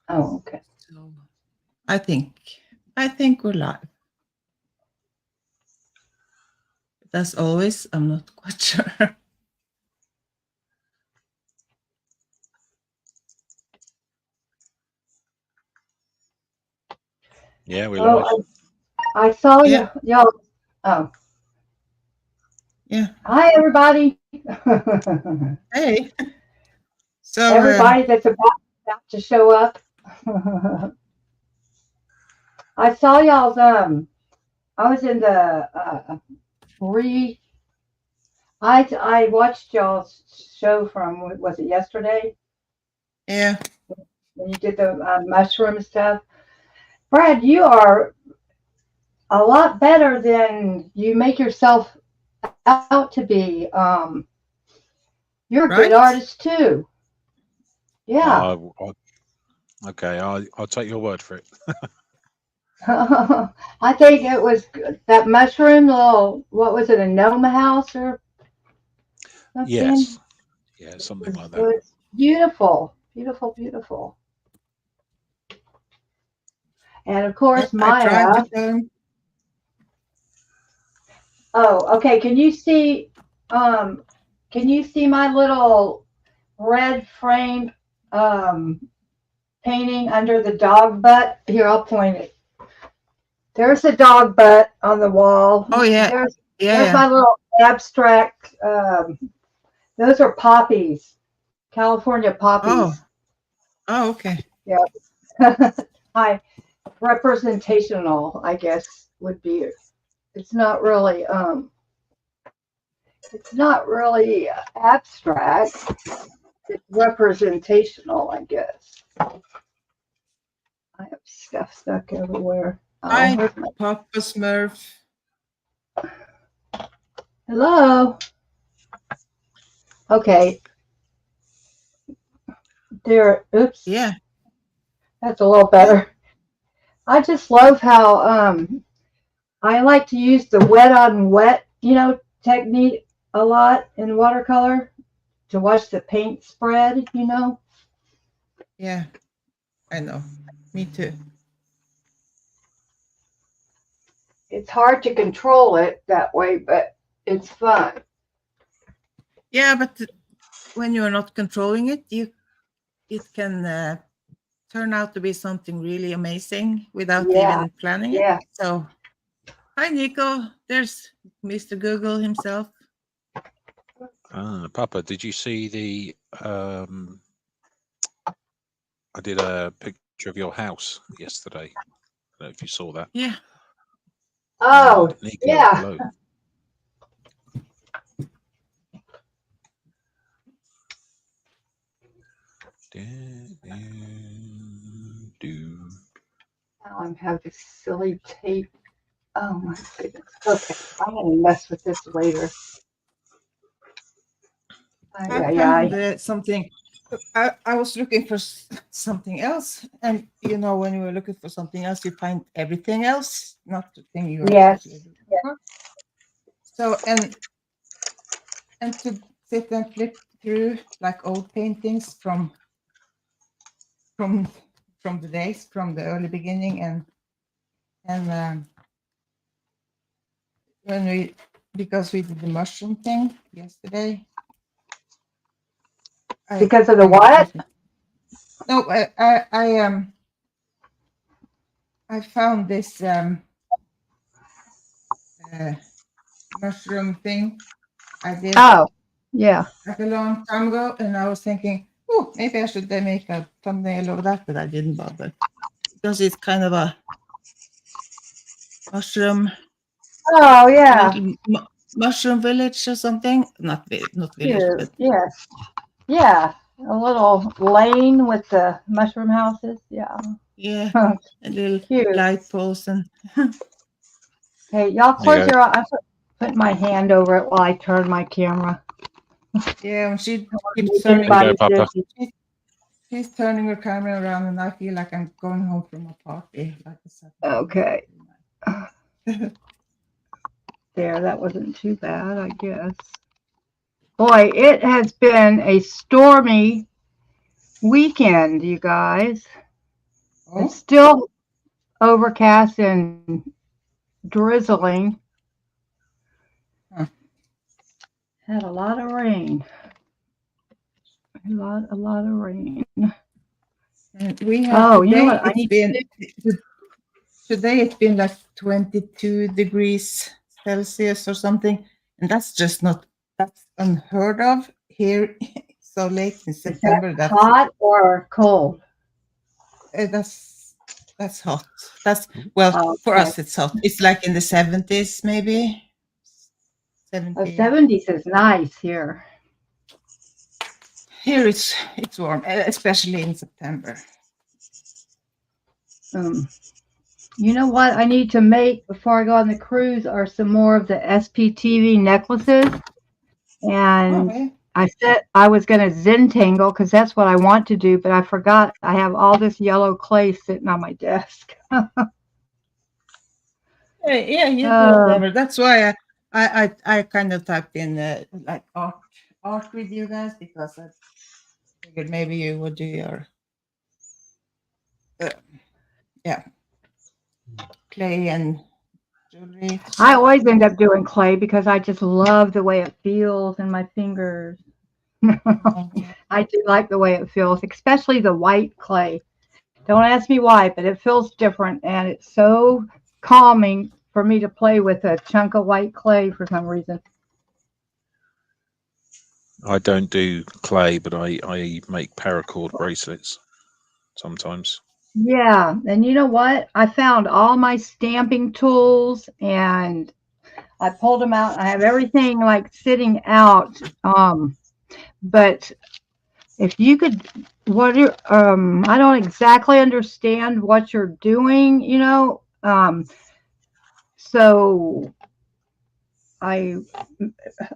Oh, okay. So I think we're live. But as always, I'm not quite sure. Yeah, we're live. Oh, I saw Yeah, y'all. Oh, yeah. hi everybody. Hey. So Everybody that's about to show up. I saw y'all's. I was in the re. I watched y'all's show from, was it yesterday yeah, when you did the mushroom stuff. Brad, you are a lot better than you make yourself out to be. You're a good right? artist too. Yeah. Uh, I- okay, I'll take your word for it. I think it was that mushroom little, what was it, a gnome house or something? Yes, yeah, something It like that. was beautiful, beautiful, beautiful. And of Yep, course, I tried Maya. to film. Oh, okay. Um, can you see my little red frame um, painting under the dog butt? Here, I'll point it. There's the dog butt on the wall. Oh yeah, yeah, There's yeah. my little abstract. Those are poppies, California Oh, poppies. oh, okay. Yeah. Hi, representational, I guess would be. It's not really. It's not really abstract. It's representational, I guess. I have stuff stuck everywhere. Oh, Hi, where's my. Papa Smurf. Hello. Okay. There. Oops. Yeah, That's a little yeah, better. I just love how I like to use the wet on wet, technique a lot in watercolor to watch the paint spread. yeah. I know. Me too. It's hard to control it that way, but it's fun. Yeah, but when you're not controlling it, it can turn out to be something really amazing without Yeah, even planning it. yeah. So, hi, Nico. There's Mr. Google himself. Papa, did you see the? I did a picture of your house yesterday. I don't know if you saw that. Yeah. And Oh, Nico, yeah. hello. Do. Now I have this silly tape. Oh my goodness. Okay, I'm gonna mess with this later. I Yeah, found yeah. something. I was looking for something else, and when you were looking for something else, you find everything else, not the thing you were especially Yes. looking for. So and to sit and flip through like old paintings from from the days from the early beginning, and when we because we did the mushroom thing yesterday. Because of the And what? no, I found this uh, mushroom thing I did Oh, yeah. like a long time ago, and I was thinking, oh, maybe I should make a thumbnail of that, but I didn't bother because it's kind of a mushroom, Oh, yeah. little mushroom village or something. Not village, Cute. but Yes. Yeah. A little lane with the mushroom houses. Yeah. yeah, a little Cute. light poles and Hey, y'all There you close go. your eyes. I'm putting my hand over it while I turn my camera. yeah. When she Don't wanna keeps make There you go, anybody Papa. dizzy. she, she's turning her camera around, and I feel like I'm going home from a party, like a Okay. Saturday night. There, that wasn't too bad, I guess. Boy, it has been a stormy weekend, you guys. Oh, It's still overcast and drizzling. Huh. Had a lot of rain. A lot of rain. and we have Oh, you know today. what? I need Today it's been like 22 degrees Celsius or something, and that's just not that's unheard of here so late in Is that September. hot or cold? That's hot. That's well Oh, for okay. us. It's hot. It's like in the 70s, maybe Oh, 70. 70s is nice here. Here it's warm, especially in September. You know what I need to make before I go on the cruise are some more of the SPTV necklaces. Oh, And yeah. I said I was going to Zentangle because that's what I want to do, but I forgot I have all this yellow clay sitting on my desk. Yeah, you do Uh, whatever. That's why I kind of typed in like art with you guys because I figured maybe you would do your uh, yeah clay and jewelry I stuff. always end up doing clay because I just love the way it feels in my fingers. Mhm. I do like the way it feels, especially the white clay. Don't ask me why, but it feels different and it's so calming for me to play with a chunk of white clay for some reason. I don't do clay, but I make paracord bracelets sometimes. Yeah, and you know what? I found all my stamping tools and I pulled them out. I have everything like sitting out. But if you could, I don't exactly understand what you're doing, you know. So I,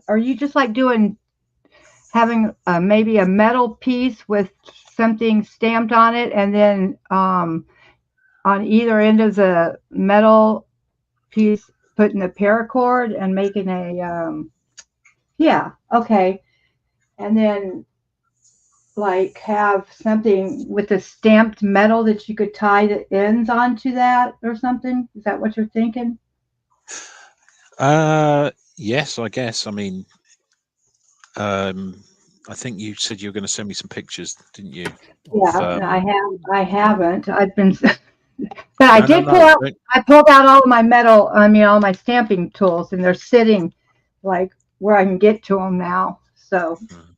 are you just like doing, having maybe a metal piece with something stamped on it, and then on either end of the metal piece, putting the paracord and making a, yeah, okay. And then like have something with a stamped metal that you could tie the ends onto that or something. Is that what you're thinking? Yes, I guess. I mean, um, I think you said you were going to send me some pictures, didn't you? Of Yeah, I haven't. I've been, but I no, no, did no. I pulled out all of my metal, I mean, all my stamping tools, and they're sitting like where I can get to them now. So Mm.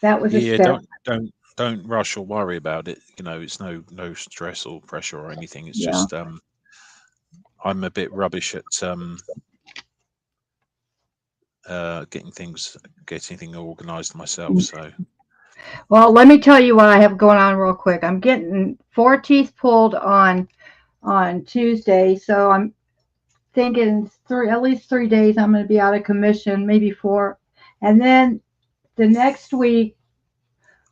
that was a Yeah, step. don't rush or worry about it. You know, it's no stress or pressure or anything. It's Yeah. just I'm a bit rubbish at getting things organized myself. So Well, let me tell you what I have going on real quick. I'm getting 4 teeth pulled on Tuesday, so I'm thinking at least 3 days I'm going to be out of commission, maybe 4, and then the next week,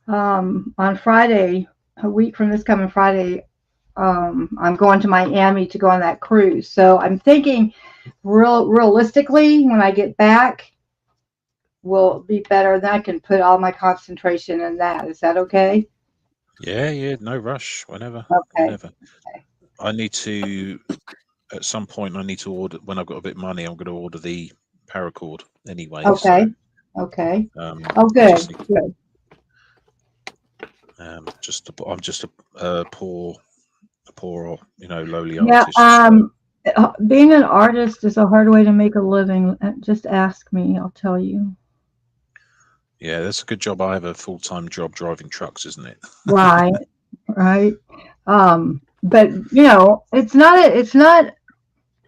on Friday, a week from this coming Friday, I'm going to Miami to go on that cruise. So I'm thinking, realistically, when I get back, will be better. Then I can put all my concentration in that. Is that okay? yeah, no rush. Whenever, Okay. whenever. I need to at some point. I need to order when I've got a bit of money. I'm going to order the paracord anyway. Okay. So Okay. Oh, I good. just need Good. I'm just a poor, lowly Yeah. artist. So Being an artist is a hard way to make a living. Just ask me. I'll tell you. yeah, that's a good job. I have a full-time job driving trucks, isn't it? Right. Right. But it's not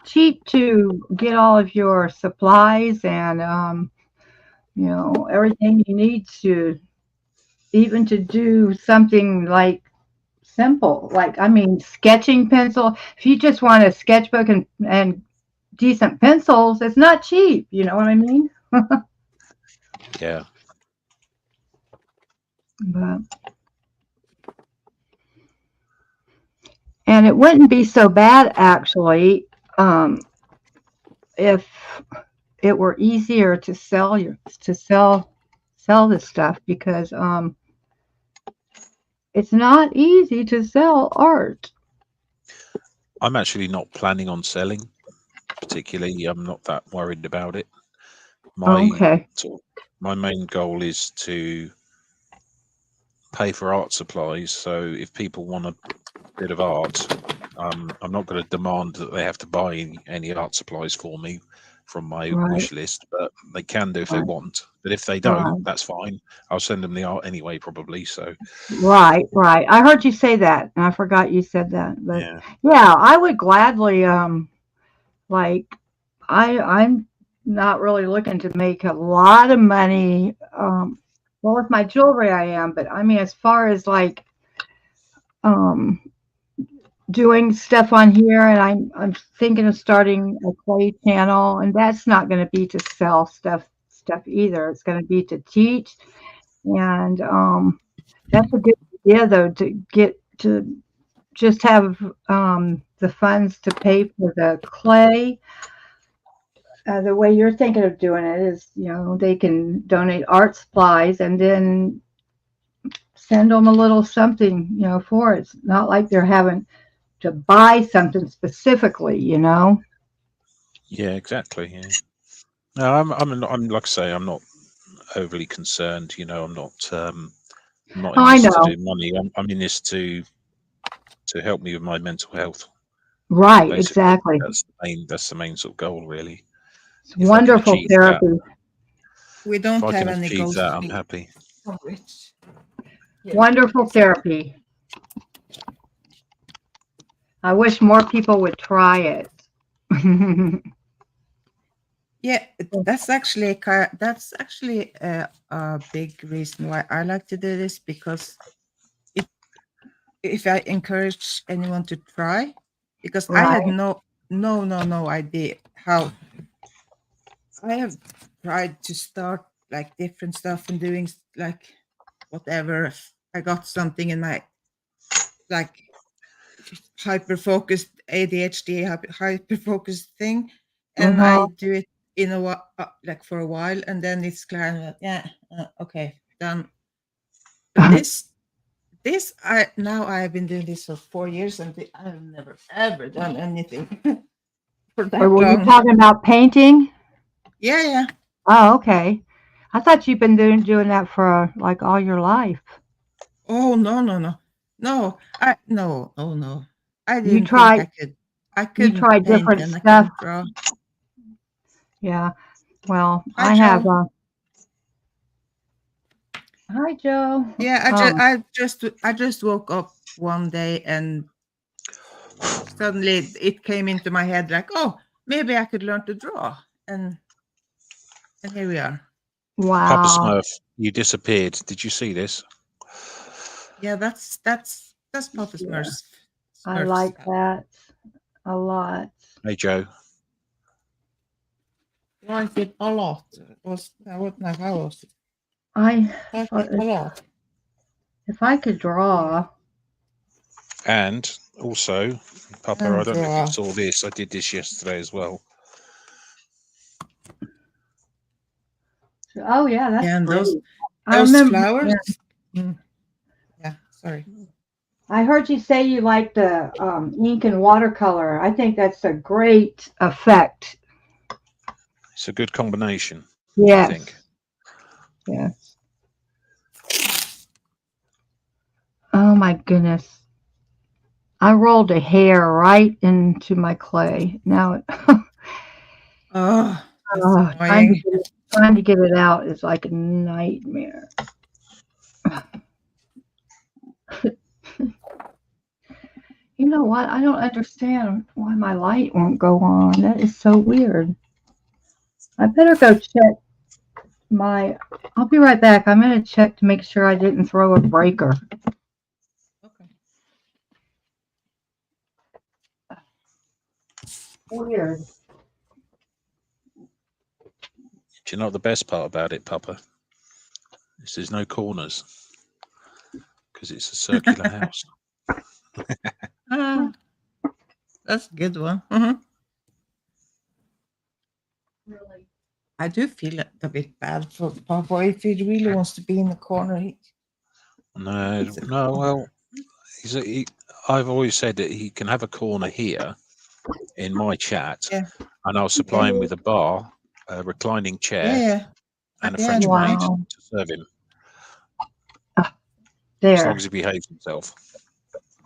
cheap to get all of your supplies and everything you need to, even to do something like simple, like, I mean, sketching pencil. If you just want a sketchbook and decent pencils, it's not cheap. You know what I mean? Yeah. But, and it wouldn't be so bad actually, if it were easier to sell this stuff, because it's not easy to sell art. I'm actually not planning on selling. Particularly, I'm not that worried about it. My Okay. my main goal is to pay for art supplies. So if people want a bit of art, I'm not going to demand that they have to buy any art supplies for me from my Right. wish list, but they can do if they Right. want. But if they don't, Right. that's fine. I'll send them the art anyway, probably. So Right. Right. I heard you say that, and I forgot you said that. But yeah, yeah, I would gladly like I'm not really looking to make a lot of money. Well, with my jewelry, I am, but I mean, as far as like um, doing stuff on here, and I'm thinking of starting a clay channel, and that's not going to be to sell stuff either. It's going to be to teach, and that's a good idea though to get to just have the funds to pay for the clay. The way you're thinking of doing it is, they can donate art supplies and then send them a little something, for it. It's not like they're having to buy something specifically. yeah, exactly. Yeah. No, I'm like I say, I'm not overly concerned. I'm not Oh, in I this to know. do money. I'm in this to help me with my mental health. Right, Basically, exactly. that's the main sort of goal, really. It's If I can wonderful achieve that, therapy. We if don't I have can any achieve goals that, to I'm be happy. so rich. Yeah. Wonderful therapy. I wish more people would try it. Yeah, that's actually a big reason why I like to do this, because it if I encourage anyone to try, because I had Right. no idea how. I have tried to start like different stuff and doing like whatever. I got something in my like hyper focused ADHD, hyper focused thing, and I Uh-huh. do it in a while, like for a while, and then it's kind of yeah, okay, done. But this I've been doing this for 4 years, and I've never ever done anything for Or that were you long. talking about painting? Yeah, yeah. Oh, okay. I thought you've been doing that for like all your life. Oh no, no, no, no! I no, oh no! I You didn't think tried I could. I you couldn't tried paint different and I stuff. couldn't draw. Yeah. Well, Hi, I have Joe. hi Joe. Yeah, Um, I just woke up one day and suddenly it came into my head like, oh, maybe I could learn to draw, and here we are. Papa wow. Smurf, you disappeared. Did you see this? Yeah, that's Papa Yeah, I Smurf's like house. that a lot. Hey, Joe. Like it a lot. Was I wouldn't know how was it? I Like it a lot. if I could draw. And also, Papa, I And don't know if you draw. saw this. I did this yesterday as well. Oh yeah, that's Yeah, and great. I those remember. flowers. Yeah, Mm, yeah, sorry. I heard you say you like the ink and watercolor. I think that's a great effect. It's a good combination, I think. Yes. Yes. Oh my goodness. I rolled a hair right into my clay. Now, Oh, that's oh, annoying. trying to get it out is like a nightmare. You know what? I don't understand why my light won't go on. That is so weird. I better go check my. I'll be right back. I'm going to check to make sure I didn't throw a breaker. Okay. Weird. Do you know what the best part about it, Papa? Is there's no corners because it's a circular house. Ah, that's a good one. Mhm. Really? I do feel a bit bad for Papa if he really wants to be in the corner. No, It's no. Well, he, I've always said that he can have a corner here in my chat, Yeah. and I'll supply him with a bar, a reclining chair, Yeah. and a Yeah, French maid Wow. to serve him, as long There. as he behaves himself.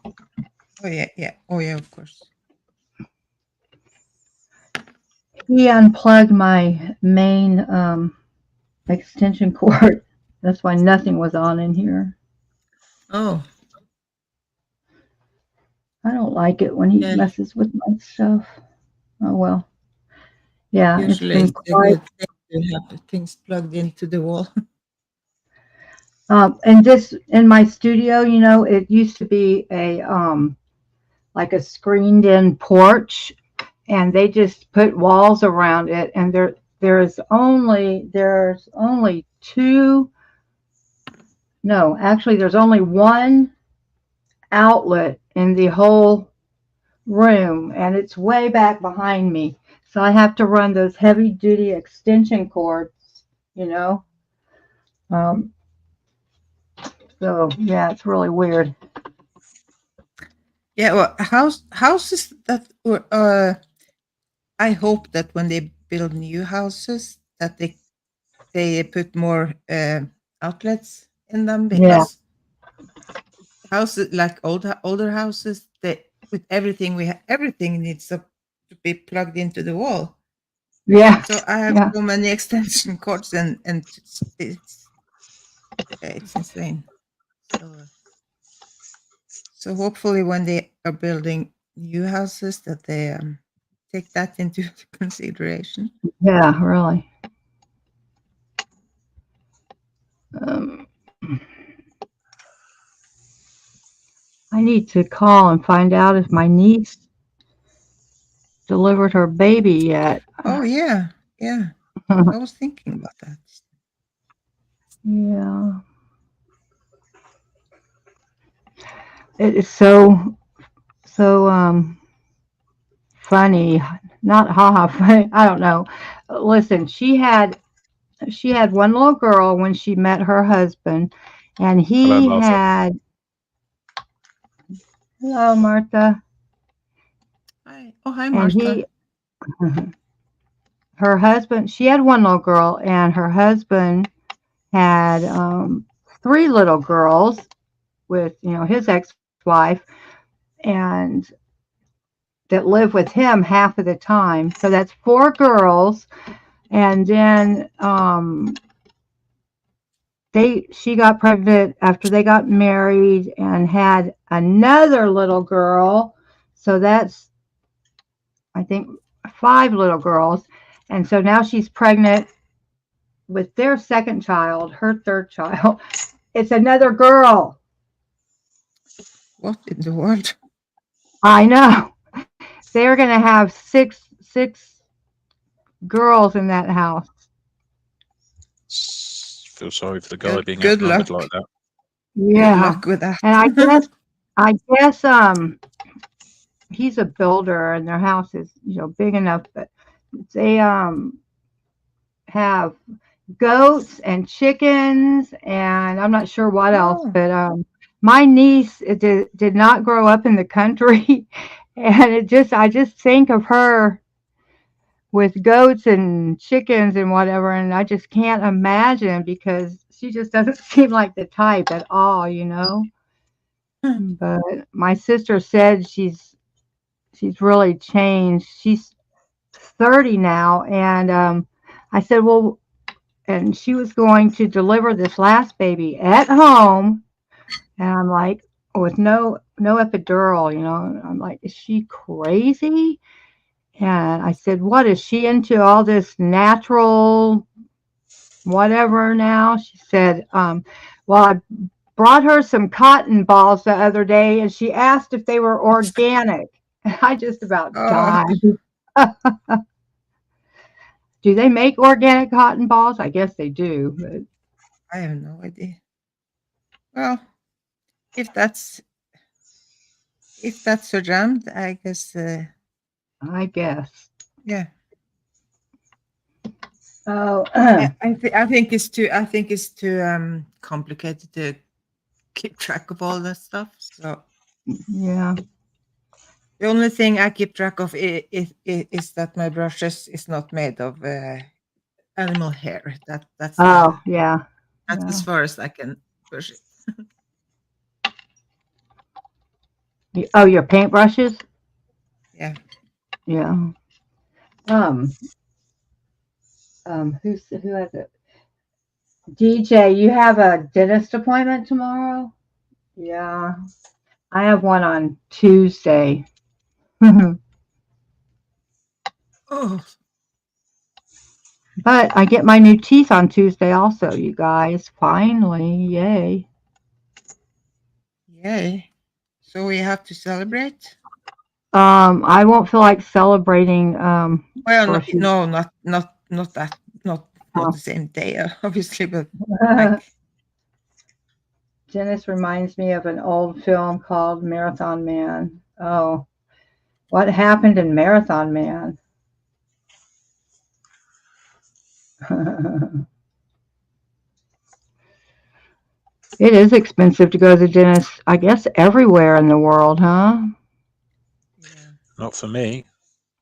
Oh yeah, yeah. Oh yeah, of course. He unplugged my main extension cord. That's why nothing was on in here. Oh, I don't like it when he yeah. messes with my stuff. Oh well. Yeah, it's Usually been it's a quite. good thing to have things plugged into the wall. And this in my studio, it used to be a like a screened-in porch, and they just put walls around it, and there's only two. No, actually, there's only one outlet in the whole room, and it's way back behind me. So I have to run those heavy duty extension cords, you know. Um, so yeah, it's really weird. Yeah, well, houses that were I hope that when they build new houses that they put more outlets in them, Yeah, because houses like older houses, they with everything everything needs to be plugged into the wall. yeah, So I have yeah, so many extension cords, and it's insane. So hopefully when they are building new houses that they take that into consideration. yeah, really. Um, I need to call and find out if my niece delivered her baby yet. Oh yeah, yeah. I was thinking about that. Yeah, it is so funny, not haha funny. I don't know. Listen, she had one little girl when she met her husband, and Hello, he Martha. had. Hello, Martha. Hi. Oh, hi, And Martha. her husband. She had one little girl, and her husband had three little girls with his ex-wife, and that lived with him half of the time. So that's four girls, and then she got pregnant after they got married and had another little girl. So that's, I think, five little girls. And so now she's pregnant with their second child, her third child. It's another girl. What in the world? I know. They're going to have six girls in that house. Feel sorry for the guy Good, being good outnumbered luck. like that. Good Yeah. luck with that. And I guess he's a builder and their house is, big enough, but they have goats and chickens, and I'm not sure what else, Oh, but my niece did not grow up in the country, and I just think of her with goats and chickens and whatever, and I just can't imagine because she just doesn't seem like the type at all. But my sister said she's really changed. She's 30 now, and I said, well, and she was going to deliver this last baby at home, and I'm like, with no epidural. I'm like, is she crazy? And I said, what is she into, all this natural whatever now? She said, well, I brought her some cotton balls the other day, and she asked if they were organic. I just about oh, died. Do they make organic cotton balls? I guess they do, but I have no idea. Well, if that's her jam, I guess. I guess. Yeah. Oh, I think it's too. I think it's too complicated to keep track of all that stuff. So Yeah. The only thing I keep track of is that my brushes is not made of animal hair. Oh, yeah. That's Yeah. as far as I can push it. Oh, your paintbrushes? Yeah. Yeah. Um, who has it? DJ, you have a dentist appointment tomorrow? Yeah. I have one on Tuesday. Oh, But I get my new teeth on Tuesday also, you guys. Finally, yay. yay! So we have to celebrate. I won't feel like celebrating Well, for no, a few. no, not that, not the same day, obviously, but Oh. like, Dennis reminds me of an old film called Marathon Man. Oh, what happened in Marathon Man? It is expensive to go to the dentist, I guess, everywhere in the world, huh? yeah. Not for me.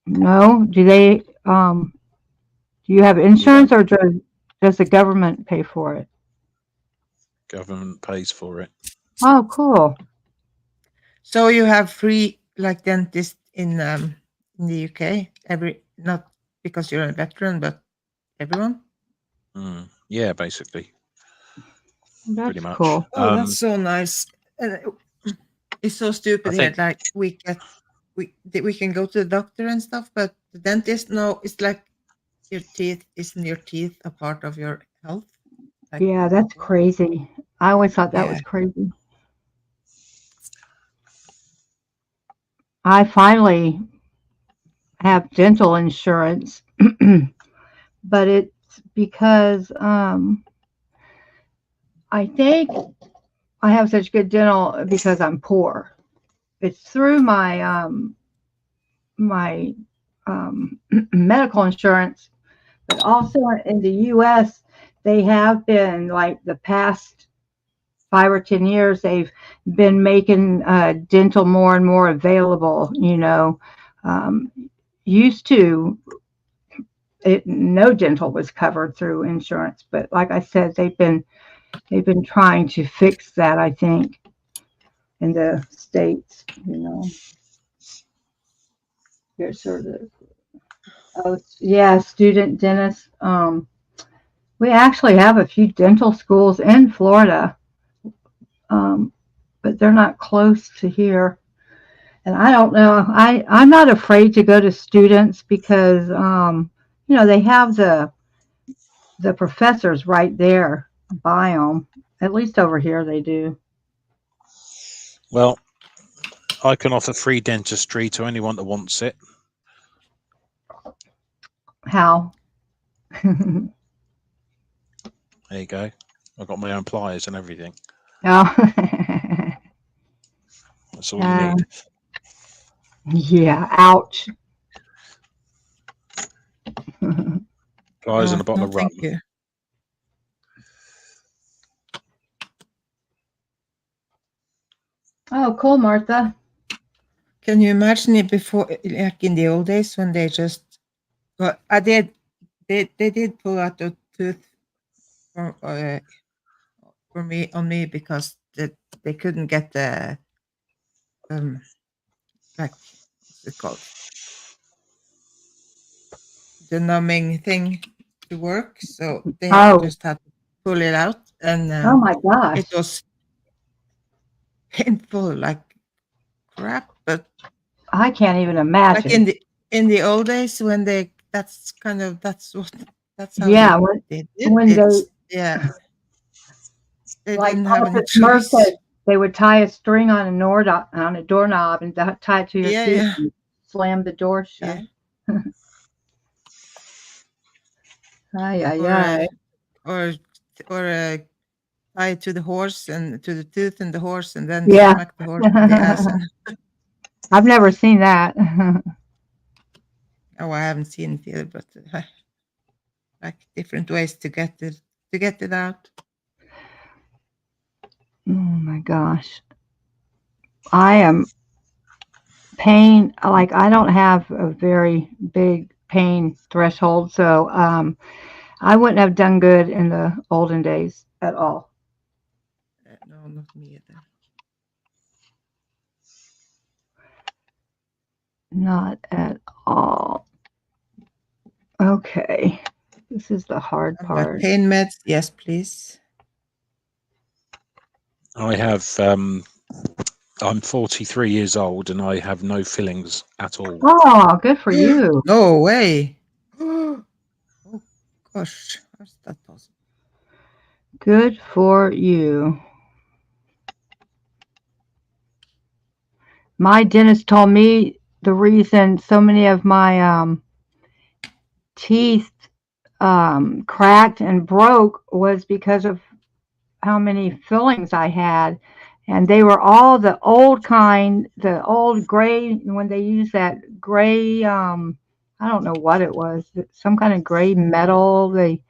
No? Do you have We don't. insurance or does the government pay for it? Government pays for it. Oh, cool. So you have free like dentist in the UK. Not because you're a veteran, but everyone. Yeah, basically, pretty That's much. cool. Oh, that's so nice. And it's so I stupid here. think, Like we can go to the doctor and stuff, but the dentist, no, it's like your teeth, isn't your teeth a part of your health? Like, Yeah, that's what? crazy. I always thought that Yeah. was crazy. I finally have dental insurance, but it's because I think I have such good dental because I'm poor. It's through my medical insurance, but also in the U.S. they have been like the past 5 or 10 years they've been making dental more and more available. Um, used to no dental was covered through insurance, but like I said, they've been trying to fix that. I think in the states, here's sort of yeah, student dentist. We actually have a few dental schools in Florida, um, but they're not close to here. And I don't know. I'm not afraid to go to students because they have the professors right there by them. At least over here they do. well, I can offer free dentistry to anyone that wants it. How? There you go. I've got my own pliers and everything. Oh. That's all you need. Yeah. Ouch. Pliers and a bottle No, of rum. thank you. Oh, cool, Martha. Can you imagine it before, like in the old days when they just, well, I did, they did pull out a tooth for, on me because they couldn't get the, um, like, what's it called? The numbing thing to work. So they Oh. just had to pull it out, and Oh my it gosh. was painful like crap. But I can't even like imagine. in the old days when that's how Yeah. they did When it. they, Yeah, they like didn't have any Martha's nurse choice. said, they would tie a string on a doorknob and tie it to your Yeah, tooth yeah, and slam the door shut. yeah. Ay, ay, Or ay. or or tie it to the horse and to the tooth and the horse, and then Yeah. smack the horse in the ass. And I've never seen that. oh, I haven't seen it either, but like different ways to get it out. Oh my gosh. I am pain, like I don't have a very big pain threshold, so I wouldn't have done good in the olden days at all. No, not me either. Not at all. Okay. This is the hard My part. pain meds, yes, please. I have. I'm 43 years old and I have no fillings at all. Oh, good for you. No way. Oh gosh, how's that possible? Good for you. My dentist told me the reason so many of my teeth cracked and broke was because of how many fillings I had. And they were all the old kind, the old gray, when they use that gray, I don't know what it was, some kind of gray metal they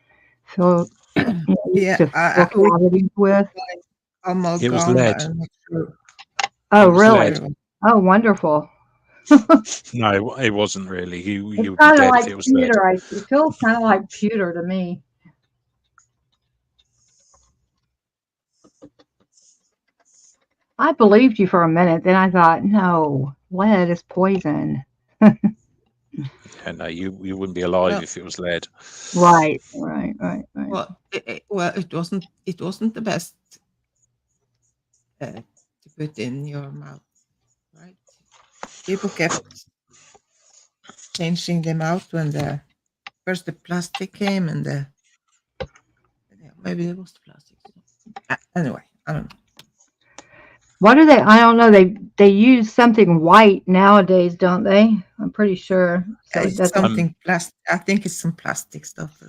fill, used Yeah, to fill I cavities with. It was amalgam. lead. I'm not sure. It Oh, was really? lead. Oh, wonderful. No, it wasn't really. You It's would be kind of dead if like it was lead. pewter. It feels kind of like pewter to me. I believed you for a minute, then I thought, no, lead is poison. Yeah, no, you wouldn't be alive Well, if it was lead. Right, right, right, right. well, it wasn't the best to put in your mouth, right? People kept changing them out when the first the plastic came and the yeah, maybe it was the plastic. Anyway, I don't know. What do they? I don't know. They use something white nowadays, don't they? I'm pretty sure. So it It's doesn't. something plastic. I think it's some plastic stuff.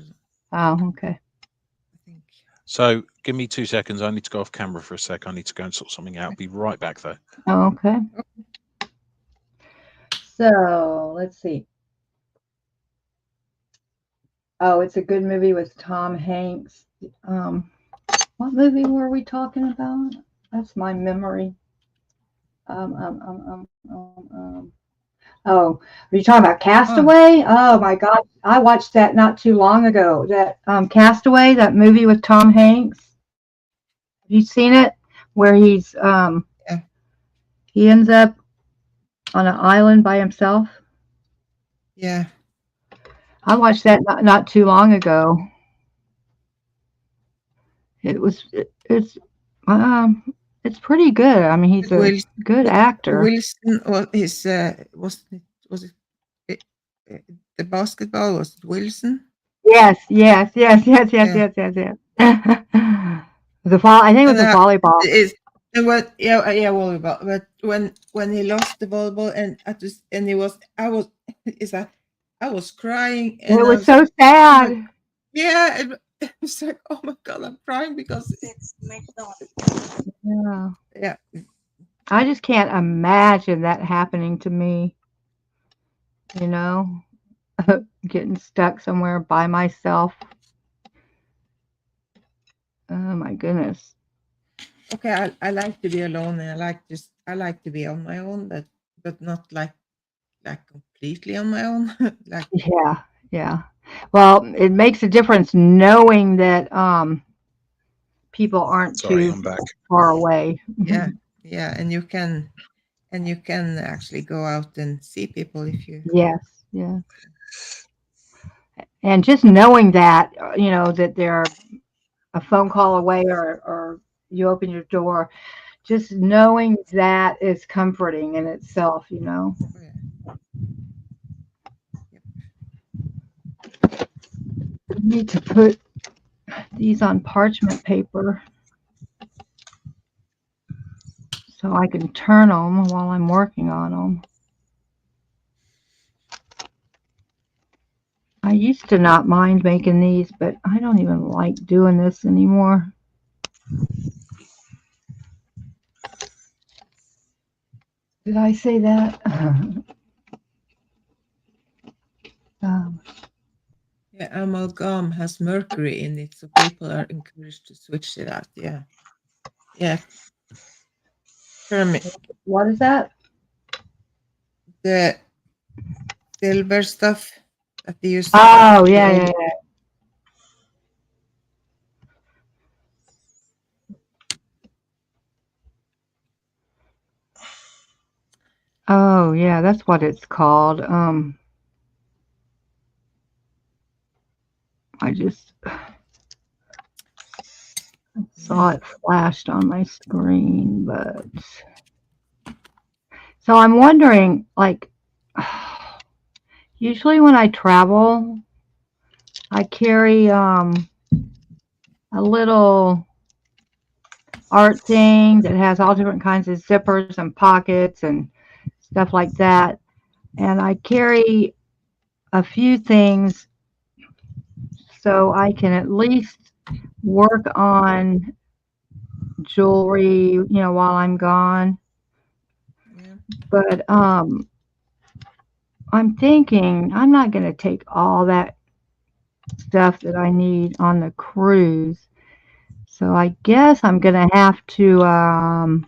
Oh, okay. I think. So give me 2 seconds. I need to go off camera for a sec. I need to go and sort something out. Be right back though. Oh, okay. So let's see. Oh, it's a good movie with Tom Hanks. What movie were we talking about? That's my memory. Um, um, um, um, Oh, are you talking about Oh, Castaway? Oh my God, I watched that not too long ago. That Castaway, that movie with Tom Hanks. Have you seen it? Where yeah, he ends up on an island by himself. yeah. I watched that not too long ago. It's it's pretty good. I mean, he's With a Wilson, good actor. Wilson or his was it, uh, the basketball was it Wilson? Yes, yes, yes, yes, yes, Yeah, yes, yes, yes. I think it was and the volleyball. is and what? Yeah, yeah, volleyball. But when he lost the volleyball and and he was I was is that I was crying It and I was was so like, oh my sad. yeah, it was like oh my god, I'm crying because Yeah. yeah, I just can't imagine that happening to me, you know, getting stuck somewhere by myself. Oh my goodness. okay, I like to be alone and I like to be on my own, but not like completely on my own. Like Yeah, yeah. Well, it makes a difference knowing that people aren't Sorry, too I'm back. far away. yeah, yeah, and you can actually go out and see people if you Yes, yeah. And just knowing that, that they're a phone call away or you open your door, just knowing that is comforting in itself. oh, yeah. Yep. I need to put these on parchment paper so I can turn them while I'm working on them. I used to not mind making these, but I don't even like doing this anymore. Did I say that? um, Yeah, amalgam has mercury in it, so people are encouraged to switch it out. Yeah, yeah, Permit. What is that? The silver stuff that they use. Oh, The yeah, old. yeah, yeah. Oh, yeah, that's what it's called. I just saw it flashed on my screen, but so I'm wondering, like, usually when I travel, I carry a little art thing that has all different kinds of zippers and pockets and stuff like that. And I carry a few things so I can at least work on jewelry, while I'm gone. Yeah. But I'm thinking I'm not going to take all that stuff that I need on the cruise. So I guess I'm going to have to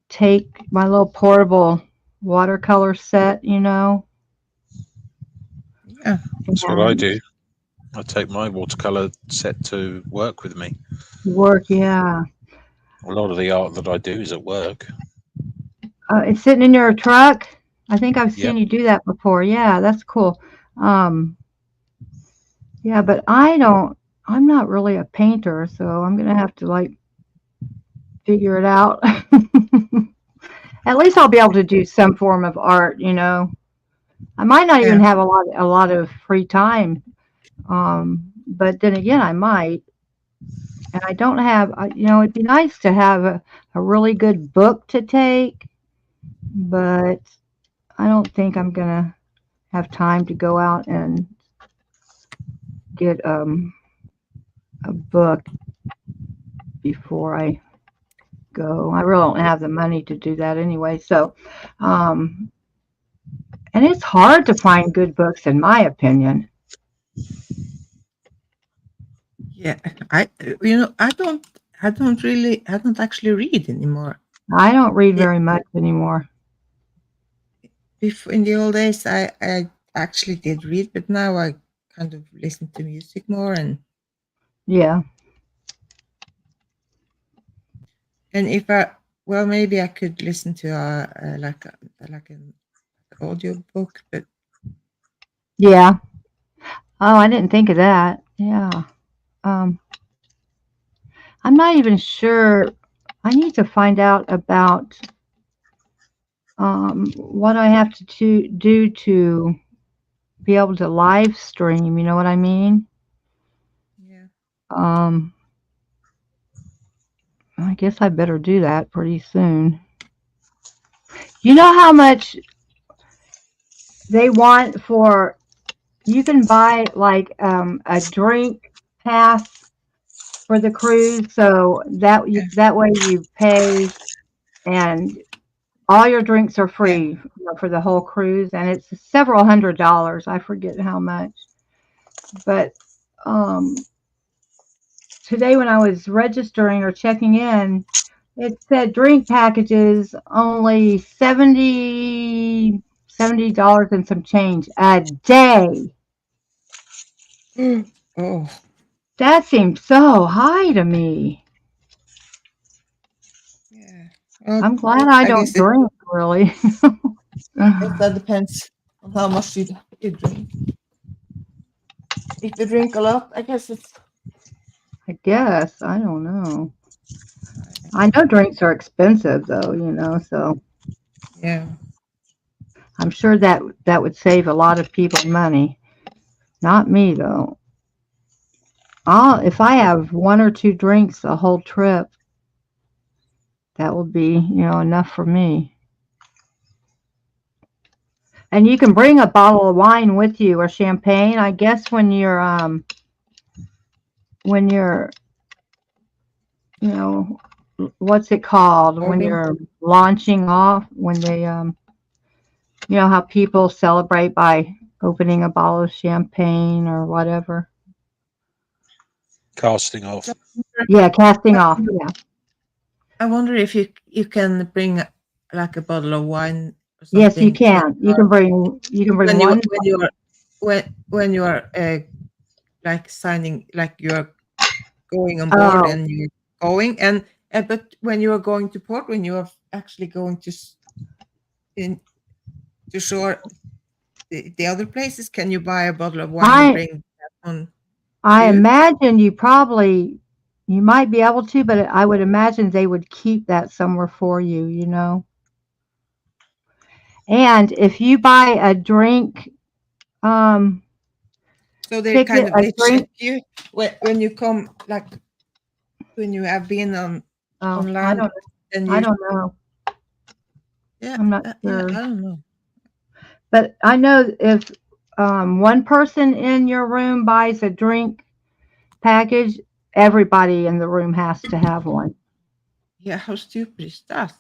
take my little portable watercolor set. Yeah. That's what I And do. I take my watercolor set to work with me. work, yeah. A lot of the art that I do is at work. It's sitting in your truck. I think I've seen Yep. you do that before. Yeah, that's cool. Um, yeah, but I'm not really a painter, so I'm gonna have to like figure it out. At least I'll be able to do some form of art. I might not even Yeah. have a lot of free time. But then again, I might. And I don't have, it'd be nice to have a really good book to take, but I don't think I'm gonna have time to go out and get a book before I go. I really don't have the money to do that anyway. So, um, and it's hard to find good books, in my opinion. Yeah. I don't actually read anymore. I don't read It, very much anymore. before in the old days, I actually did read, but now I kind of listen to music more, Yeah, and if I well, maybe I could listen to like an audio book, but yeah. Oh, I didn't think of that. Yeah. Um, I'm not even sure. I need to find out about what I have to do to be able to live stream. You know what I mean? yeah, Um, I guess I better do that pretty soon. You know how much they want for? You can buy like a drink pass for the cruise, so yeah, that way you pay and all your drinks are yeah, free, for the whole cruise, and it's several $100s. I forget how much, but um, today when I was registering or checking in, it said drink packages only $70 and some change a day. oh, That seems so high to me. yeah. Well, I'm glad I I don't guess it drink really. that depends on how much you drink. If you drink a lot, I guess it's I guess I don't know. high. I know drinks are expensive though, so Yeah, I'm sure that would save a lot of people money. Not me though. If I have one or two drinks the whole trip, that will be, enough for me. And you can bring a bottle of wine with you or champagne. I guess when you're you know what's it called when boarding. you're launching off when they how people celebrate by opening a bottle of champagne or whatever. Casting off. Yeah, casting off. Yeah. I wonder if you can bring like a bottle of wine or Yes, you something can. You can bring one. when you are like signing, like you're going on board Oh, and you're going, and but when you are going to port, when you are actually going in to shore, the other places, can you buy a bottle of wine and I bring that on I too? imagine you might be able to, but I would imagine they would keep that somewhere for you, you know. And if you buy a drink So they ticket, kind of a they drink. check you when you come, like when you have been Oh, on land, and I you don't know. yeah I'm not yeah sure. I don't know. But I know if one person in your room buys a drink package, everybody in the room has to have one. Yeah, how stupid is that?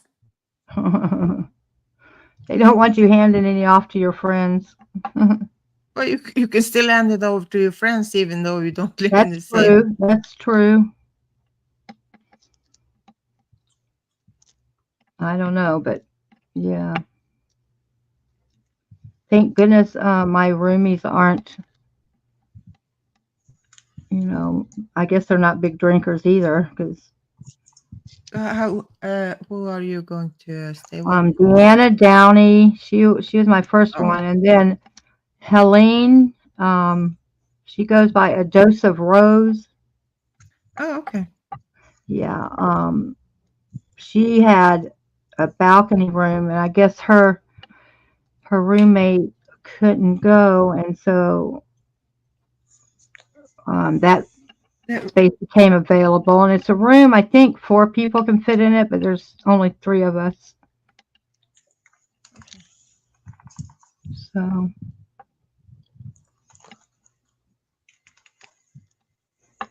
They don't want you handing any off to your friends. Well, you can still hand it over to your friends even though you don't live in That's the same. true. That's true. I don't know, but yeah. Thank goodness my roomies aren't, you know, I guess they're not big drinkers either because How who are you going to stay with? Deanna Downey, she was my first Oh, one, and then Helene, she goes by a dose of rose. oh, okay. Yeah, she had a balcony room, and I guess her roommate couldn't go, and so that That- space became available. And it's a room. I think 4 people can fit in it, but there's only 3 of us, so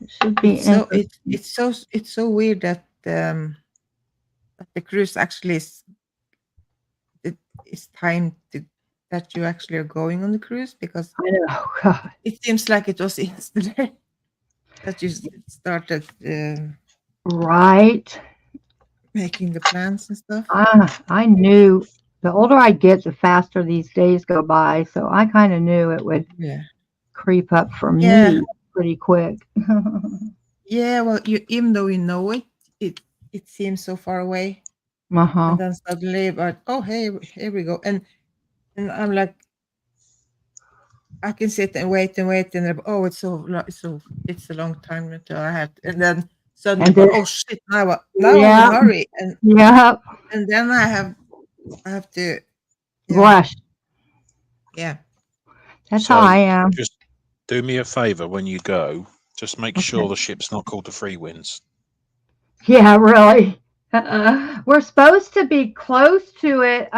it should be it's so interesting. it's so weird that that the cruise actually it is time to that you actually are going on the cruise, because I know. God. it seems like it was yesterday that you started Right. making the plans and stuff. I knew the older I get, the faster these days go by. So I kind of knew it would Yeah. creep up for Yeah. me pretty quick. Yeah. Well, you even though you know it, it it seems so far away, Uh-huh. and then suddenly, but oh hey, here we go, and I'm like, I can sit and wait, and oh, it's a long time until I have, and then suddenly, And but then, oh shit, now I'm in a yeah, hurry, yeah, and then I have to, yeah, rush. yeah, That's how So I am. just do me a favor when you go. Just make Okay. sure the ship's not called the Free Winds. Yeah, really. We're supposed to be close to it.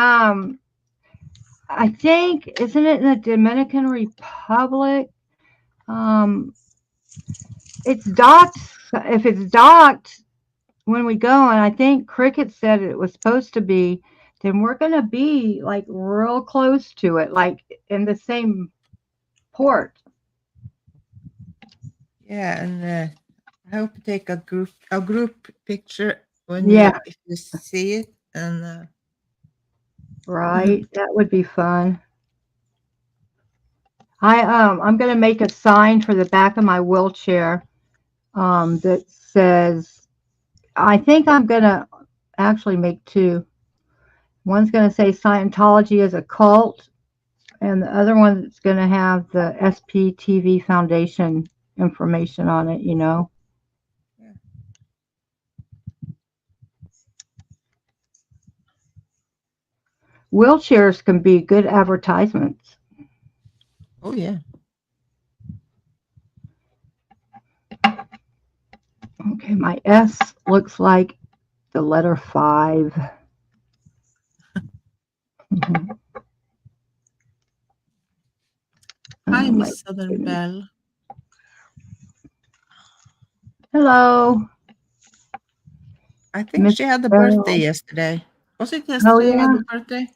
I think, isn't it in the Dominican Republic? Um, it's docked. If it's docked when we go, and I think Cricket said it was supposed to be, then we're gonna be like real close to it, like in the same port. yeah, and I hope you take a group picture when Yeah, you if you see it, and right. That would be fun. I'm gonna make a sign for the back of my wheelchair that says, I think I'm gonna actually make 2. One's gonna say Scientology is a cult, and the other one's gonna have the SPTV Foundation information on it, you know. yeah. Wheelchairs can be good advertisements. Oh yeah. Okay, my S looks like the letter 5. Hi, Oh my Miss Southern goodness. Belle. Hello, I think Miss she had a birthday Bell. yesterday. Was it Oh yesterday you had yeah. the birthday?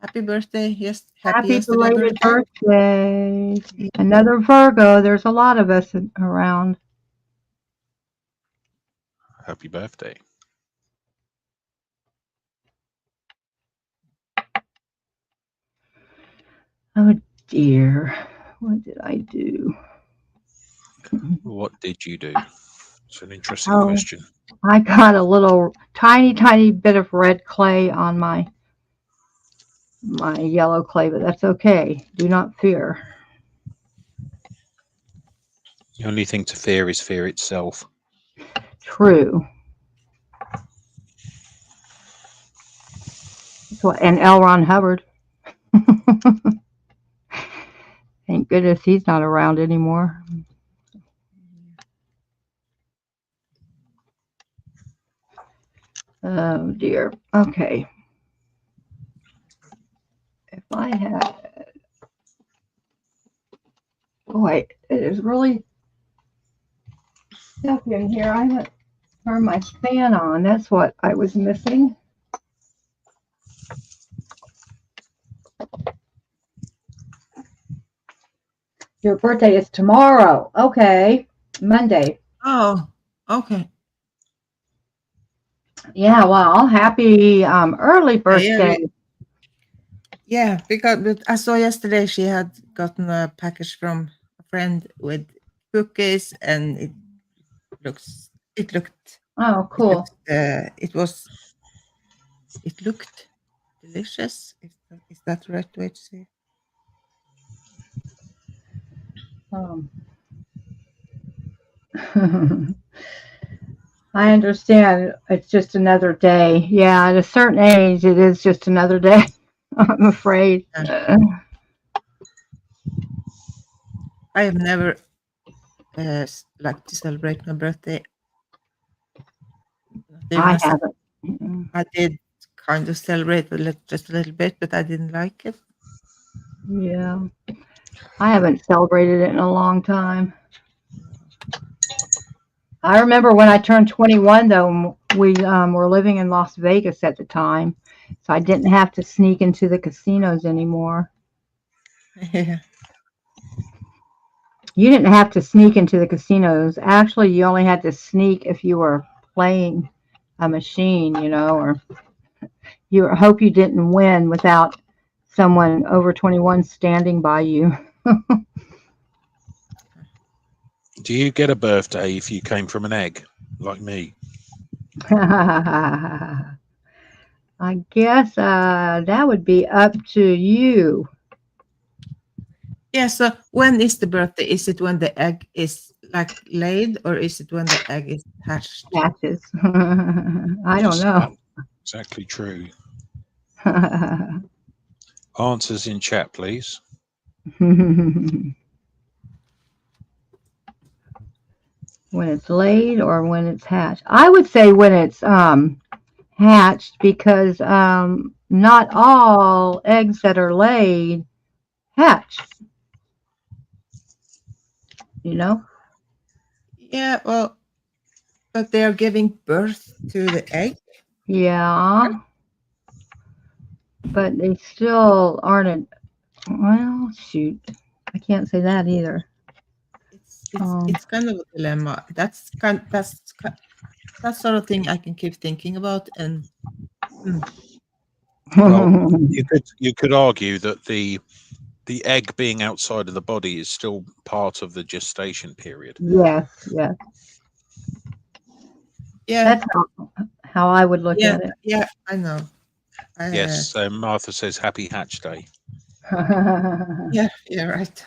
Happy birthday. Yes, happy Happy yesterday belated birthday. birthday. Yeah. Another Virgo. There's a lot of us around. Happy birthday. Oh dear. What did I do? What did you do? It's an interesting Oh, question. I got a little tiny, tiny bit of red clay on my yellow clay, but that's okay. Do not fear. The only thing to fear is fear itself. True. That's what, and L. Ron Hubbard. Thank goodness he's not around anymore. Oh dear. Okay. If I had, boy, it is really stuffy in here. I haven't turned my fan on. That's what I was missing. Your birthday is tomorrow. Okay. Monday. Oh, okay. Yeah, well, happy early Yeah, yeah, birthday. yeah. Because but I saw yesterday she had gotten a package from a friend with cookies, and looks. It looked. Oh, It looked. cool. It looked delicious. Is that the right way to say? Um, I understand. It's just another day. Yeah, at a certain age, it is just another day. I'm afraid. Yeah. I have never liked to celebrate my birthday. Not even I as a, haven't. Mm, I did kind of celebrate just a little bit, but I didn't like it. yeah, I haven't celebrated it in a long time. I remember when I turned 21, though, we were living in Las Vegas at the time, so I didn't have to sneak into the casinos anymore. Yeah. You didn't have to sneak into the casinos. Actually, you only had to sneak if you were playing a machine, or you hope you didn't win without someone over 21 standing by you. Do you get a birthday if you came from an egg, like me? I guess that would be up to you. Yeah. So when is the birthday? Is it when the egg is like laid, or is it when the egg is hatched? Matches. I don't Yes, know. exactly true. Answers in chat, please. When it's laid or when it's hatched. I would say when it's hatched because not all eggs that are laid hatch, you know? Yeah. Well, but they are giving birth to the egg. Yeah, but they still aren't. Well, shoot. I can't say that either. Um, It's kind of a dilemma. That sort of thing I can keep thinking about, and mm, Well, you could argue that the egg being outside of the body is still part of the gestation period. yes, yes. yeah, That's how I would look yeah, at it. yeah. I know. Yes, so Martha says happy hatch day. Yeah, yeah, right.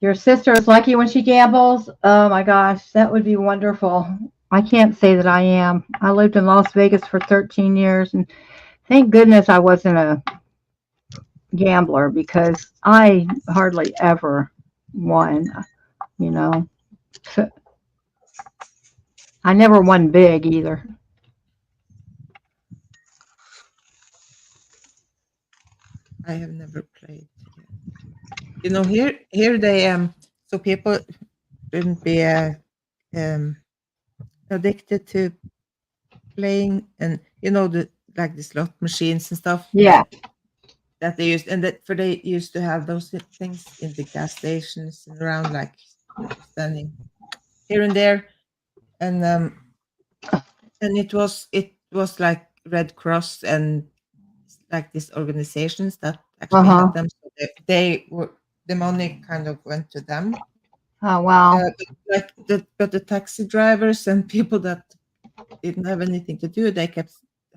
Your sister is lucky when she gambles. Oh my gosh, that would be wonderful. I can't say that I am. I lived in Las Vegas for 13 years, and thank goodness I wasn't a gambler because I hardly ever won, you know. I never won big either. I have never played. Here they so people shouldn't be um addicted to playing, and the like the slot machines and stuff Yeah. that they used, and that for they used to have those things in the gas stations and around, like people standing here and there, and it was like Red Cross and like these organizations that actually had them. So they were the money kind of went to them. Oh, wow. But the taxi drivers and people that didn't have anything to do, they kept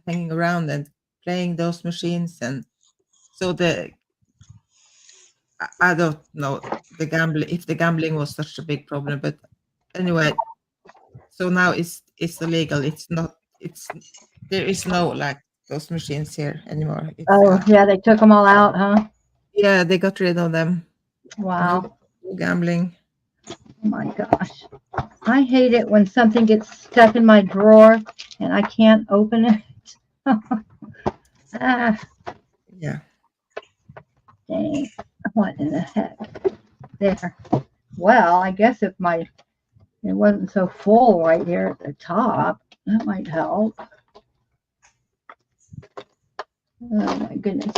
hanging around and playing those machines, and so I don't know the gambling if the gambling was such a big problem, but anyway, so now it's illegal. It's not. It's there is no like those machines here anymore. It's Oh, yeah, they took them all out, huh? yeah, they got rid of them. Wow. No gambling. Oh my gosh. I hate it when something gets stuck in my drawer and I can't open it. Ah, Yeah. dang. What in the heck? There. Well, I guess if it wasn't so full right here at the top, that might help. Oh my goodness.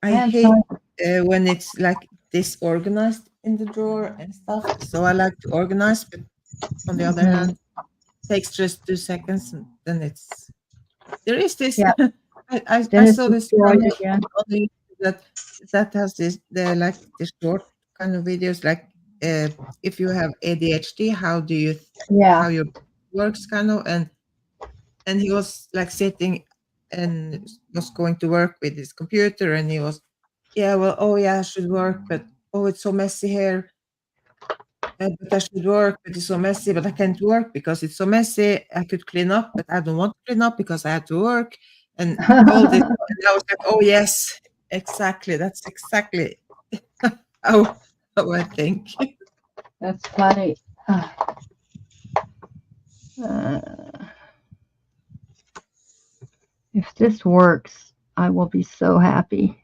I And hate so, when it's like disorganized in the drawer and stuff. So I like to organize, but on the other hand, takes just 2 seconds, and then it's there is this. yeah, I then it's saw this destroyed channel again. on the that has this the like the short kind of videos like if you have ADHD, how do you Yeah. how your works kind of, and he was like sitting and was going to work with his computer, and he was yeah, well, oh yeah, I should work, but oh, it's so messy here. But I should work, but it's so messy, but I can't work because it's so messy. I could clean up, but I don't want to clean up because I had to work and all this. And I was like, oh, yes, exactly. That's exactly how, how I think. That's funny. Uh, if this works, I will be so happy.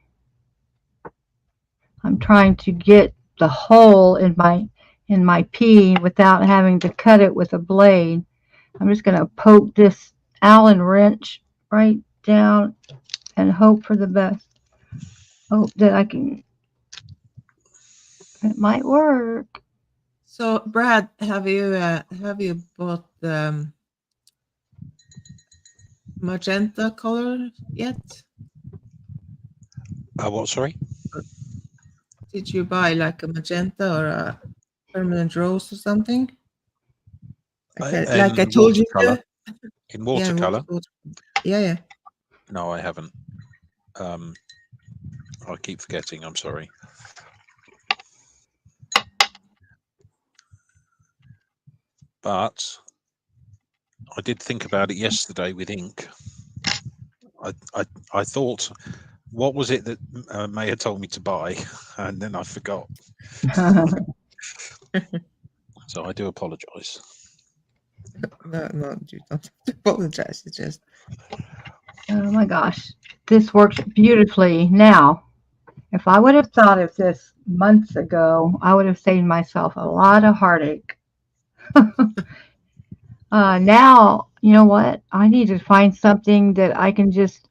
I'm trying to get the hole in my pea without having to cut it with a blade. I'm just going to poke this Allen wrench right down and hope for the best. Hope that I can. It might work. So, Brad, have you bought magenta color yet? What? Sorry. Or did you buy like a magenta or a permanent rose or something? Like I In told you watercolor. to. In Yeah, watercolor. yeah, yeah. No, I haven't. I keep forgetting. I'm sorry. But I did think about it yesterday with ink. I thought, what was it that May had told me to buy, and then I forgot. So I do apologise. No, you don't have to apologize. It's just Oh my gosh, this works beautifully now. If I would have thought of this months ago, I would have saved myself a lot of heartache. Now, you know what? I need to find something that I can just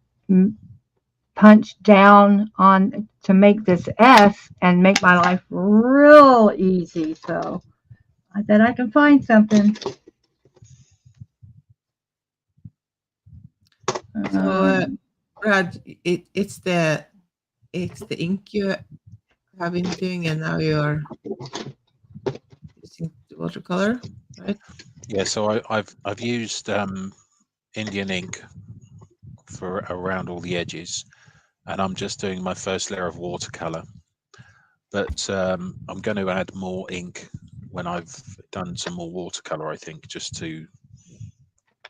punch down on to make this S and make my life real easy. So I bet I can find something. so, Brad. It's the ink you have been doing, and now you're using the watercolor, right? Yeah. So I've used Indian ink for around all the edges, and I'm just doing my first layer of watercolor. But I'm going to add more ink when I've done some more watercolor, I think, just to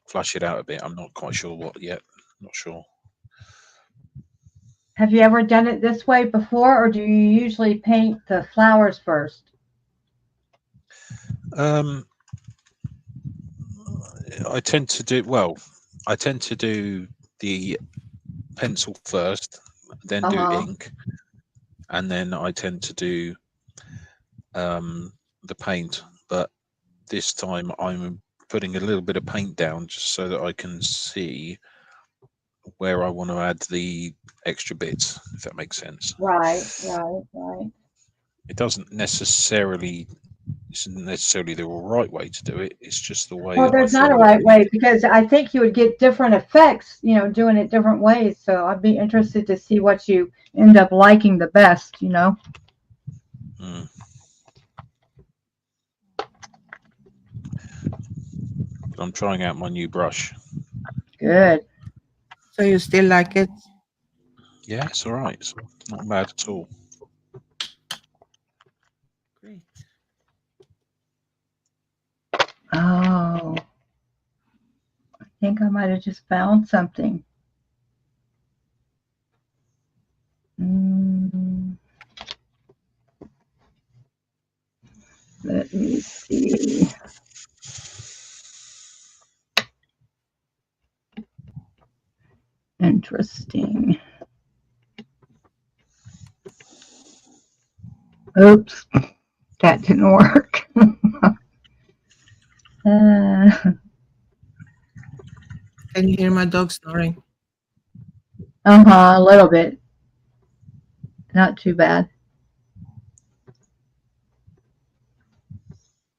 flush it out a bit. I'm not quite sure what yet. Not sure. Have you ever done it this way before, or do you usually paint the flowers first? Um, I tend to do I tend to do the pencil first, then do Uh-huh. ink, and then I tend to do the paint. But this time I'm putting a little bit of paint down just so that I can see where I want to add the extra bits, if that makes sense. Right, right, right. It doesn't necessarily isn't necessarily the right way to do it. It's just the way Well, that I there's not a feel that right you need way to. because I think you would get different effects, doing it different ways. So I'd be interested to see what you end up liking the best. Mm. But I'm trying out my new brush. Good. So you still like it? Yeah, it's all right. It's not bad at all. Great. Oh, I think I might have just found something. Mm, let me see. Interesting. Oops, that didn't work. uh Can you hear my dog snoring? huh, a little bit. Not too bad.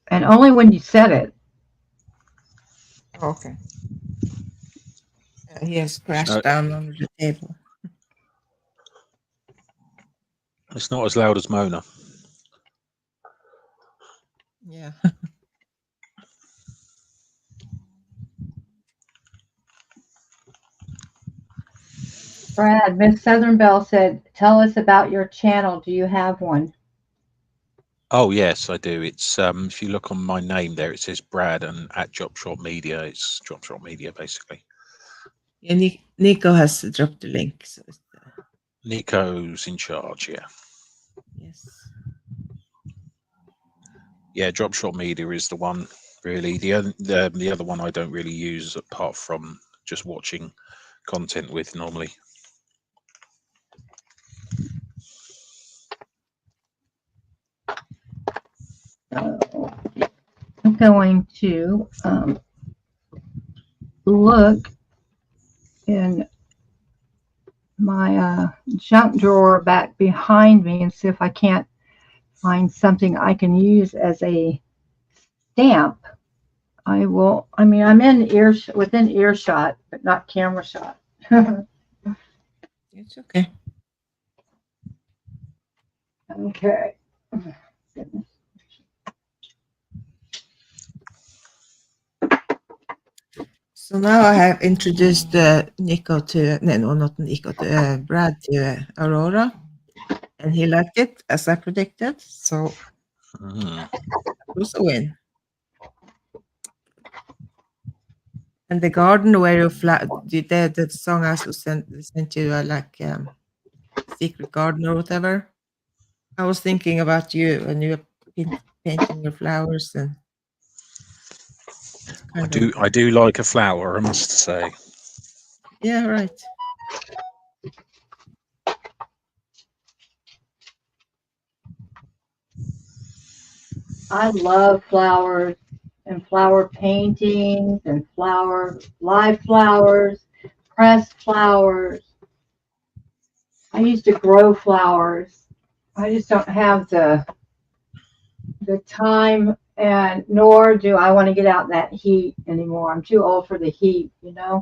And only when you said it. Okay. He has It's crashed not. down under the table. It's not as loud as Mona. Yeah. Brad, Miss Southern Belle said, "Tell us about your channel. Do you have one?" Oh yes, I do. It's if you look on my name there, it says Brad and at Dropshot Media. It's Dropshot Media basically. Yeah, Nico has dropped the link. So it's, Nico's in charge. Yeah, yes. yeah. Dropshot Media is the one. Really, the other one I don't really use apart from just watching content with normally. So I'm going to look in my junk drawer back behind me and see if I can't find something I can use as a stamp. I will. I mean, I'm within earshot, but not camera shot. It's okay. Okay. So now I have introduced Nico to, no, not Nico, to Brad to Aurora, and he liked it as I predicted. So Mm. it was a win. And the garden where you did that song I also sent you like secret garden or whatever. I was thinking about you when you were painting your flowers and it's I kind of do. I do like a flower. I must say. yeah, right. I love flowers and flower paintings and live flowers, pressed flowers. I used to grow flowers. I just don't have the time, and nor do I want to get out in that heat anymore. I'm too old for the heat. Yeah.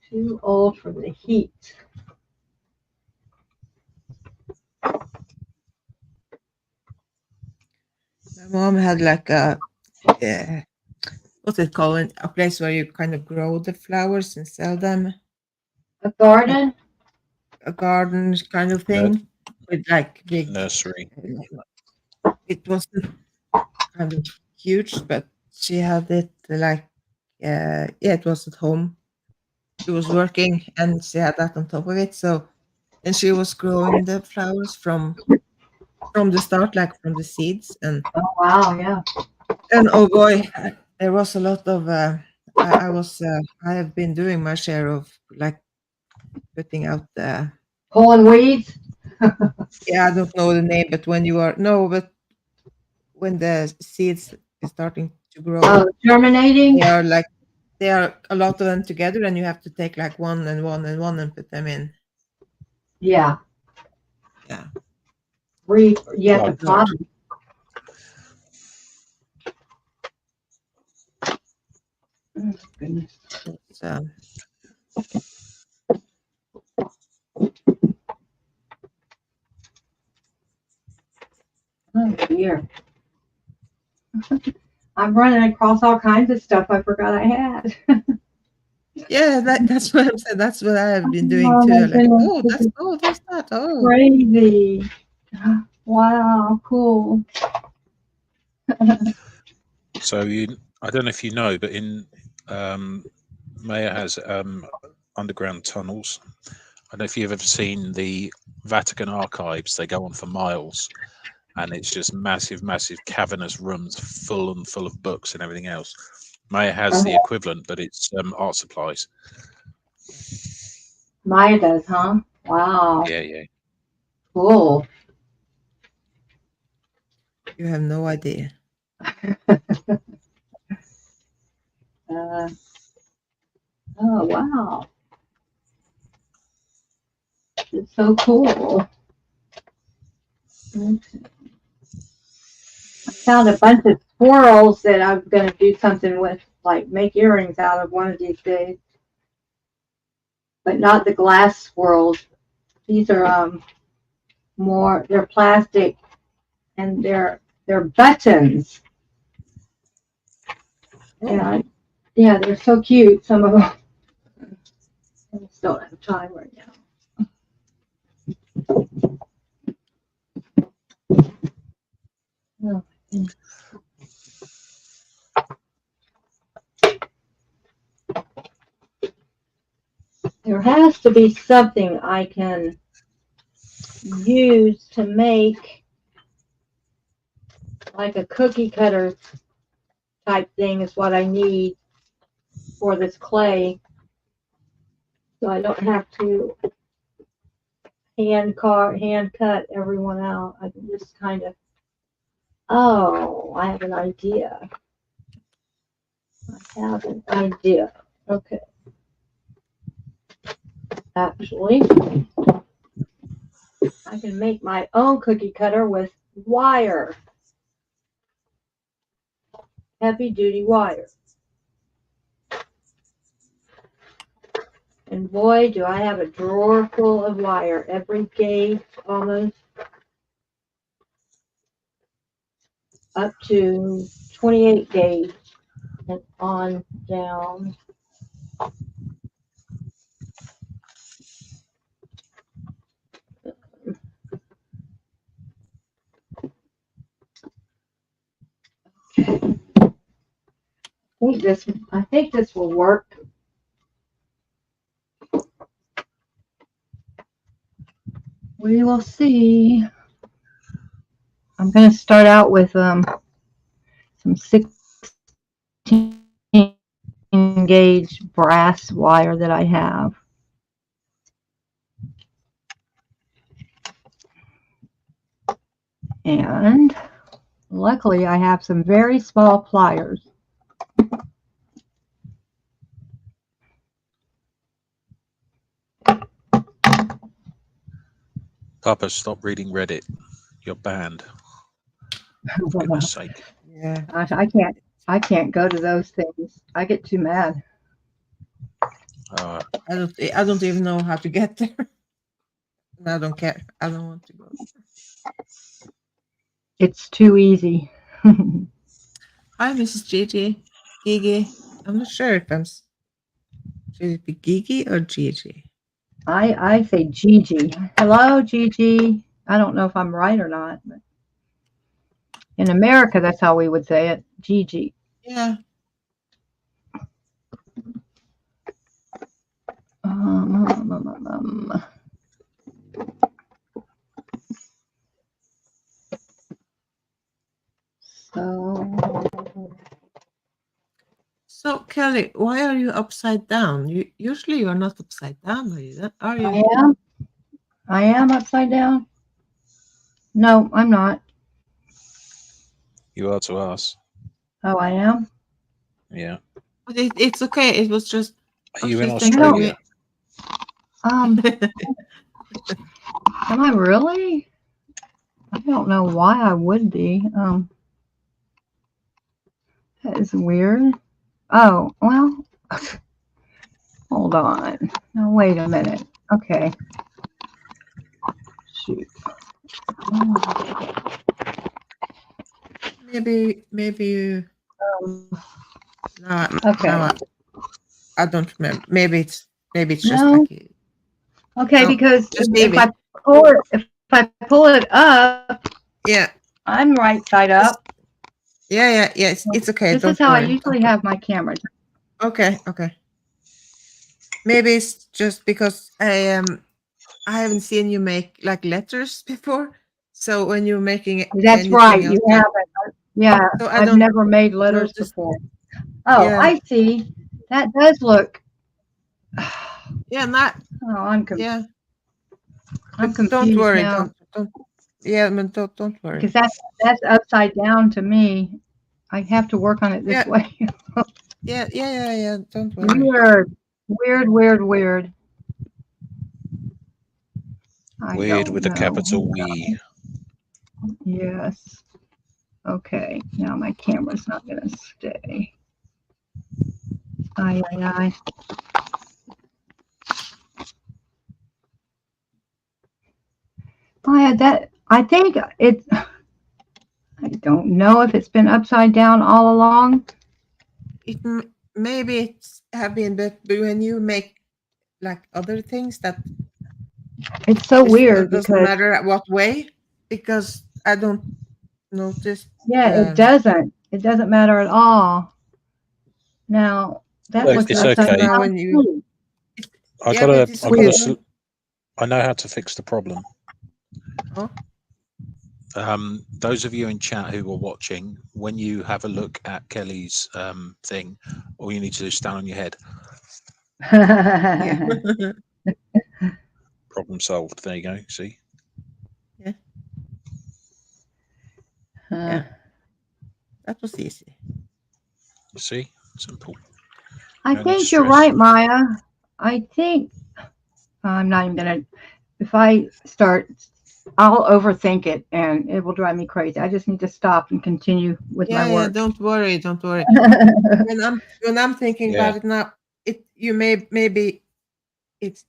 Too old for the heat. My mom had like a what's it called? A place where you kind of grow the flowers and sell them, A like garden? a garden kind of No, thing with like big. nursery. It wasn't kind of huge, but she had it like yeah, it was at home. She was working and she had that on top of it. So and she was growing the flowers from the start, like from the seeds, Oh, wow, yeah. and oh boy, there was a lot of. I have been doing my share of like putting out the. Pulling weeds? Yeah, I don't know the name, but when you are no, but when the seeds is starting to grow, Oh, germinating? they are like There are a lot of them together, and you have to take like one and one and one and put them in. Yeah. Yeah. You have to Like pop. Oh, goodness. It's, Oh dear. I'm running across all kinds of stuff I forgot I had. yeah, that's what I'm saying. That's what I have been doing Oh my too. Like, goodness, oh, this is there's that. Oh, crazy. Wow, cool. so I don't know if you know, but in Maya has underground tunnels. I don't know if you've ever seen the Vatican archives. They go on for miles, and it's just massive, massive cavernous rooms full of books and everything else. Maya has the equivalent, but it's art supplies. Maya does, huh? Wow, Yeah. cool. you have no idea. Oh, wow. It's so cool. Okay. I found a bunch of squirrels that I'm going to do something with, like make earrings out of one of these days. But not the glass squirrels. These are they're plastic and they're buttons. And yeah, they're so cute, some of them. I just don't have time right now. Oh, there has to be something I can use to make like a cookie cutter type thing is what I need for this clay. So I don't have to hand cut everyone out. I can just kind of, oh, I have an idea. I have an idea. Okay. Actually, I can make my own cookie cutter with wire. Heavy duty wire. And boy, do I have a drawer full of wire. Every gauge almost up to 28 gauge and on down. I think this will work. We will see. I'm going to start out with some 16 gauge brass wire that I have. And luckily I have some very small pliers. Papa, stop reading Reddit. You're banned. For goodness sake. Yeah. I can't go to those things. I get too mad. Uh, I don't even know how to get there. And I don't care. I don't want to go. It's too easy. Hi, Mrs. Gigi. Gigi. I'm not sure if should it be Gigi or Gigi? I say Gigi. Hello, Gigi. I don't know if I'm right or not, but in America, that's how we would say it. Gigi. Yeah. So Kelly, why are you upside down? Usually you are not upside down, are you? I am upside down. No, I'm not. you are to us. Oh, I am. Yeah. But it's okay. It was just Are you in actually thinking Australia? Um, am I really? I don't know why I would be. That is weird. Oh, well, hold on. Now, wait a minute. Okay. Shoot. maybe you Um, now okay. I don't remember. Maybe it's just No. like Okay, no, because just leave it. if I pull it up, Yeah, I'm right side up. just yeah. It's okay. This is Don't how I worry. usually have my camera. Okay. Maybe it's just because I haven't seen you make like letters before. So when you're making That's right. anything You else, like haven't. Yeah, so I I've don't never made letters notice. before. Oh, Yeah, I see. That does look. yeah, not Oh, yeah. I'm But don't confused worry. now Don't. Yeah, I mean, don't worry. because that's upside down to me. I have to work on it this Yeah, way. yeah. Don't worry. Weird, weird. I Weird don't with a know. capital We. Yes. Okay. Now my camera's not gonna stay. Aye. I think it. I don't know if it's been upside down all along. Maybe it's have been, but when you make like other things that It's so is weird doesn't because matter at what way, because I don't notice. yeah, it Um, doesn't. It doesn't matter at all. Now that Look, looks it's upside okay. now down when you too. it's, I yeah, but gotta, it's I okay. gotta, Weird. s- I know how to fix the problem. Oh, Those of you in chat who are watching, when you have a look at Kelly's thing, all you need to do is stand on your head. yeah, Problem solved. There you go. See, yeah, Huh. yeah. That was easy. see, simple. I No need to think you're stress. right, Maya. I think I'm not even gonna. If I start, I'll overthink it, and it will drive me crazy. I just need to stop and continue with my Yeah. work. Don't worry. When I'm thinking Yeah, about it now, it you maybe it's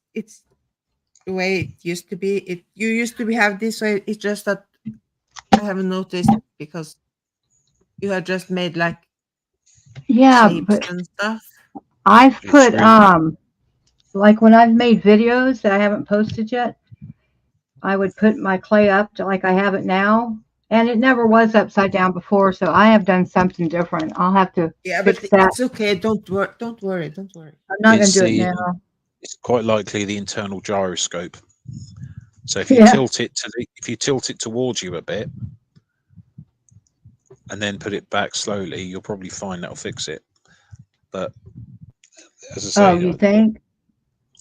the way it used to be. It you used to be have this way. It's just that I haven't noticed because you had just made like Yeah, shapes but and stuff. I've it's put really like when I've made videos that I haven't posted yet, I would put my clay up to like I have it now, and it never was upside down before, so I have done something different. I'll have to Yeah, but fix that. it's okay. Don't worry. I'm not gonna it's do it the now. it's quite likely the internal gyroscope. So if you Yeah. tilt it if you tilt it towards you a bit and then put it back slowly, you'll probably find that'll fix it. But as I Oh, say, you think?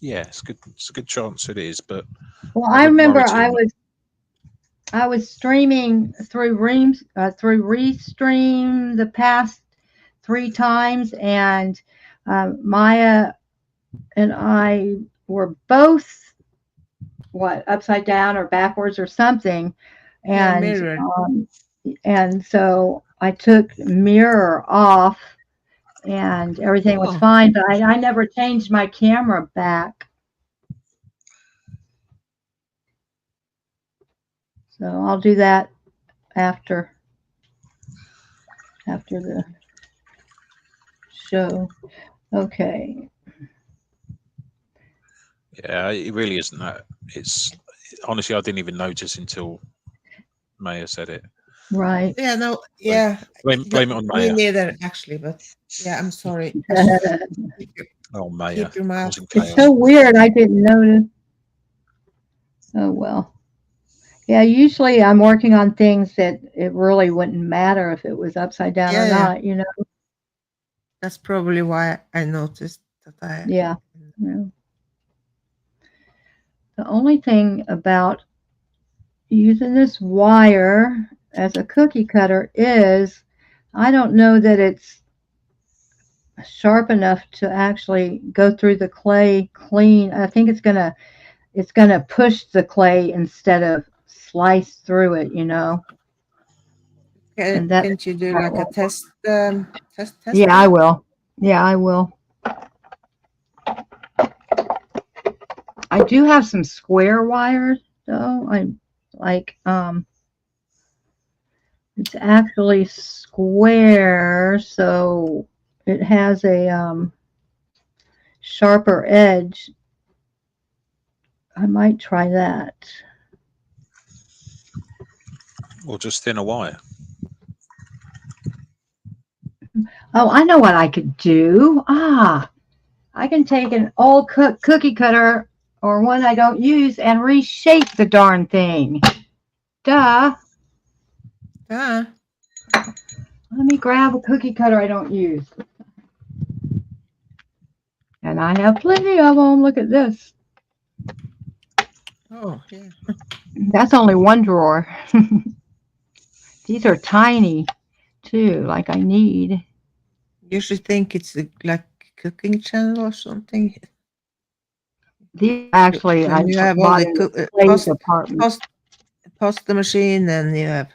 yeah, it's good. It's a good chance it is, but Well, I I wouldn't remember worry too much. I was streaming through Restream the past 3 times, and Maya and I were both what upside down or backwards or something, Yeah, and mirror. so I took mirror off, and everything was Oh, fine. But I never changed my camera back, so I'll do that after the show. Okay. Yeah, it really isn't that. It's honestly, I didn't even notice until Maya said it. Right. yeah, no, So yeah. blame it on Me Maya. neither, actually. But yeah, I'm sorry. I should Oh, Maya keep your mouth. causing It's chaos. so weird. I didn't notice. Oh well. Yeah, usually I'm working on things that it really wouldn't matter if it was upside down or Yeah. not, you know? That's probably why I noticed that I. Yeah. Yeah. The only thing about using this wire as a cookie cutter is I don't know that it's sharp enough to actually go through the clay clean. I think it's gonna push the clay instead of slice through it, you know. And that Can't you do that like a won't work. test Yeah, I run? will. Yeah, I will. I do have some square wires though. I like it's actually square, so it has a sharper edge. I might try that. Or just thin a wire. Oh, I know what I could do. Ah, I can take an old cookie cutter or one I don't use and reshape the darn thing. Duh. Ah, Let me grab a cookie cutter I don't use. And I have plenty of them. Look at this. oh yeah. That's only one drawer. These are tiny too, like I need. You should think it's like cooking channel or something. These actually I When you have all bought the in the clay department. post pasta machine, and you have.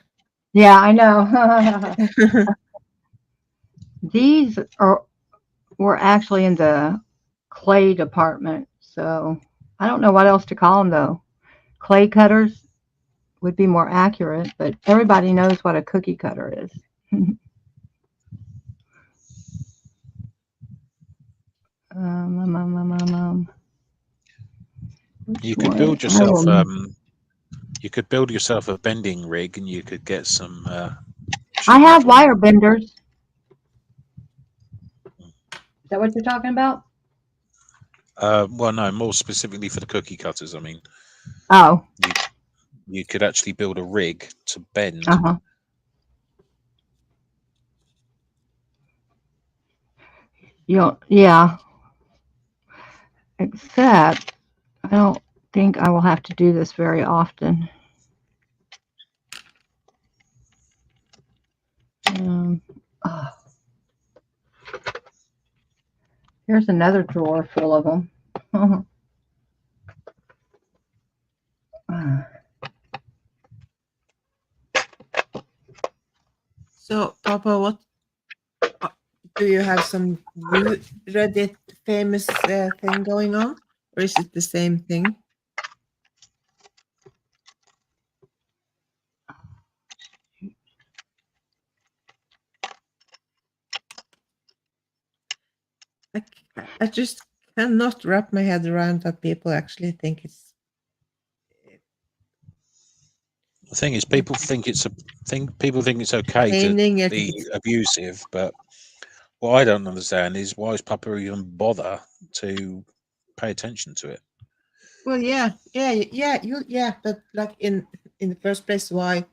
Yeah, I know. These are were actually in the clay department, so I don't know what else to call them though. Clay cutters would be more accurate, but everybody knows what a cookie cutter is. You Which could way? build I yourself will. you could build yourself a bending rig, and you could get some I sheet have metal and wire benders. Is that what you're talking about? well, no, more specifically for the cookie cutters. I mean, Oh, you you could actually build a rig to bend. uh-huh. Yeah. Except I don't think I will have to do this very often. Um, oh, here's another drawer full of them. So, Papa, what uh, do you have some new Reddit famous thing going on, or is it the same thing? I just cannot wrap my head around that people actually think it's The thing is, people think it's a thing. People think it's okay to entertaining. I think be it's abusive, but what I don't understand is why is Papa even bother to pay attention to it? well, yeah, but like in the first place, why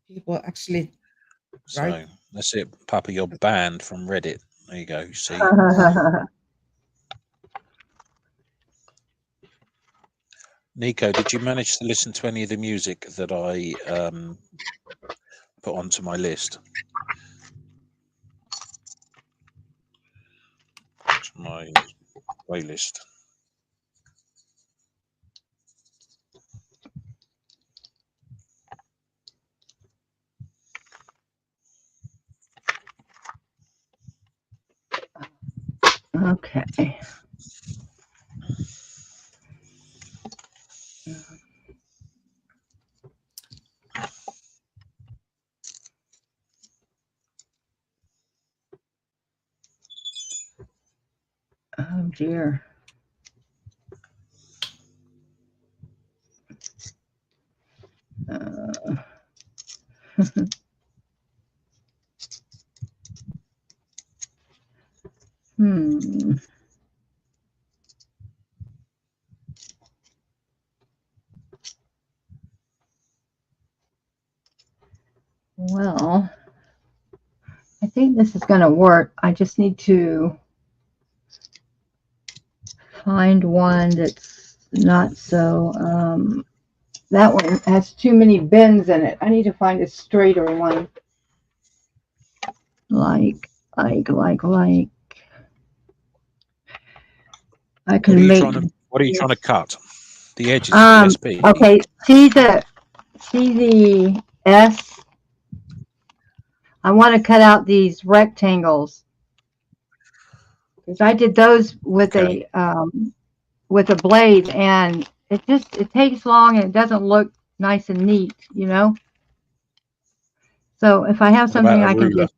people actually write? So that's it, Papa. You're banned from Reddit. There you go. You see, Nico, did you manage to listen to any of the music that I put onto my list? To my playlist. Okay. Oh dear. Uh, hmm. Well, I think this is going to work. I just need to find one that's not so. That one has too many bends in it. I need to find a straighter one. Like. I What are can you make. trying to What are you trying to cut? The edges of the Um. SB. Okay. See the S. I want to cut out these rectangles because I did those Okay. with a blade, and it takes long and it doesn't look nice and neat, you know. So if I have What about something a I can ruler? just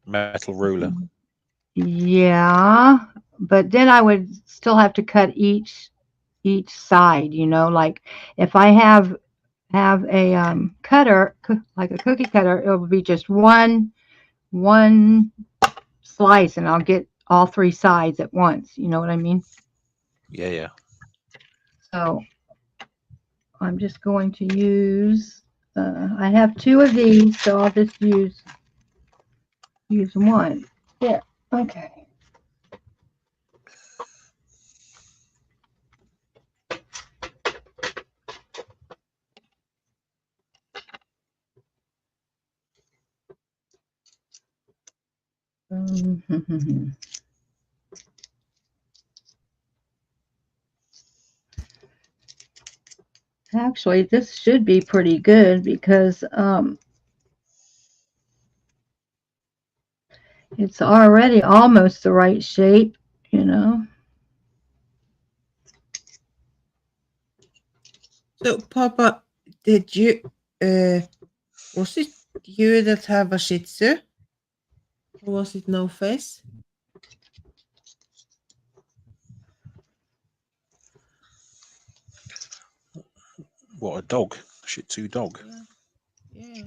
Metal ruler. yeah, but then I would still have to cut each side, you know, like if I have a cutter like a cookie cutter, it will be just one slice and I'll get all three sides at once, you know what I mean? Yeah, yeah. So I'm just going to use I have two of these, so I'll just use one. There. Okay. Actually, this should be pretty good because it's already almost the right shape, you know. So, Papa, did you, was it you that have a Shih Tzu? Or was it No Face? What, a dog? Shih Tzu dog? Yeah. Yeah.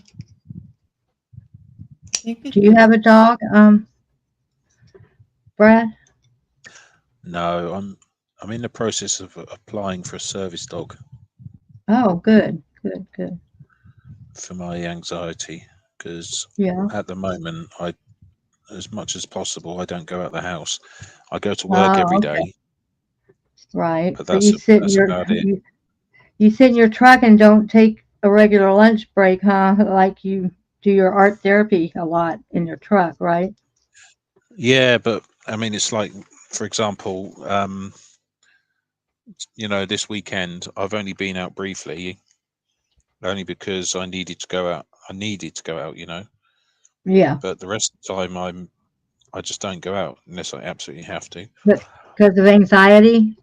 I think it Do you was. have a dog, Brad? No, I'm in the process of applying for a service dog Oh, good, good, good. for my anxiety because Yeah. at the moment, as much as possible, I don't go out the house. I go to work every Oh, okay. day, Right. but But you sit in that's your about it. you sit in your truck and don't take a regular lunch break, huh? Like you do your art therapy a lot in your truck, right? Yeah, but I mean, it's like, for example, this weekend I've only been out briefly, only because I needed to go out. I needed to go out, Yeah. but the rest of the time I just don't go out unless I absolutely have to. But because of anxiety?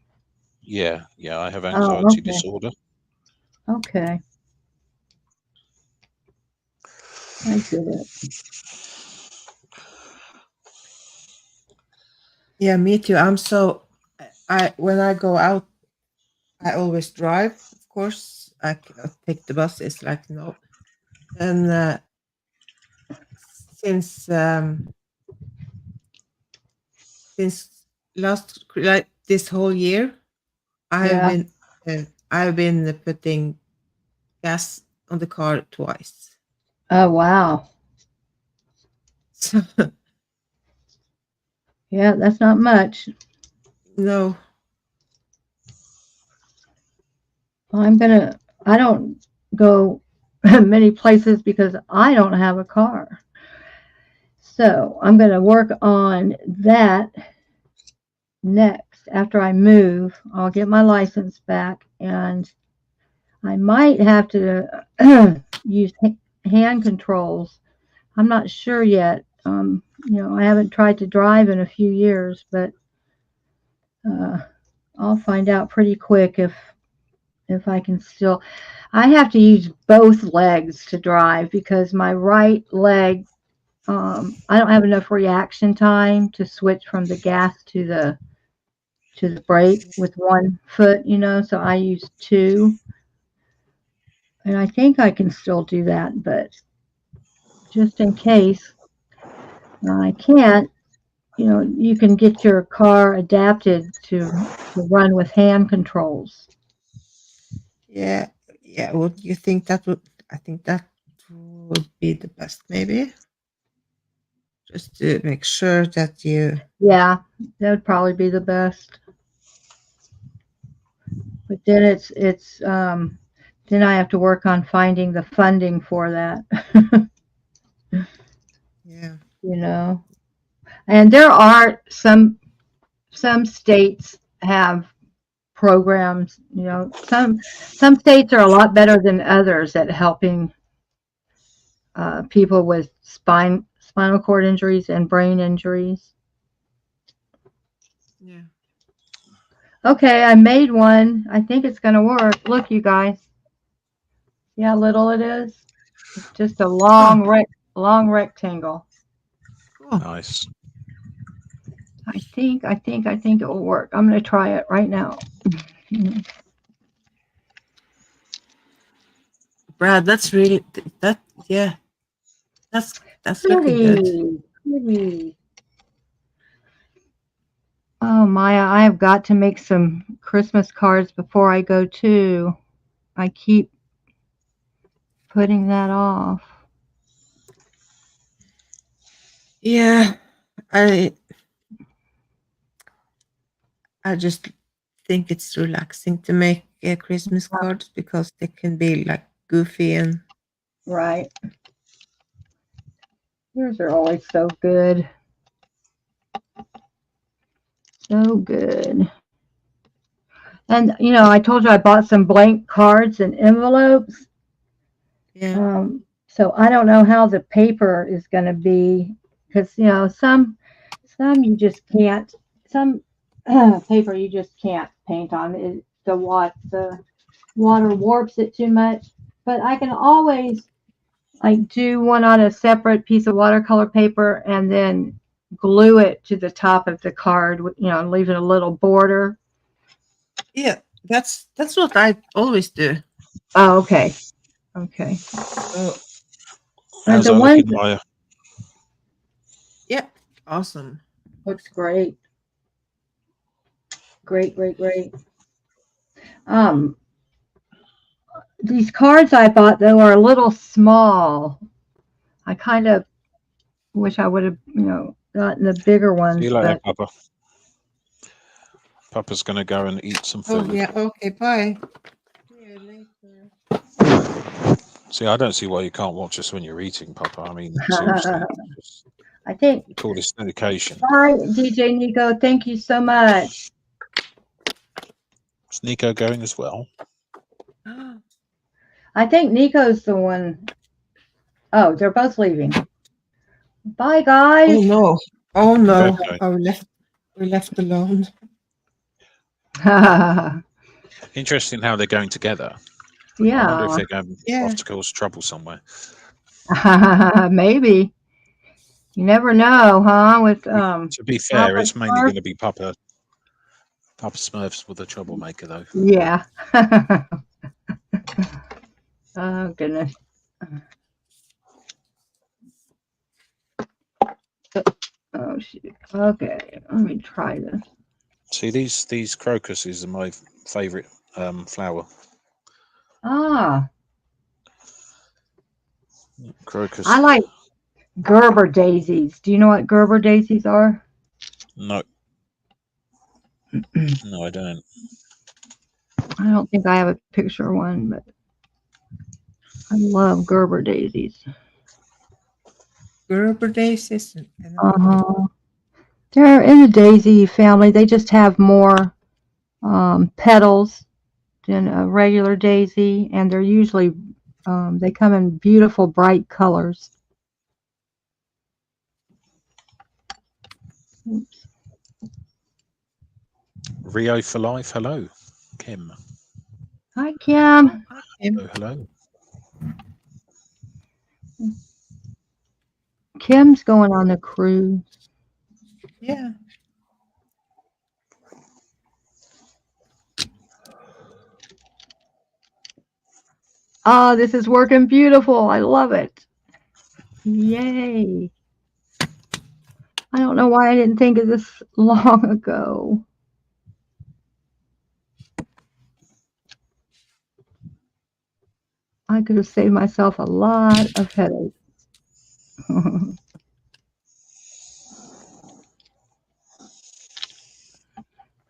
Yeah, yeah, I have Oh, anxiety okay. disorder. Okay. I get it. Yeah, me too. When I go out, I always drive, of course. I cannot take the bus. It's like, no. And since um, since like this whole year, I have Yeah. been I've been putting gas on the car twice. Oh, wow. So Yeah, that's not much. no, I don't go many places because I don't have a car. So I'm gonna work on that next. After I move, I'll get my license back and I might have to use hand controls. I'm not sure yet. I haven't tried to drive in a few years, but uh, I'll find out pretty quick if I can still. I have to use both legs to drive because my right leg, I don't have enough reaction time to switch from the gas to the brake with one foot, you know. So I use two, and I think I can still do that, but just in case I can't, you can get your car adapted to run with hand controls. yeah, yeah. Would you think that would? I think that would be the best, maybe, just to make sure that you. Yeah, that would probably be the best. But then then I have to work on finding the funding for that. Yeah. you know. And there are some some states have programs. You know, some states are a lot better than others at helping people with spinal cord injuries and brain injuries. Yeah. Okay, I made one. I think it's going to work. Look, you guys. See how little it is? It's just a Oh, long rectangle. cool. Nice. I think it will work. I'm going to try it right now. Brad, that's really that. Yeah, that's looking good. Pretty, pretty. Oh, Maya, I have got to make some Christmas cards before I go too. I keep putting that off. Yeah, I I just think it's relaxing to make Christmas cards because they can be like goofy and Right. Yours are always so good. So good. And, you know, I told you I bought some blank cards and envelopes. yeah, So I don't know how the paper is going to be because, you know, some you just can't, some paper you just can't paint on. The water warps it too much. But I can always like do one on a separate piece of watercolor paper and then glue it to the top of the card, you know, leave it a little border. yeah. That's what I always do. Oh, okay. Okay. So And How's the that one looking, Maya? yeah, awesome. looks great. Great, great, great. Um, these cards I bought though are a little small. I kind of wish I would have, you know, gotten the bigger See ones, you later, but Papa. Papa's going to go and eat some Oh food. yeah, okay, bye. See you later. See, I don't see why you can't watch us when you're eating, Papa. I mean, seriously, just I think. call this dedication. Bye, DJ Nico. Thank you so much. Is Nico going as well? I think Nico's the one. Oh, they're both leaving. Bye, Oh guys. no. Oh no. Okay. Oh, we're left alone. Interesting how they're going together. I wonder if Yeah, they're going Yeah. off to cause trouble somewhere. maybe. You never know, huh? With To be how fair, much it's mainly work? going to be Papa. Papa Smurfs with a troublemaker, though. Yeah. Oh goodness. Oh shoot. Okay, let me try this. See, these crocuses are my favourite flower. Ah, Crocus. I like Gerber daisies. Do you know what Gerber daisies are? No, no, I don't. I don't think I have a picture of one, but I love Gerber daisies. Gerber daisies and Uh-huh. They're in the daisy family. They just have more petals than a regular daisy, and they're usually they come in beautiful bright colors. Oops. Rio for life. Hello, Kim. Hi, Kim. Hello, hello. Kim's going on a cruise. yeah. Oh, this is working beautiful. I love it. Yay. I don't know why I didn't think of this long ago. I could have saved myself a lot of headaches.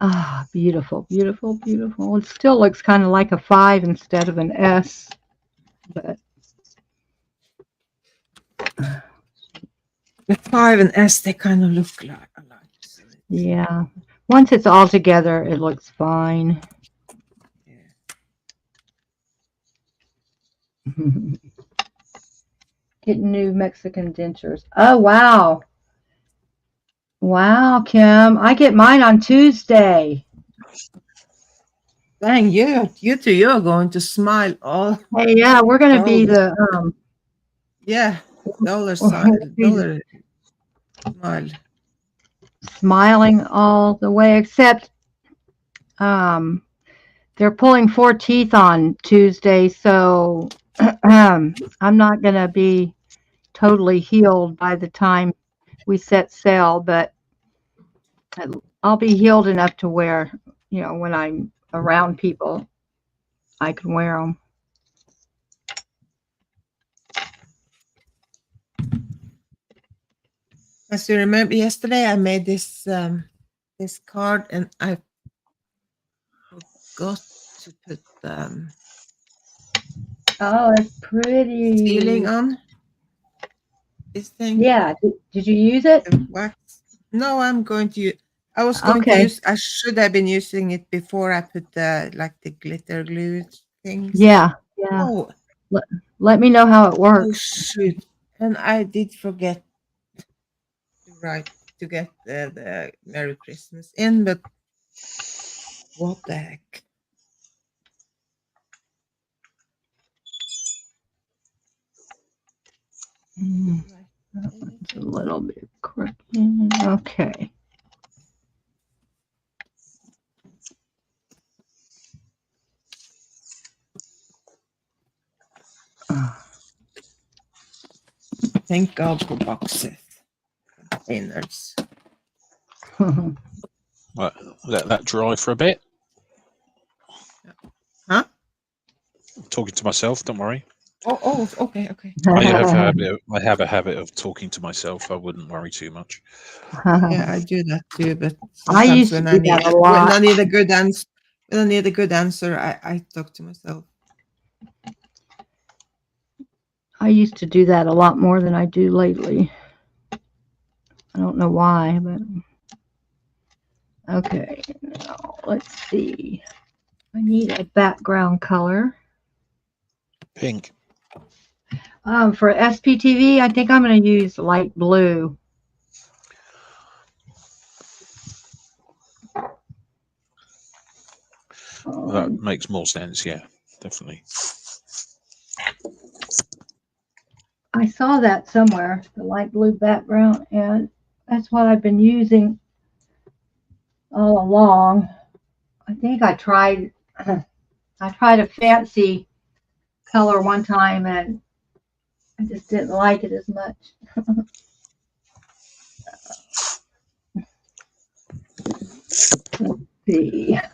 Ah, beautiful, beautiful, beautiful. It still looks kind of like a 5 instead of an S, but The 5 and S they kind of look like alike. So yeah. Once it's all together, it looks fine. Yeah. Getting new Mexican dentures. Oh, wow. Wow, Kim. I get mine on Tuesday. Dang, you two, you're going to smile all. Hey, yeah, we're going to be Always. the Yeah, dollar we'll sign, be dollar smile. smiling all the way, except um they're pulling 4 teeth on Tuesday, so I'm not going to be totally healed by the time we set sail, but I'll be healed enough to wear, when I'm around people, I can wear them. As you remember, yesterday I made this card and I forgot to put Oh, it's pretty. sealing on this thing. Yeah. Did you use it? The wax. No, I'm going to. I was going to Okay. use. I should have been using it before I put the glitter glue things. Yeah. Yeah. Oh, Let me know how it oh works. shoot! And I did forget to write to get the Merry Christmas in, but what the heck? That one's a little bit crooked. Okay. Thank God for boxes, containers. Right, let that dry for a bit. Huh? I'm talking to myself. Don't worry. Oh, okay. I have a habit of talking to myself. I wouldn't worry too much. Yeah, I do that too, but I sometimes used to do that a when lot. I need a good answer, I talk to myself. I used to do that a lot more than I do lately. I don't know why, but okay. Now let's see. I need a background color. Pink. For SPTV, I think I'm going to use light blue. That makes more sense. Yeah, definitely. I saw that somewhere, the light blue background, and that's what I've been using all along. I think I tried a fancy color one time and I just didn't like it as much. Let's see. I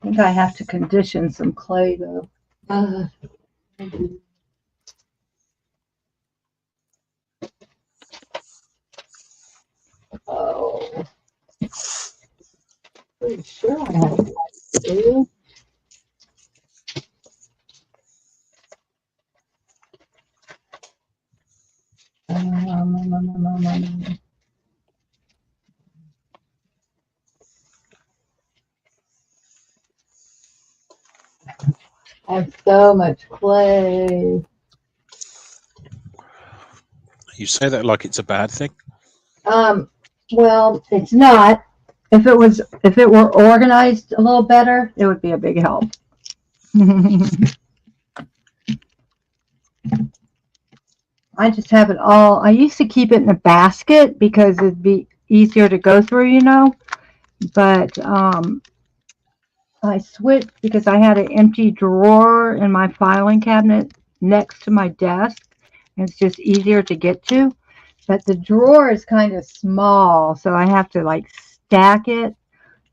think I have to condition some clay though. Oh, pretty sure I have to do. I have so much clay. You say that like it's a bad thing. Well, it's not. If it were organized a little better, it would be a big help. I just have it all. I used to keep it in a basket because it'd be easier to go through, but I switched because I had an empty drawer in my filing cabinet next to my desk, and it's just easier to get to. But the drawer is kind of small, so I have to like stack it.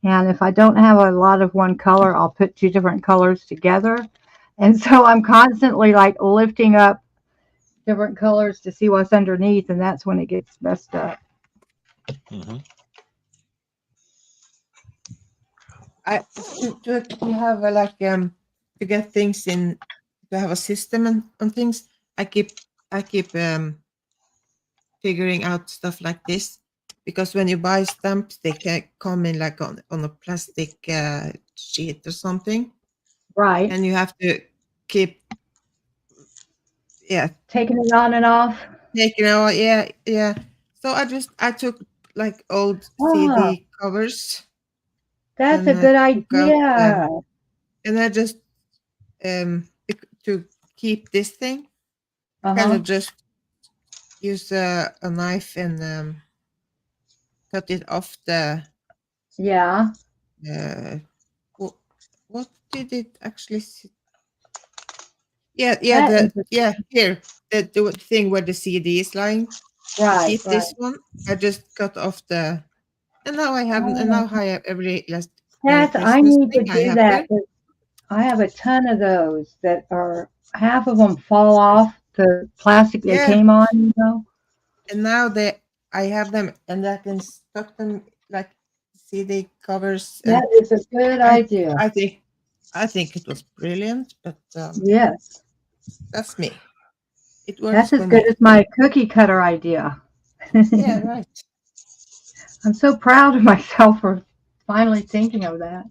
And if I don't have a lot of one color, I'll put two different colors together. And so I'm constantly like lifting up different colors to see what's underneath, and that's when it gets messed up. Mm-hmm. To have to get things in, to have a system on things. I keep figuring out stuff like this because when you buy stamps, they can come in like on a plastic sheet or something, Right. and you have to keep, yeah, Taking it on and off. taking out, yeah, yeah. So I took like old Oh, CD covers that's a and good took out idea. and I just to keep this thing, I kind Uh-huh. of just use a knife and cut it off the Yeah. uh, what, what did it actually yeah, That is yeah, here, the thing where the CD is lying. To right, keep right. this one, I just cut off the, and Oh, now I have every last I Christmas need to thing I do have that. there. 'Cause I have a ton of those that are half of them fall off the plastic they Yeah, came on. and now I have them, and I can stock them like CD covers, and That is a good I idea. I think I think it was brilliant, but Yes. that's me. It works That's as for good me. as my cookie cutter idea. Yeah, right. I'm so proud of myself for finally thinking of that.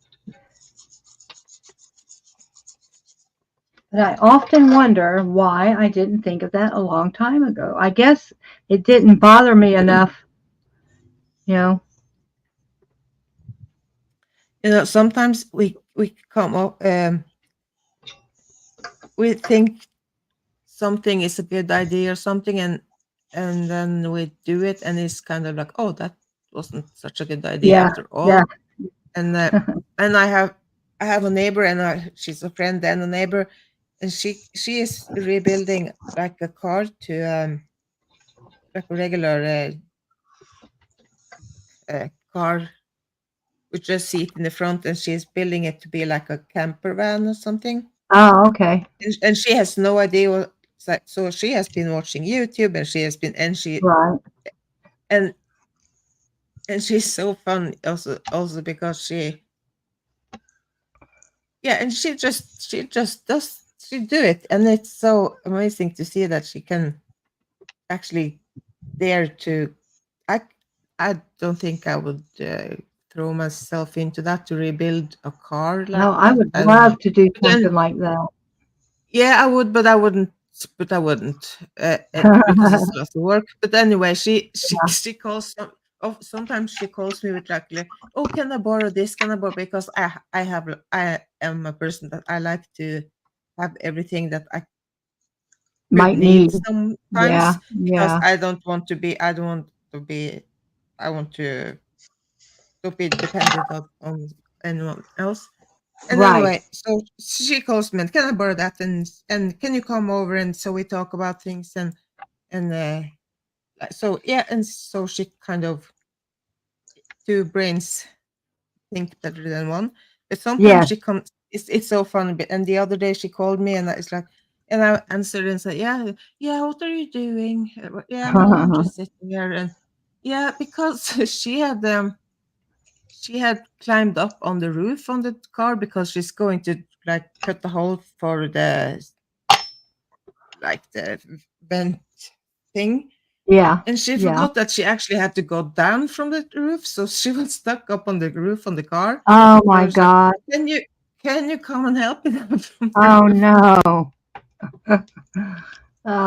But I often wonder why I didn't think of that a long time ago. I guess it didn't bother me enough, you know. Sometimes we come up, we think something is a good idea or something, and then we do it, and it's kind of like, oh, that wasn't such a good idea Yeah, after all. yeah. And and I have a neighbor, and she's a friend and a neighbor, and she is rebuilding like a car to like a regular car with just seat in the front, and she's building it to be like a camper van or something. Oh, okay. And she has no idea what, so she has been watching YouTube, and she has been, Right. and and she's so fun also because and she just does, she do it, and it's so amazing to see that she can actually dare to. I i don't think I would throw myself into that, to rebuild a car No, like I that. would I don't know. love to do But something then, like that. yeah, I would, but I wouldn't. Because it's lots of work. But anyway, she calls sometimes she calls me with like, oh, can I borrow this? Can I borrow, because I am a person that I like to have everything that I could Might need need. sometimes, Yeah, because yeah. I don't want to be I want to be dependent on anyone else. And Right. anyway, so she calls me, and can I borrow that? And can you come over? And so we talk about things, and so yeah, and so she kind of, two brains think better than one. But sometimes Yes. she comes. It's so funny. And the other day she called me, and it's like, and I answered and said, yeah, yeah. What are you doing? Yeah, no, I'm just sitting here, and yeah, because she had climbed up on the roof on the car, because she's going to like cut the hole for the, like the vent thing. Yeah, And she yeah. forgot that she actually had to go down from the roof, so she was stuck up on the roof on the car. Oh So I my was like, God. can you come and help me down from the Oh roof? no.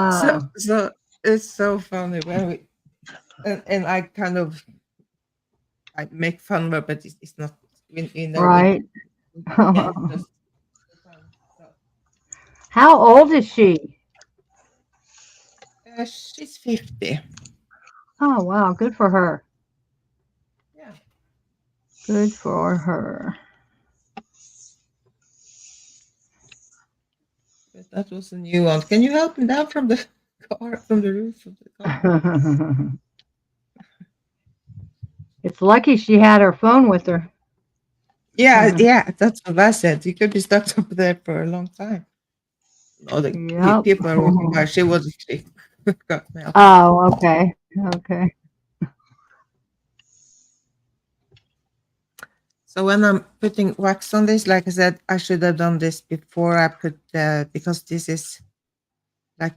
So Oh, so it's so funny when we, and I kind of, I make fun of her, but it's not, we right. yeah, it's just for fun. So How old is she? she's 50. Oh wow, good for her. Yeah, Good for her. but that was a new one. Can you help me down from the car, from the roof of the car? It's lucky she had her phone with her. Yeah, yeah, that's what I said. You could be stuck up there for a long time. Oh, the Yep. people are walking by. She was she got me up. Oh, okay. Okay. So when I'm putting wax on this, like I said, I should have done this before I put because this is like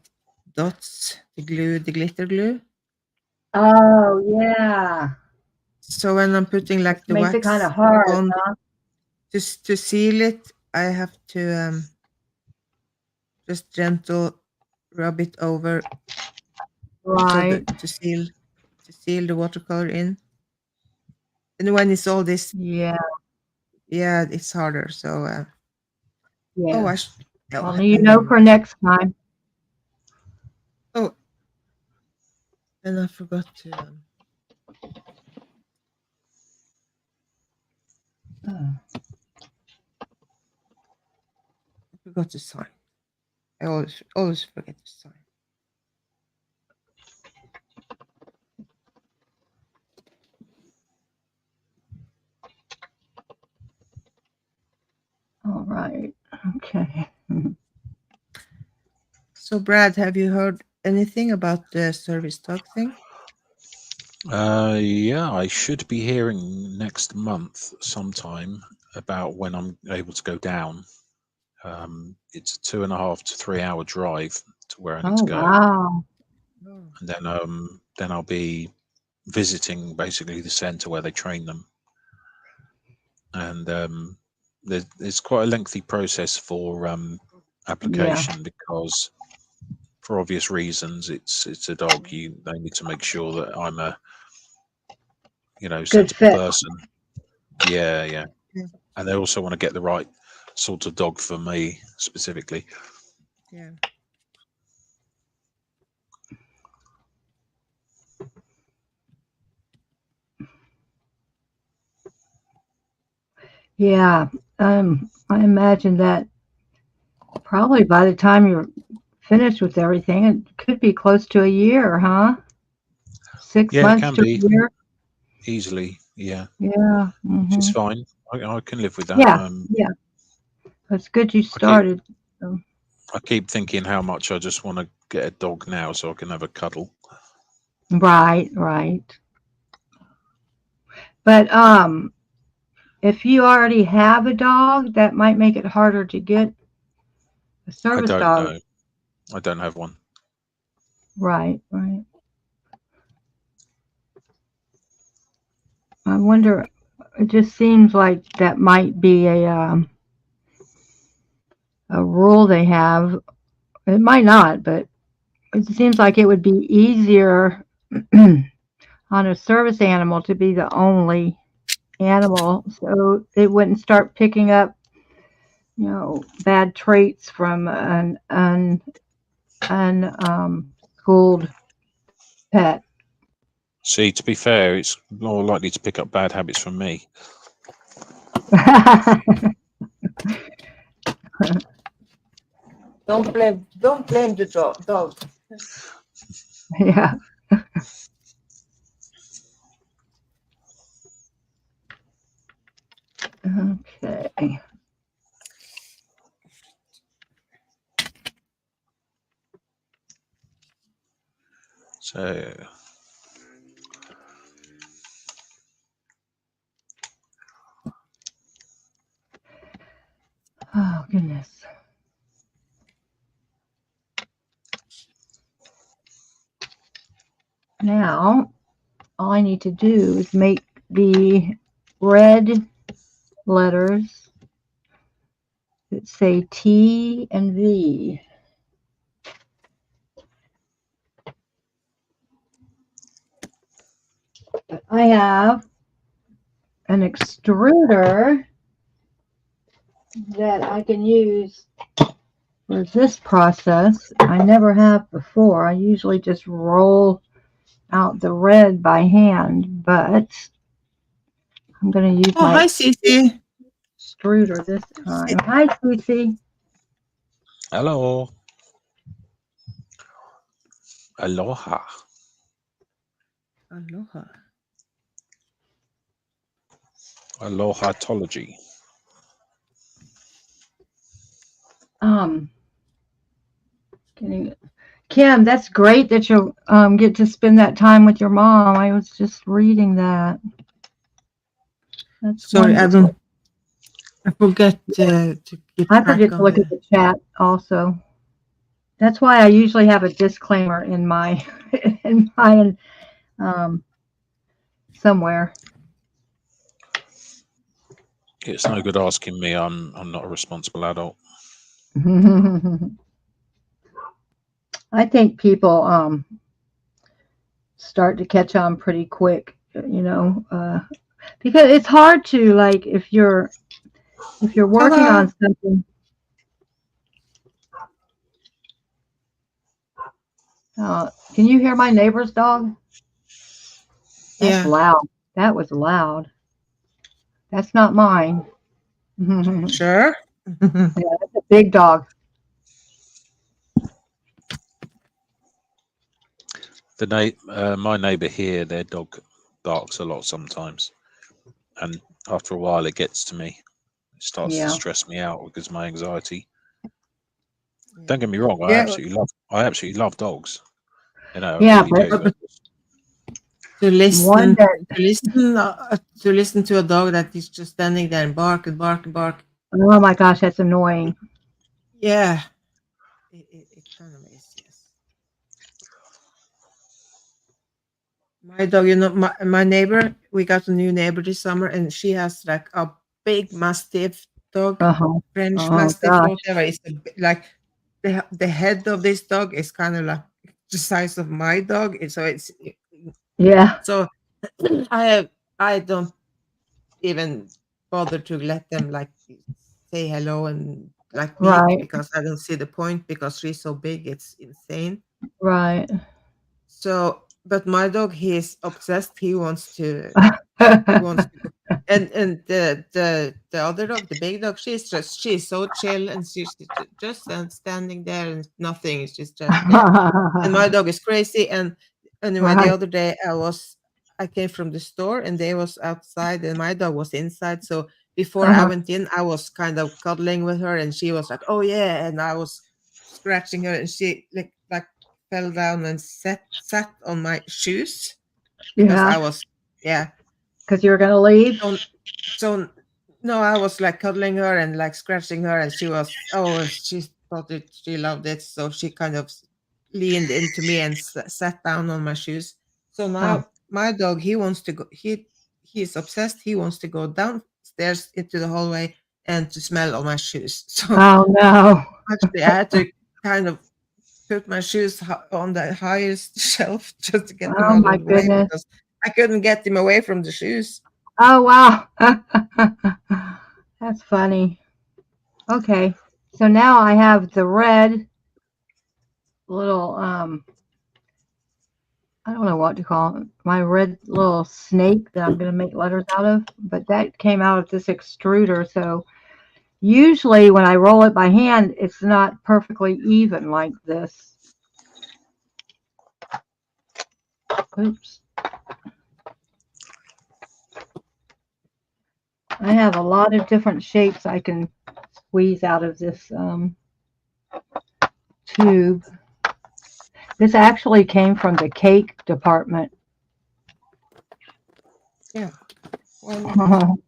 dots, the glue, the glitter glue. Oh, yeah. So when I'm putting like the Makes it kind wax of hard, on huh? just to seal it, I have to just gentle rub it over so Right. that to seal the watercolor in. And when it's all this, Yeah. yeah, it's harder. So oh, Yeah. no, Well, you never know for mind. next time. Oh, and I forgot to sign. I always forget to sign. All right. Okay. So Brad, have you heard anything about the service dog thing? Yeah, I should be hearing next month sometime about when I'm able to go down. It's a 2.5 to 3 hour drive to where I need Oh, to go, wow. Oh. and then I'll be visiting basically the centre where they train them, and there's quite a lengthy process for Yeah. application because, for obvious reasons, it's a dog. They need to make sure that I'm a Good sensible fit. person. Yeah, yeah, Yeah. and they also want to get the right sort of dog for me specifically. Yeah. Yeah. I imagine that probably by the time you're finished with everything, it could be close to a year, huh? 6 Yeah, it months can to be a year. easily. Yeah, Yeah. which is Hmm. fine. I can live with that. Yeah. Yeah. It's good you I keep started. So. I keep thinking how much I just want to get a dog now so I can have a cuddle. Right. Right. But if you already have a dog, that might make it harder to get a I service don't dog. know. I don't have one. Right. Right. I wonder. It just seems like that might be a rule they have. It might not, but it seems like it would be easier on a service animal to be the only animal, so it wouldn't start picking up, bad traits from schooled pet. See, to be fair, it's more likely to pick up bad habits from me. Don't blame the dog. Yeah. Okay. So Oh goodness. Now all I need to do is make the red letters that say T and V. I have an extruder that I can use for this process. I never have before. I usually just roll out the red by hand, but I'm going to use Oh, my hi, Cece. extruder this time. Hi, Cece. hello, aloha. Aloha. Alohatology. Um, Kim, that's great that you'll get to spend that time with your mom. I was just reading that. That's Sorry, wonderful. I forget to keep I track forget to on look at the. the chat also. That's why I usually have a disclaimer in my in my somewhere. It's no good asking me. I'm not a responsible adult. I think people start to catch on pretty quick, because it's hard to like if you're working Hello. on something. Can you hear my neighbor's dog? That's Yeah. loud. That was loud. That's not mine. Yeah, Sure. that's a big dog. My neighbour here, their dog barks a lot sometimes, and after a while, it gets to me. It starts to Yeah. stress me out because of my anxiety. Yeah. Don't get me wrong. Yeah. I absolutely love dogs. I Yeah, really but do. To one listen that, to listen to a dog that is just standing there and bark and bark and bark. oh my gosh, that's annoying. Yeah, it kind of is. Yes. My dog, my neighbor, we got a new neighbor this summer, and she has like a big Mastiff dog, Uh-huh. French Oh Mastiff, gosh. whatever. It's like the head of this dog is kind of like the size of my dog. Yeah. So I have I don't even bother to let them like say hello and like meet Right. because I don't see the point because she's so big. It's insane. Right. So, but my dog, he is obsessed. He wants to go. And the other dog, the big dog, she's so chill and she's just standing there and nothing. She's just there. And my dog is crazy. And anyway, the Right. other day I came from the store and they was outside and my dog was inside. So before I Uh-huh. went in, I was kind of cuddling with her and she was like, "Oh yeah," and I was scratching her and she like fell down and sat on my shoes because Yeah. yeah. Because you were gonna leave. So so no, I was like cuddling her and like scratching her, and she thought she loved it, so she kind of leaned into me and sat down on my shoes. So Oh. my dog, he wants to go. He's obsessed. He wants to go downstairs into the hallway and to smell on my shoes. So Oh no. actually, I had to kind of put my shoes on the highest shelf just to get them Oh out my of the way goodness. because I couldn't get him away from the shoes. Oh wow. That's funny. Okay. So now I have the red little I don't know what to call it. My red little snake that I'm going to make letters out of, but that came out of this extruder. So usually when I roll it by hand, it's not perfectly even like this. Oops. I have a lot of different shapes I can squeeze out of this tube. This actually came from the cake department. Yeah, why not?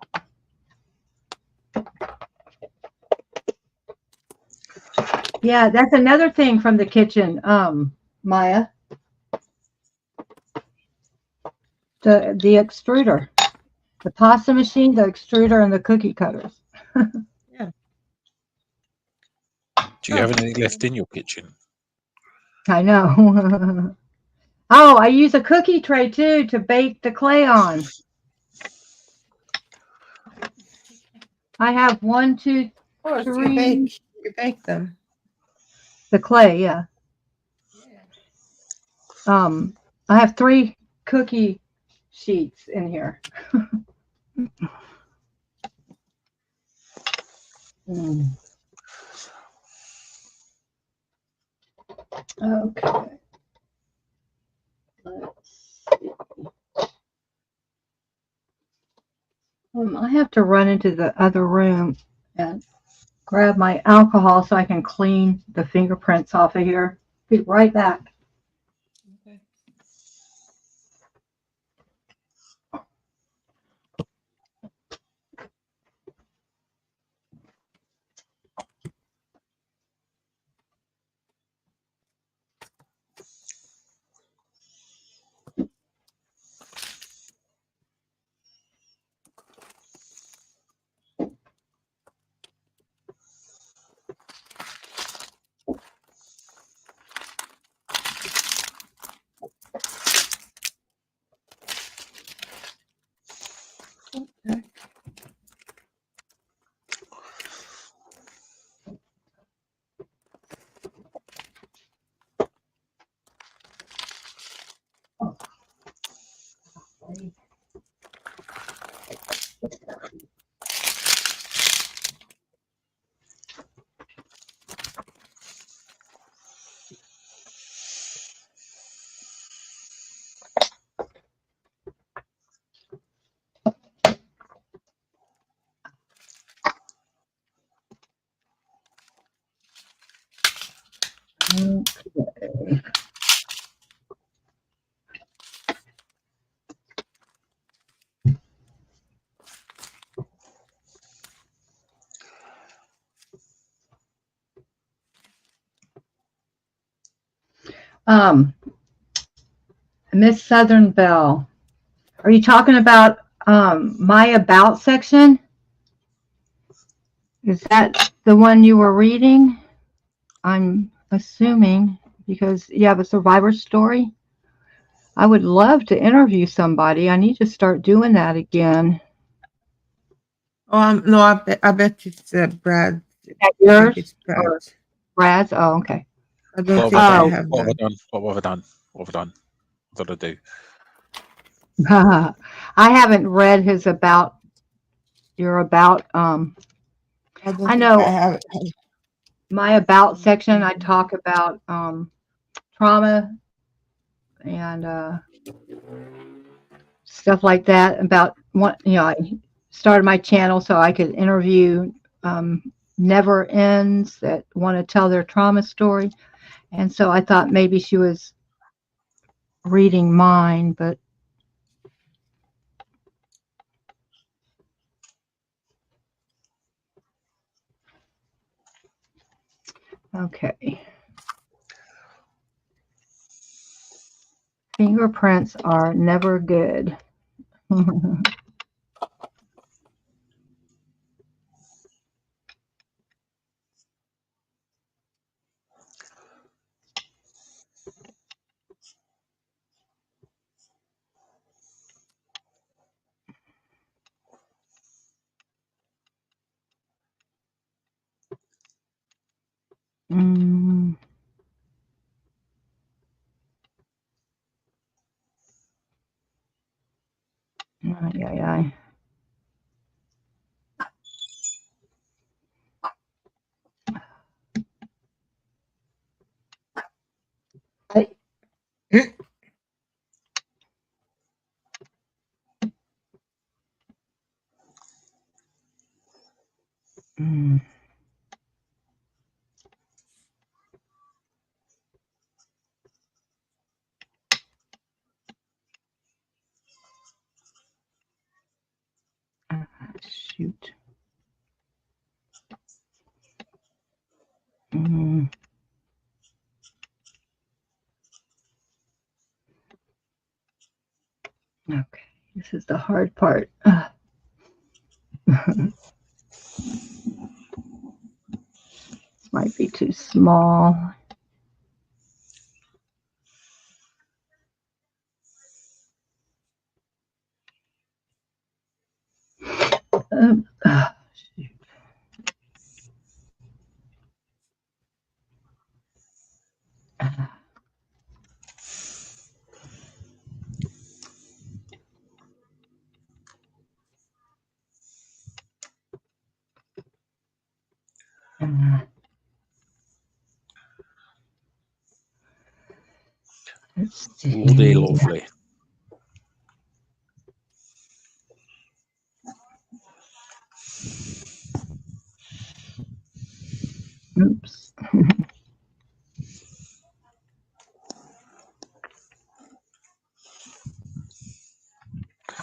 Yeah, that's another thing from the kitchen, Maya. The extruder, the pasta machine, the extruder, and the cookie cutters. Yeah. Do you Oh, have anything left in your kitchen? I know. Oh, I use a cookie tray too to bake the clay on. I have one, two, of course, three. you bake them. The clay, yeah. Yeah. Um, I have 3 cookie sheets in here. Mm. Okay. Let's see. I have to run into the other room and grab my alcohol so I can clean the fingerprints off of here. Be right back. Okay. Um, Miss Southern Belle, are you talking about my about section? Is that the one you were reading? I'm assuming because you have a survivor story. I would love to interview somebody. I need to start doing that again. Oh, no, I bet it's Brad. Is that I think yours it's Brad. or Brad's? Oh, okay. I don't What think have I I done? have What have I that. done? What have I done? What have I done? What did I do? I haven't read his about. Your about. I don't I think I know have. my about section. I talk about trauma and stuff like that. About what I started my channel so I could interview never ends that want to tell their trauma story, and so I thought maybe she was reading mine, but okay. Fingerprints are never good. Mm, ay, ay, ay. Mm, shoot. Mm, okay, this is the hard part. This might be too small. Shoot. Let's Lordy see. lovely. Oops.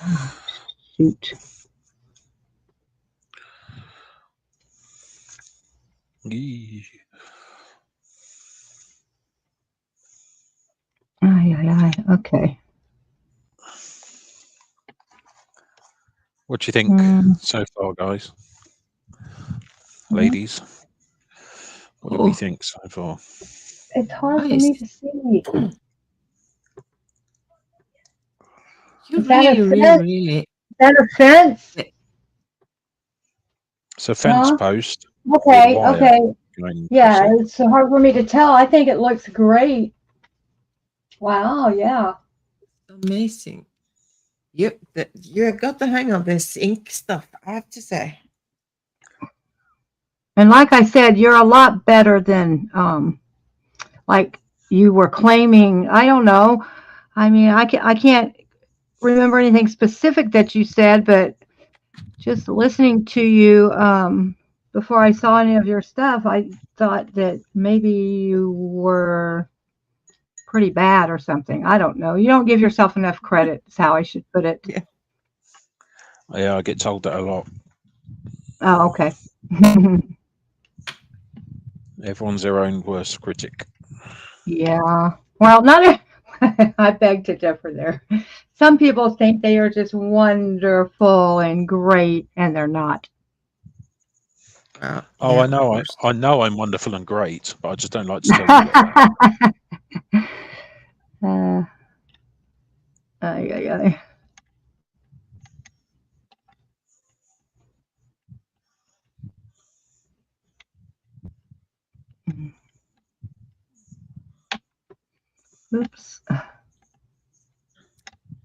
Oh, shoot. Yee. Ay, ay, ay. Okay. What do you think Mm, so far, guys? yeah. Ladies? What do we Oh, think so far? It's hard for me nice. to see. You Is that a really, really, fence? really. Is that a fence? It's a fence Huh? post with Okay, wire okay. going across Yeah, it. it's so hard for me to tell. I think it looks great. Wow, yeah. Amazing. You got the hang of this ink stuff, I have to say. And like I said, you're a lot better than like you were claiming. I don't know. I mean, I can't remember anything specific that you said, but just listening to you before I saw any of your stuff, I thought that maybe you were pretty bad or something. I don't know. You don't give yourself enough credit, is how I should put it. Yeah. Yeah, I get told that a lot. Oh, okay. Everyone's their own worst critic. Yeah. Well, not I beg to differ there. Some people think they are just wonderful and great, and they're not. Oh, Yeah, I of know. course. I know I'm wonderful and great, but I just don't like to tell you like that. uh, ay, ay, ay. Oops.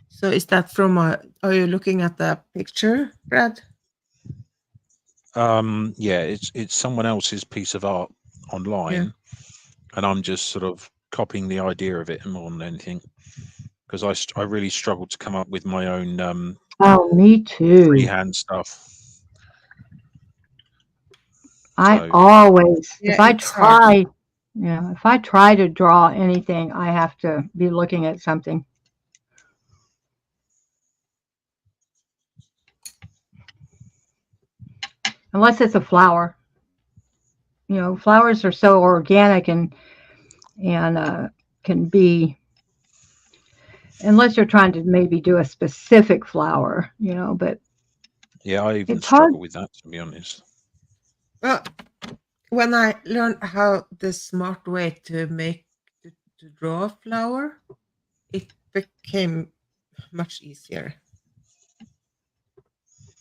So is that from are you looking at the picture, Brad? Yeah, it's someone else's piece of art Yeah. online, and I'm just sort of copying the idea of it more than anything, because I really struggle to come up with my own Oh, me too. freehand stuff. I So always, Yeah, it's hard. if I try to draw anything, I have to be looking at something. Unless it's a flower. You know, flowers are so organic and can be, unless you're trying to maybe do a specific flower, but yeah, I even it's hard. struggle with that, to be honest. Well, when I learned how the smart way to draw a flower, it became much easier.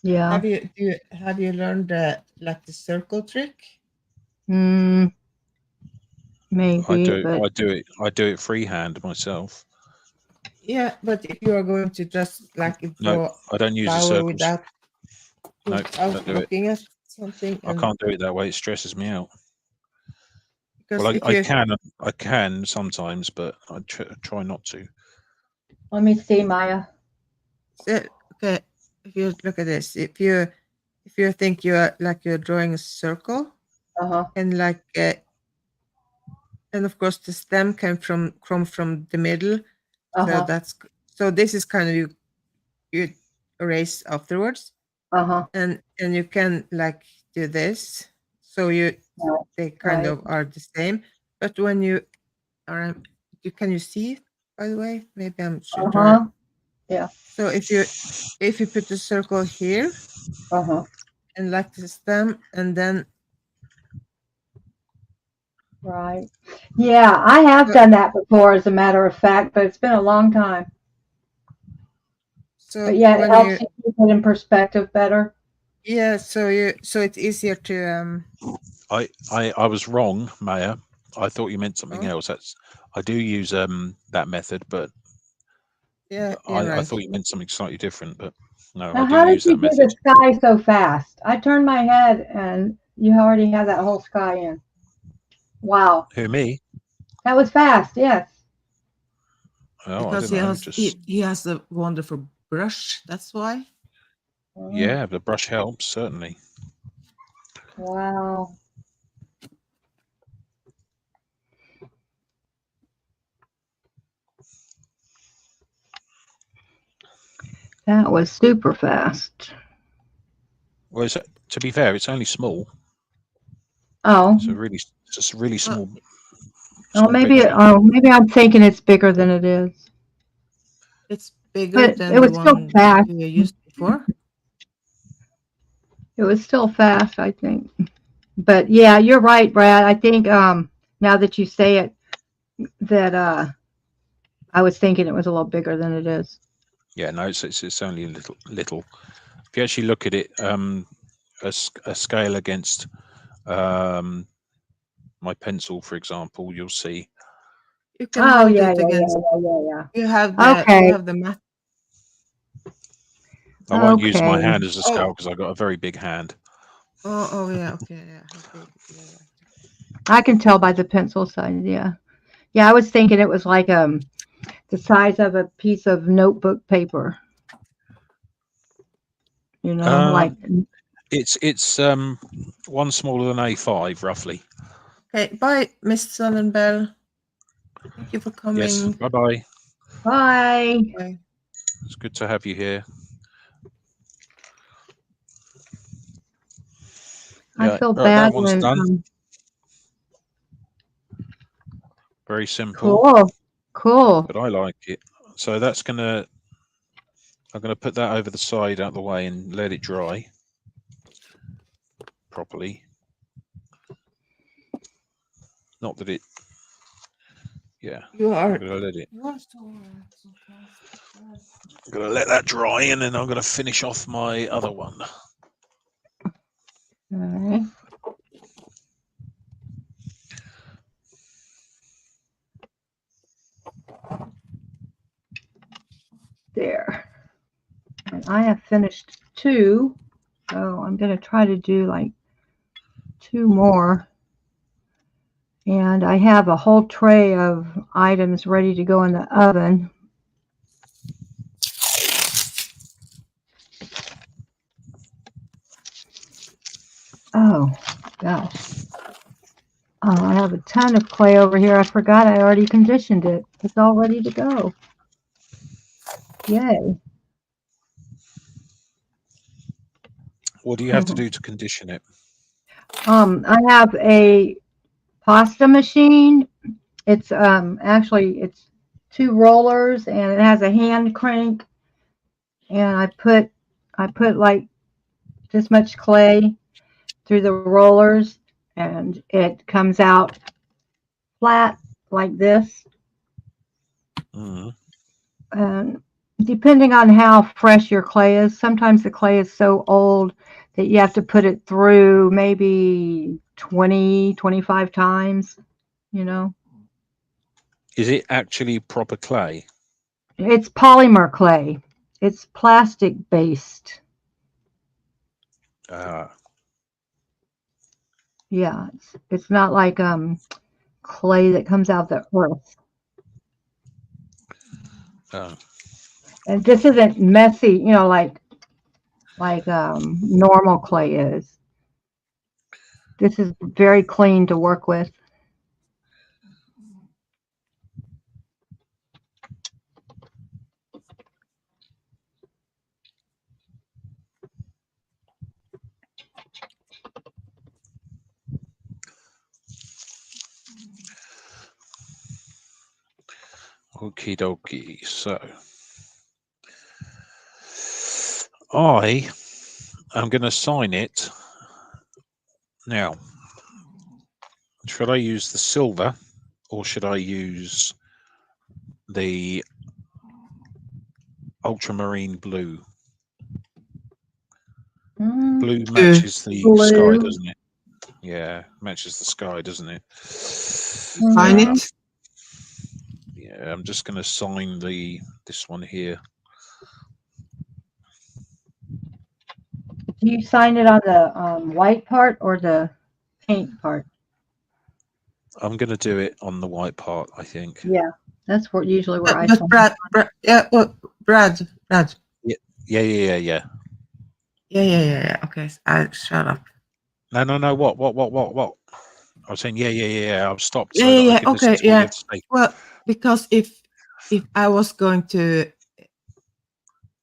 Yeah. Have you learned like the circle trick? Mm, maybe, but I do it freehand myself. Yeah, but if you are going to just like No, draw I don't use the flower circles. without No, don't do it. looking at something, I and can't do it that way. It stresses me out. because Well, if you I can sometimes, but I try not to. let me see, Maya. okay, if you look at this, if you think you're drawing a circle, Uh-huh. and and of course the stem came from the middle, so Uh-huh. so this is kind of you erase afterwards, Uh-huh. and you can like do this, so Right. they kind Right. of are the same, but when you are can you see it, by the way? Maybe I should draw it. Uh-huh. Yeah. So if you put the circle here Uh-huh. and like the stem, and then Right. Yeah, I have so, done that before, as a matter of fact, but it's been a long time. But so yeah, it when helps you you keep it in perspective better. yeah, so it's easier to I was wrong, Maya. I thought you meant something oh, else. I do use that method, but yeah, you're I right. thought you meant something slightly different. But no, I Now, do how did use you that do method. the sky so fast? I turned my head and you already had that whole sky in. Wow. Who, me? That was fast, yes. Oh, I Because don't know. Just he has a wonderful brush, that's why. Mm, yeah, the brush helps certainly. wow. That was super fast. Well, to be fair, it's only small. Oh, It's just a really Well, oh, small picture. maybe I'm thinking it's bigger than it is. it's bigger But it than the was still one fast. you used before. It was still fast, I think. But yeah, you're right, Brad. I think now that you say it, that I was thinking it was a little bigger than it is. Yeah, no, it's only a little. If you actually look at it, a scale against um, my pencil, for example, you'll see. You can Oh hold yeah, it yeah, against. yeah, yeah, yeah, You yeah. you Okay. have the mat. I won't use my Okay. hand as a scale Oh, because I've got a very big hand. oh, yeah. Okay, yeah. How big? Yeah. I can tell by the pencil size. Yeah. Yeah, I was thinking it was like the size of a piece of notebook paper. Like It's one smaller than A5 roughly. Okay. Bye, Miss Sonnenbell. Thank you for Yes. coming. Bye bye. bye. Bye. It's good to have you here. I Yeah. feel Right, bad that one's when done. Very simple, cool. but I like it. So that's gonna. I'm gonna put that over the side out the way and let it dry properly. Not that it. Yeah. You I'm are. gonna let it. You are so fast. I'm gonna let that dry, and then I'm gonna finish off my other one. All right. There. And I have finished 2, so I'm going to try to do like 2 more. And I have a whole tray of items ready to go in the oven. Oh, gosh. Oh, I have a ton of clay over here. I forgot I already conditioned it. It's all ready to go. Yay. What do you have to do to condition it? I have a pasta machine. It's actually it's 2 rollers and it has a hand crank, and I put like this much clay through the rollers and it comes out flat like this. Mm. And depending on how fresh your clay is, sometimes the clay is so old that you have to put it through maybe 20, 25 times, you know. Is it actually proper clay? It's polymer clay. It's plastic based. Ah, Yeah, it's not like clay that comes out the earth. ah. And this isn't messy, like normal clay is. This is very clean to work with. Okie dokie. So I am going to sign it now. Should I use the silver or should I use the ultramarine blue? Blue matches the sky, Blue. doesn't it? Yeah, matches the sky, doesn't it? Sign Mhm. it. Yeah, I'm just going to sign this one here. Do you sign it on the white part or the paint part? I'm going to do it on the white part, I think. Yeah, that's usually where I But sign. Brad, yeah, well, Brad. Yeah, yeah, yeah, yeah. Yeah. Okay, I shut up. No. What? I was saying, yeah. I've stopped so that I Yeah. can listen Okay, to what you yeah. have to say. Well, because if I was going to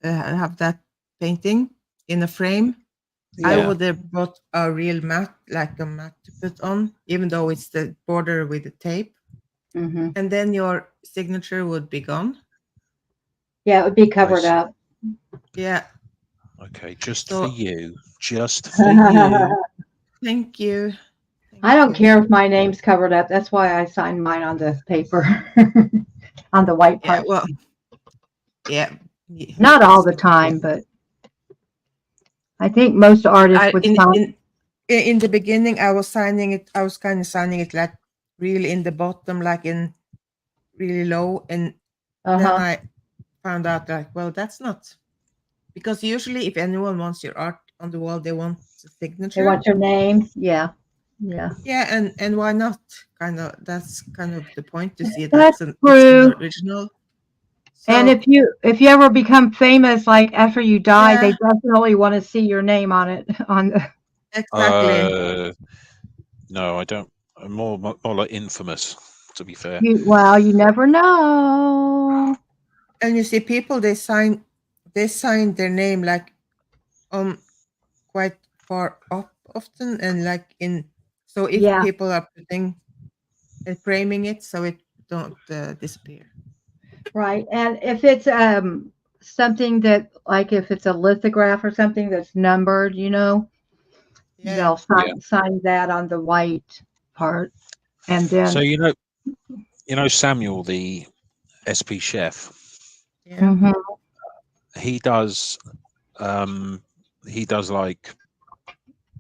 have that painting in a frame, I Yeah. would have bought a real mat, like a mat to put on, even though it's the border with the tape, Hmm. and then your signature would be gone. Yeah, it would be I covered see. up. Yeah. Okay, just for So you. Just for you. thank you. I Thank don't you. care if my name's covered up. That's why I sign mine on the paper, on the white Yeah. part. Well. Yeah. Yeah, Not all that's the good. time, but I think most artists I would sign. in the beginning, I was signing it. I was kind of signing it like really in the bottom, like in really low, and then Uh-huh. I found out like, well, that's not because usually if anyone wants your art on the wall, they want a They signature. want your name. Yeah. Yeah. Yeah, and why not? Kind of that's kind of the point to see That's it's an true. original. And So if you ever become famous, like after you die, they yeah, definitely want to see your name on it. On the, exactly. No, I don't. I'm more like infamous, to be fair. well, you never know. And you see people they sign their name like um quite far up often and like in so if Yeah. people are putting and framing it so it don't disappear. Right. And if it's something that, like, if it's a lithograph or something that's numbered, Yeah, they'll Yeah. sign that on the white part, and So then Samuel, the SP chef, yeah, mhm, he does like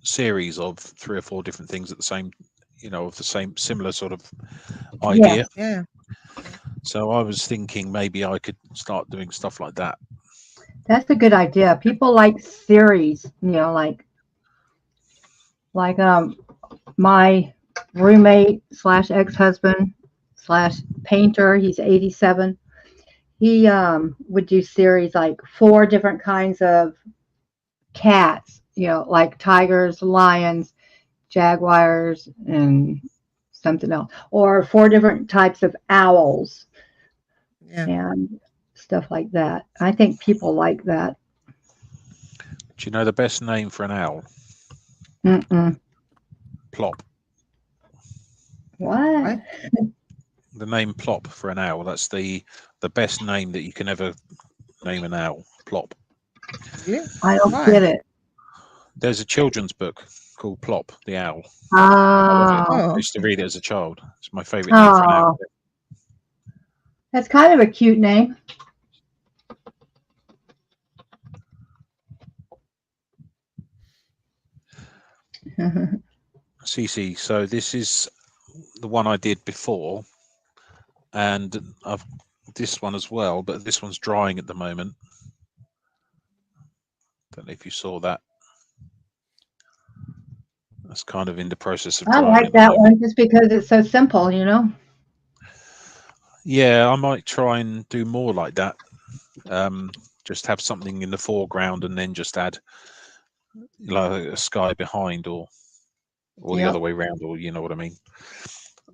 series of 3 or 4 different things at the same, of the same similar sort of yeah, idea. yeah, yeah. So I was thinking maybe I could start doing stuff like that. that's a good idea. People like series, like my roommate slash ex-husband slash painter. He's 87. He would do series like 4 different kinds of cats, like tigers, lions, jaguars, and something else, or 4 different types of owls Yeah. and stuff like that. I think people like that. Do you know the best name for an owl? Mm-mm. Plop. What? What? The name Plop for an owl. That's the best name that you can ever name an owl. Plop. Really? I don't get Why? it. There's a children's book called Plop the Owl. I love it. Oh, I Oh, used to read it as a child. It's my favourite name for an owl. oh, that's kind of a cute name. CC. So this is the one I did before, and I've this one as well, but this one's drying at the moment. Don't know if you saw that. That's kind of in the process of I drying like at the that moment. one just because it's so simple. Yeah, I might try and do more like that. Just have something in the foreground and then just add like a sky behind, or the other Yep. way around, or you know what I mean.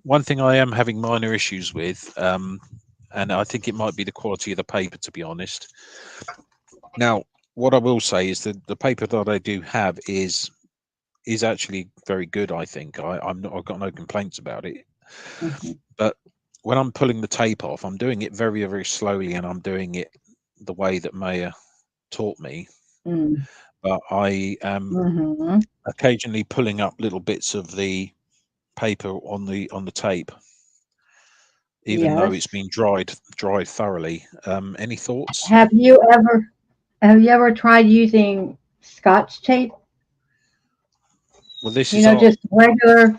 One thing I am having minor issues with, and I think it might be the quality of the paper, to be honest. Now, what I will say is that the paper that I do have is actually very good. I think I've got no complaints about it. Mhm. But when I'm pulling the tape off, I'm doing it very, very slowly, and I'm doing it the way that Maya taught me. Mm. But I am Mhm. occasionally pulling up little bits of the paper on the tape, even though it's Yes. been dried thoroughly. Any thoughts? Have you ever have you ever tried using Scotch tape? Well, this is all. Just regular,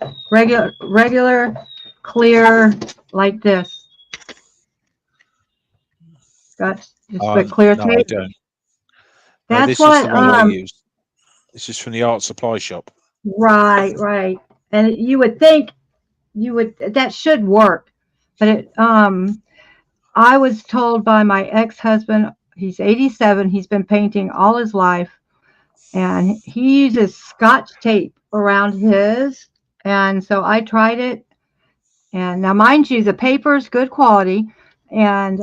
clear, like this. Scotch, just the clear No, I tape. don't. No, That's this is what. the one I use. This is from the art supply shop. Right, right. And you would think that should work, but I was told by my ex-husband. He's 87. He's been painting all his life, and he uses Scotch tape around his. And so I tried it, and now mind you, the paper is good quality, and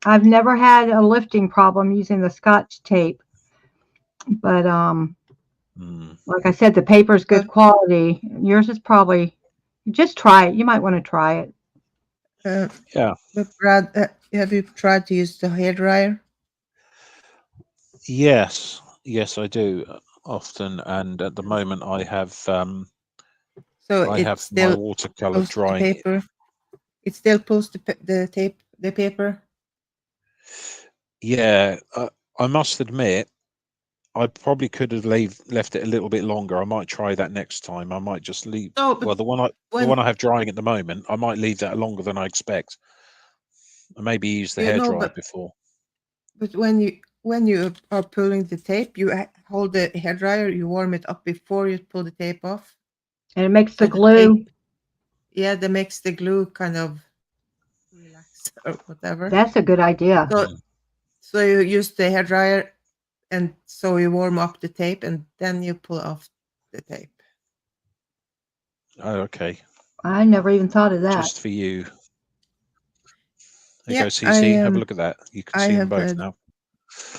I've never had a lifting problem using the Scotch tape. But Mm. like I said, the paper is uh, good quality. Yours is probably. Just try it. You might want to try it. uh, Yeah. but Brad, have you tried to use the hair dryer? Yes. Yes, I do often, and at the moment So I it have my still watercolor posts the drying. paper. It still posts the paper. Yeah, I must admit, I probably could have left it a little bit longer. I might try that next time. I might just leave. No, Well, but the one when I have drying at the moment, I might leave that longer than I expect. I maybe use the you know, hairdryer before. but when when you are pulling the tape, you hold the hairdryer, you warm it up before you pull the tape off. And it makes the So the tape, glue. yeah, that makes the glue kind of relax or whatever. That's a good idea. So Mm. so you use the hairdryer, and so you warm up the tape, and then you pull off the tape. Oh, okay. I never even thought of that. Just for you. There you Yeah, go, CC. Have a look at that. You can I see them have both now.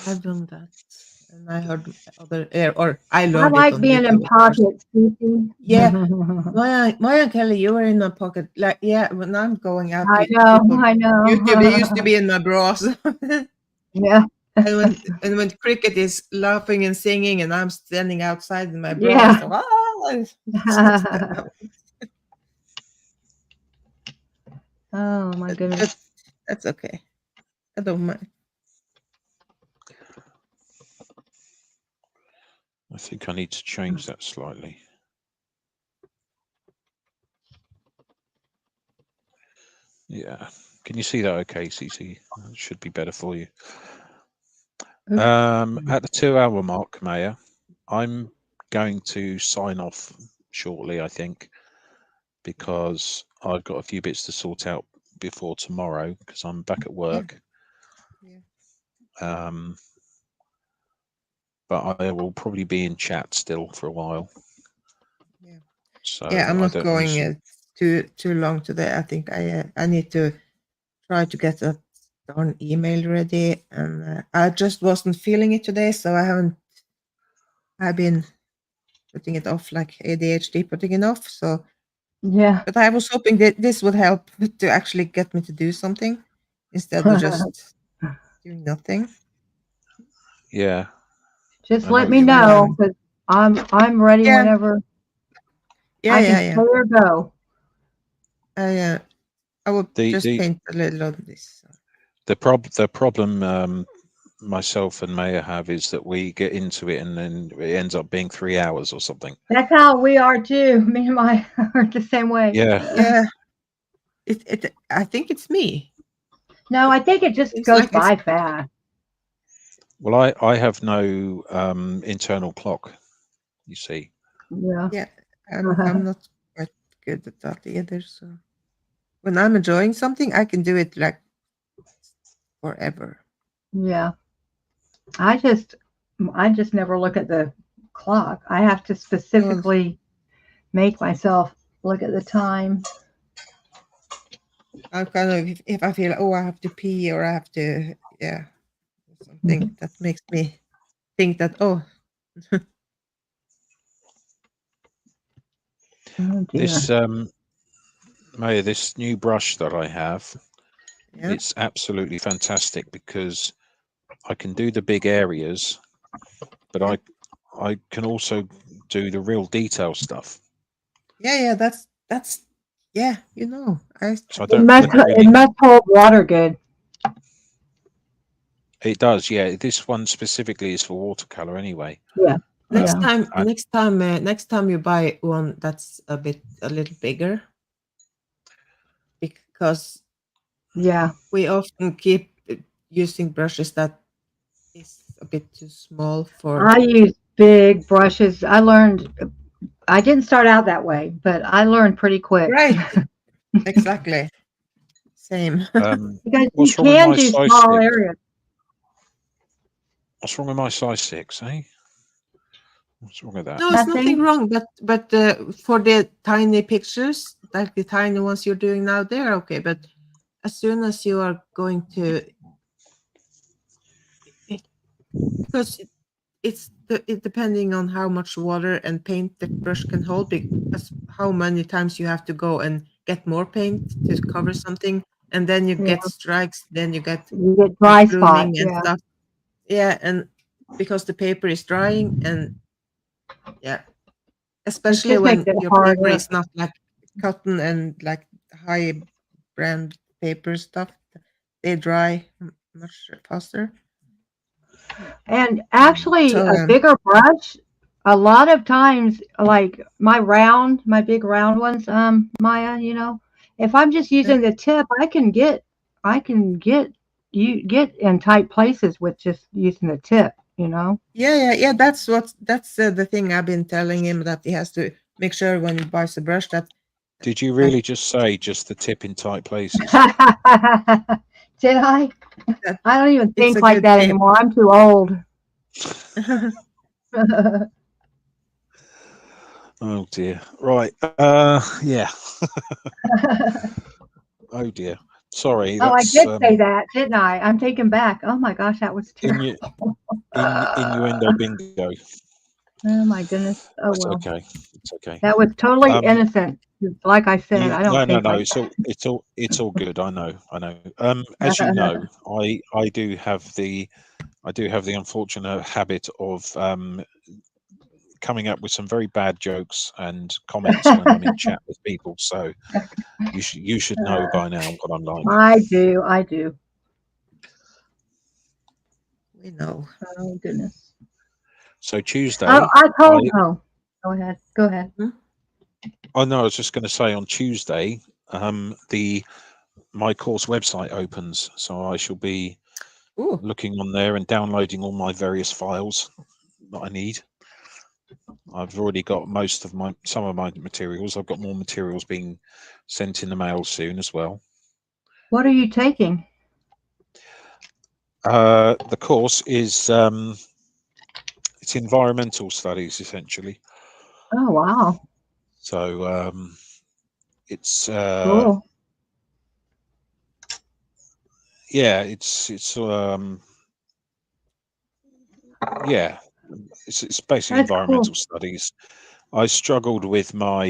I've done that, and I heard other or I I learned it like on being in YouTube, of course. pockets, Susie. Yeah, Maya and Kelly, you were in my pocket. Like, yeah, when I'm going out, I know, people I YouTube, they used to know. be in my bras. Yeah, And when cricket is laughing and singing, and I'm standing outside in my bra, yeah. so that's kind of, Oh my but goodness. that's okay. I don't mind. I think I need to change that slightly. Yeah. Can you see that okay, CC? It should be better for you. Oops. At the 2 hour mark, Maya, I'm going to sign off shortly, I think, because I've got a few bits to sort out before tomorrow because I'm back at Yeah, work. yeah, Um, but I will probably be in chat still for a while. yeah. Yeah, So I'm I not don't want going to. too long today. I think I need to try to get that darn email ready, and I just wasn't feeling it today, so I haven't. I've been putting it off like ADHD putting it off. So, Yeah. but I was hoping that this would help to actually get me to do something instead of just doing nothing. Yeah, Just I know let what me you So, mean. know because I'm ready yeah, whenever yeah, I can yeah, stay yeah. or go. I uh, I will The just the paint a little on this. the problem myself and Maya have is that we get into it and then it ends up being 3 hours or something. That's how we are too. Me and my are the same way. Yeah. Yeah, it. I think it's me. No, I think it It just seems goes like it's by fast. Well, I have no internal clock. You see. Yeah. yeah. I'm not quite good at that either. So when I'm enjoying something, I can do it like forever. Yeah. I just I just never look at the clock. I have to Well, specifically make myself look at the time. I'm kind of if I feel oh I have to pee or I have to yeah something that makes me think that oh Oh This dear. Maya, this new brush that I have, yeah it's absolutely fantastic because I can do the big areas, but yeah I can also do the real detail stuff. yeah that's yeah I So I don't It really. must hold water good. It does, yeah. This one specifically is for watercolor anyway. Yeah. next Yeah. Um, time and next time you buy one that's a little bigger because Yeah. we often keep using brushes that is a bit too small for I use big brushes. I didn't start out that way, but I learned pretty quick. right exactly same Because you what's wrong with can my do size small six? areas. What's wrong with my size six, eh? What's wrong with that? no it's nothing Nothing. wrong but for the tiny pictures like the tiny ones you're doing now they're okay but as soon as you are going to it, because it depending on how much water and paint the brush can hold because how many times you have to go and get more paint to cover something and then you Yeah. get strikes then you get You get like dry spots. blooming and Yeah. stuff yeah and because the paper is drying and yeah It especially just makes when it your paper harder. is not like cotton and like high brand paper stuff they dry much faster And actually, so a bigger brush, a lot of times, like my big round ones, Maya, if I'm just yeah using the tip, I can get you get in tight places with just using the tip, Yeah. That's the thing I've been telling him, that he has to make sure when he buys a brush that Did you like really just say just the tip in tight places? Did I? that I don't even it's think a like good that tip. anymore. I'm too old. Oh dear. Right. Yeah. Oh dear. Sorry. Oh, I That's did say that, didn't I? I'm taken back. Oh my gosh, that was terrible. innuendo bingo. Oh my goodness. Oh That's well. okay. It's okay. That was totally Um. innocent. Like I said, I don't No. think like It's all good. I know. I know. As you know, I do have the unfortunate habit of coming up with some very bad jokes and comments when I'm in that. chat with people. So you should know by now what I'm like. I do. I do. We know. Oh goodness. So Oh, Tuesday, I I told. Oh, go ahead. Go ahead. Hmm? oh no, I was just going to say on Tuesday, the my course website opens, so I shall be Ooh. looking on there and downloading all my various files that I need. I've already got some of my materials. I've got more materials being sent in the mail soon as well. What are you taking? The course is it's environmental studies essentially. Oh wow. So it's Cool. yeah, yeah, it's basically That's cool. environmental studies. I struggled with my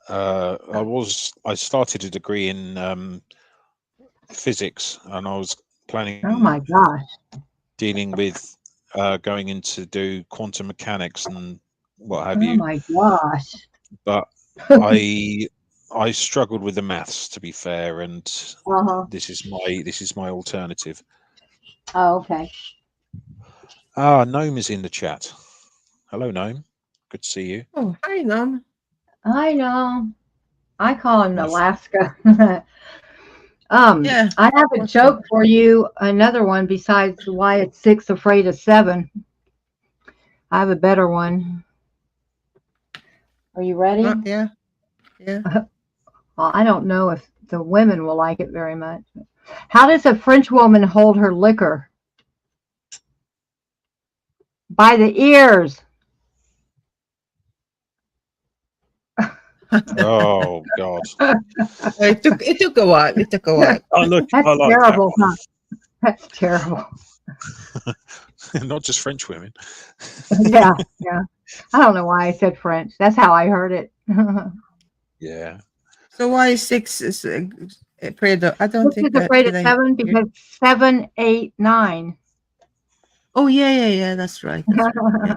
I started a degree in physics, and I was Oh planning my gosh. dealing with going into do quantum mechanics and what have Oh you. my gosh. But I I struggled with the maths, to be fair, and Uh-huh. this is my alternative. Oh, okay. Ah, Gnome is in the chat. Hello, Gnome. Good to see you. Oh, hi, Nom. I know. I call him My f- Alaska. Yeah. I have a What's that? joke for you. Another one besides why it's six afraid of seven. I have a better one. Are you ready? Yeah. Yeah. Well, I don't know if the women will like it very much. How does a French woman hold her liquor? By the ears. oh God. It took a while. It took a while. Oh look, That's I like that terrible, one. huh? That's terrible. Not just French women. Yeah, yeah. I don't know why I said French. That's how I heard it. Yeah. So why is six is afraid of? I don't Six think is afraid of did I seven hear. because seven, eight, nine. Oh yeah. That's right. That's right. Yeah.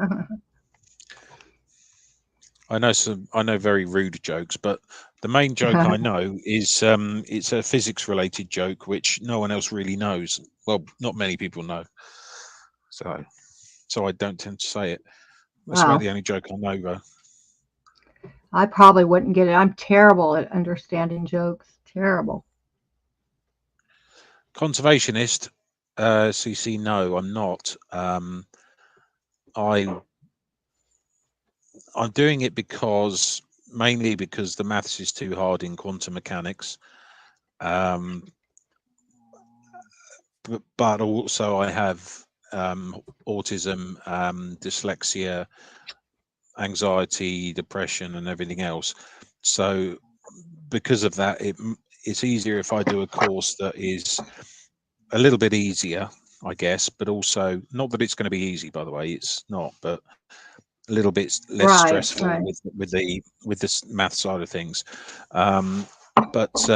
I know very rude jokes, but the main joke I know is it's a physics related joke which no one else really knows. Well, not many people know. So I don't tend to say it. That's about Wow. the only joke I know though. I probably wouldn't get it. I'm terrible at understanding jokes. Terrible. Conservationist, CC, no, I'm not. I I'm doing it mainly because the maths is too hard in quantum mechanics. Um, but also I have autism, dyslexia, anxiety, depression, and everything else. So because of that, it's easier if I do a course that is a little bit easier, I guess, but also not that it's going to be easy. By the way, it's not, but a little bit less Right, stressful right. with this math side of things. But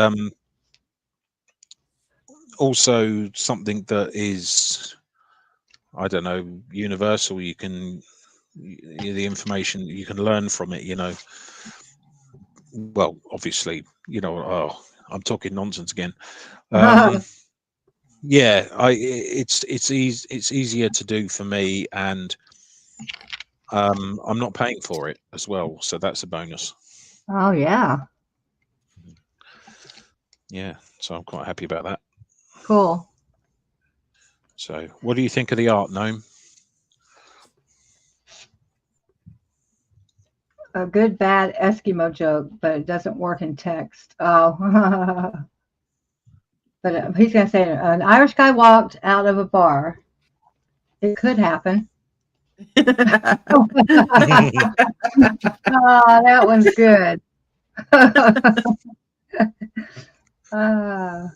also something that is, I don't know, universal. The information you can learn from it, well, obviously, oh, I'm talking nonsense again. Yeah, it's easier to do for me, and I'm not paying for it as well, so that's a bonus. Oh yeah. Yeah, so I'm quite happy about that. Cool. So, what do you think of the art, Gnome? A good bad Eskimo joke, but it doesn't work in text. Oh. But he's going to say an Irish guy walked out of a bar. It could happen. Oh, that one's good. uh,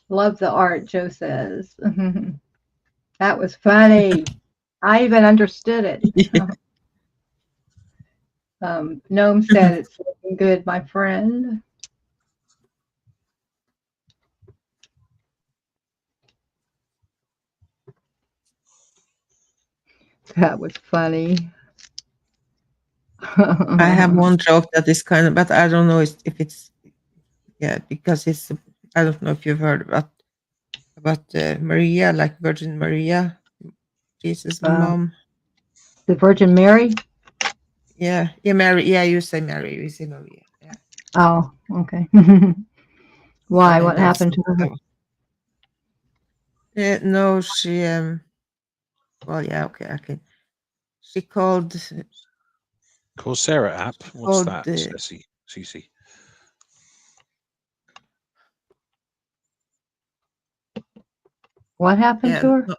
love the art, Joe says. That was funny. I even understood it. Gnome said it's looking good, my friend. That was funny. I have one joke that is kind of, but I don't know if it's, yeah, because it's, I don't know if you've heard about Maria, like Virgin Maria, Jesus' Uh, mom. the Virgin Mary? Yeah, yeah, Mary. Yeah, you say Mary, you say Maria. Yeah, Oh, okay. I Why? think What that's. happened to her? No, she Well, yeah, okay, I can. She Coursera app. What's called that, Cece? What happened to yeah. her? No,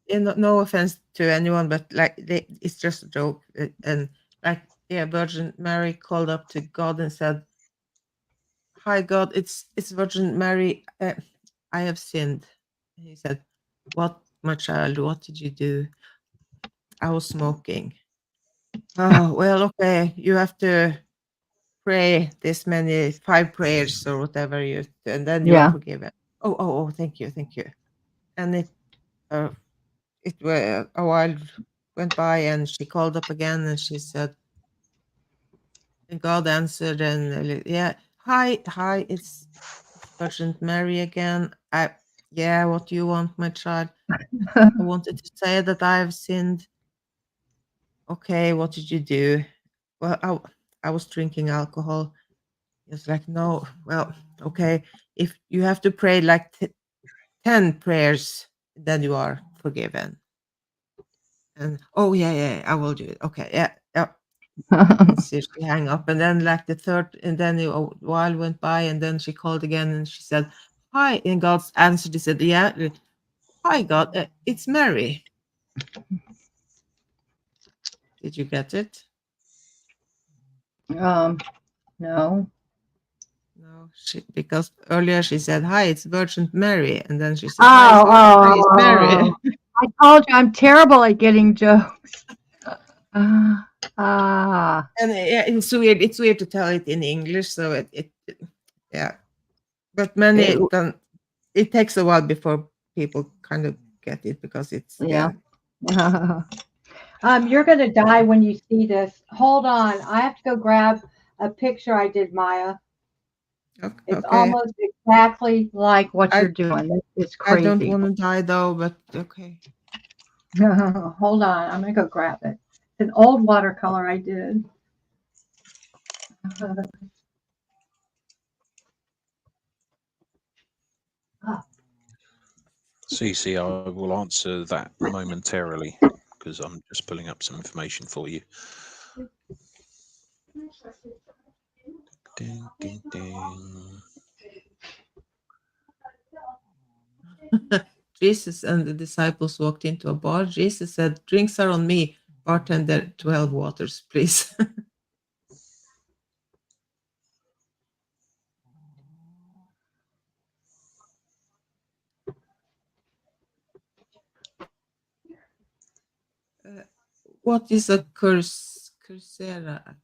yeah, no offense to anyone, but like it's just a joke, and like yeah, Virgin Mary called up to God and said, "Hi God, it's Virgin Mary. I have sinned." And he said, "What, my child? What did you do?" "I was smoking." "Oh well, okay. You have to pray this many 5 prayers or whatever and then you are Yeah. forgiven." Oh, thank you, thank you. And uh, a while went by, and she called up again, and she said, and God answered, and yeah, hi, it's Virgin Mary again. Yeah, what do you want, my child? "I wanted to say that I have sinned." "Okay, what did you do?" "Well, I was drinking alcohol." It's like, "No, well, okay, if you have to pray like 10 prayers, then you are forgiven." And "Oh, yeah, I will do it. Okay, yeah." And so she hang up, and then like the third, and then a while went by, and then she called again, and she said, "Hi," and God answered. He said, "Yeah, hi, God, it's Mary." Did you get it? No. No, because earlier she said, "Hi, it's Virgin Mary," and then she said, "Hi, Oh, hi, it's oh, Mary." I told you I'm terrible at getting jokes. Ah, ah, And yeah, it's weird. It's weird to tell it in English, so yeah. But it, many don't. It takes a while before people kind of get it because it's yeah. yeah. You're gonna die when you see this. Hold on, I have to go grab a picture I did, Maya. It's Okay. almost exactly like what I you're doing. It's I don't crazy. want to die though, but okay. Hold on, I'm gonna go grab it. It's an old watercolor I did. Cece, I will answer that momentarily because I'm just pulling up some information for you. Ding, ding, ding. Jesus and the disciples walked into a bar. Jesus said, "Drinks are on me. Bartender, 12 waters, please." Uh, what is a Coursera?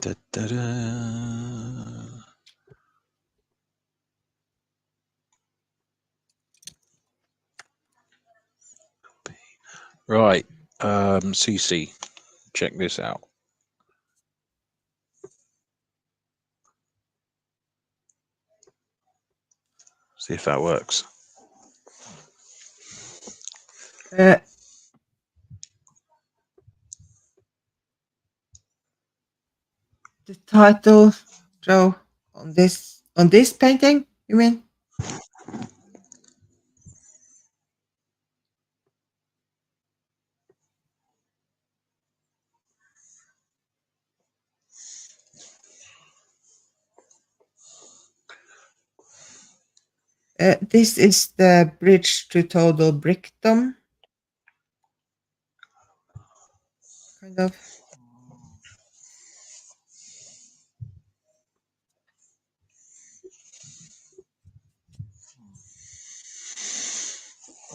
Da, da, da. Right, CC, check this out. See if that works. The title, Joe, on this painting, you mean? This is the bridge to total brickdom, kind of.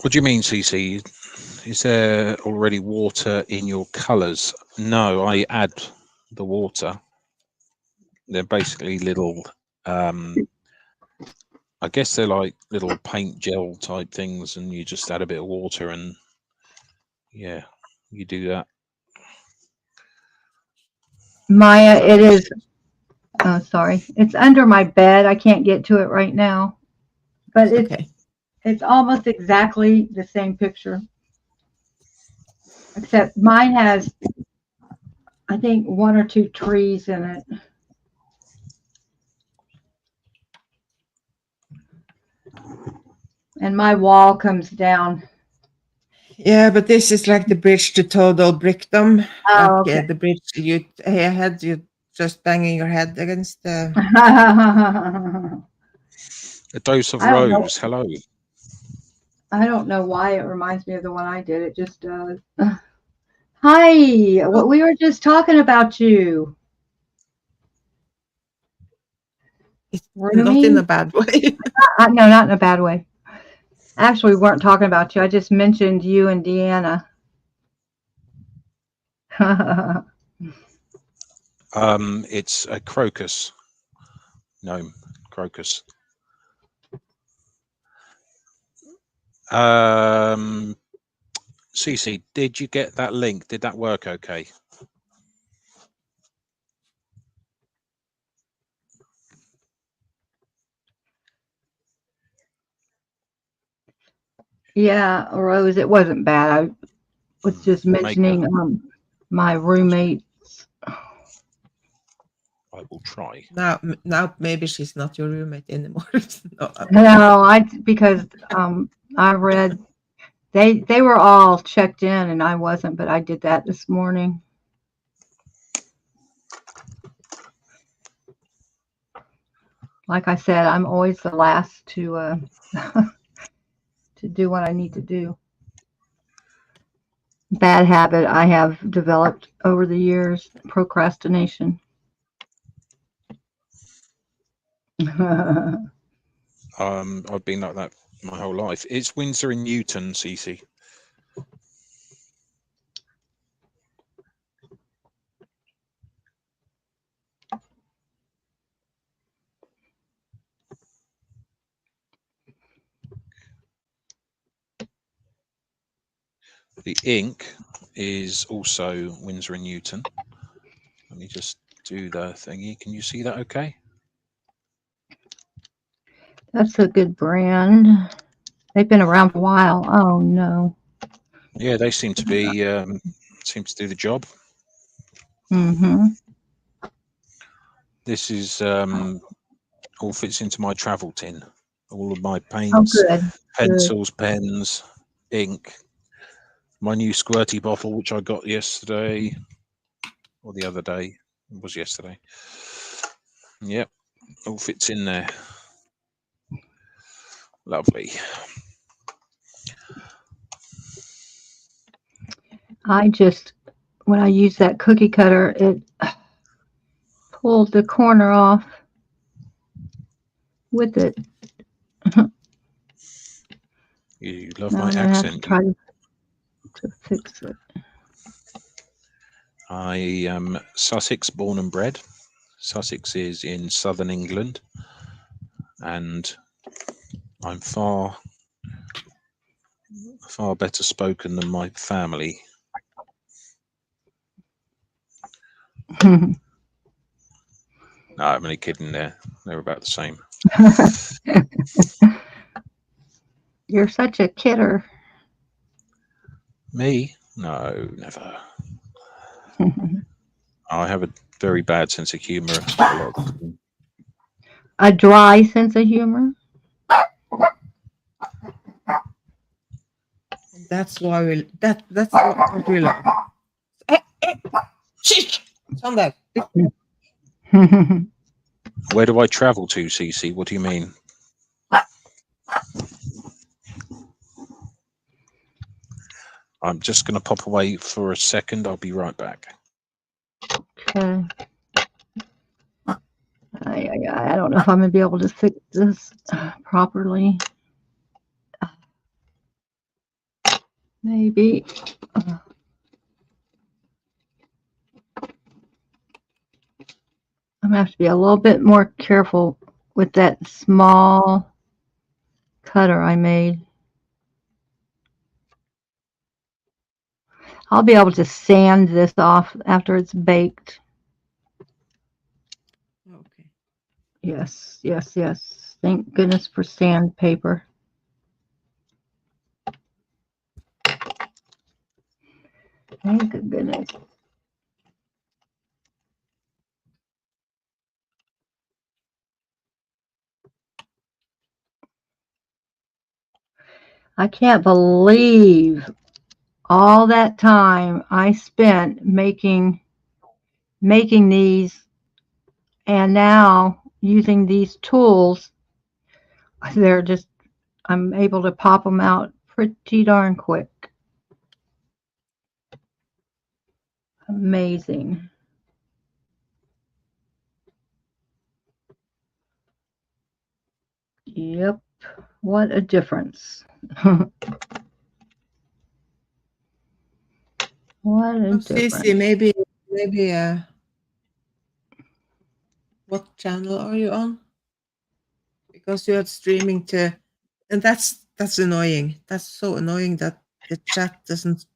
What do you mean, CC? Is there already water in your colours? No, I add the water. They're basically little, I guess they're like little paint gel type things, and you just add a bit of water and yeah, you do that. Maya, it is. Oh, sorry. It's under my bed. I can't get to it right now, but It's okay. it's almost exactly the same picture, except mine has, I think, one or two trees in it. And my wall comes down. Yeah, but this is like the bridge to total brickdom. Like Oh, okay. the bridge you had you just banging your head against the. A dose of I don't know. rose. Hello. I don't know why it reminds me of the one I did. It just does. Hi. Oh, What we were just talking about you, it's not in a Rumi. bad way. No, not in a bad way. Actually, we weren't talking about you. I just mentioned you and Deanna. It's a crocus gnome. Crocus. CC, did you get that link? Did that work okay? Yeah, Rose, it wasn't bad. I was just Make a. mentioning my roommate. I will try. Now maybe she's not your roommate anymore. No, No, because I read they were all checked in and I wasn't, but I did that this morning. Like I said, I'm always the last to to do what I need to do. Bad habit I have developed over the years, procrastination. I've been like that my whole life. It's Windsor and Newton, CC. The ink is also Windsor and Newton. Let me just do the thingy. Can you see that okay? That's a good brand. They've been around for a while. Oh no. Yeah, they seem to be seem to do the job. Mm-hmm. This is all fits into my travel tin. All of my Oh, paints, good. pencils, pens, ink. My new squirty bottle, which I got yesterday or the other day. It was yesterday. Yep, all fits in there. Lovely. I just, when I use that cookie cutter, it pulled the corner off with it. You love Now my I'm gonna have to accent. try to fix it. I am Sussex born and bred. Sussex is in southern England, and I'm far better spoken than my family. No, I'm only kidding there. They're about the same. You're such a kidder. Me? No, never. I have a very bad sense of humour a lot of the time. A dry sense of humor. And that's why that's what we love. Eh, eh, shh, Sunday. Where do I travel to, CC? What do you mean? I'm just going to pop away for a second. I'll be right back. Okay. I don't know if I'm gonna be able to fix this properly. Maybe. I'm gonna have to be a little bit more careful with that small cutter I made. I'll be able to sand this off after it's baked. Okay. Yes, yes, yes. Thank goodness for sandpaper. Thank goodness. I can't believe all that time I spent making these, and now using these tools, they're just, I'm able to pop them out pretty darn quick. Amazing. Yep. What a difference. What a Oh, Cece, difference. maybe what channel are you on? Because you are streaming to, and that's annoying. That's so annoying that the chat doesn't.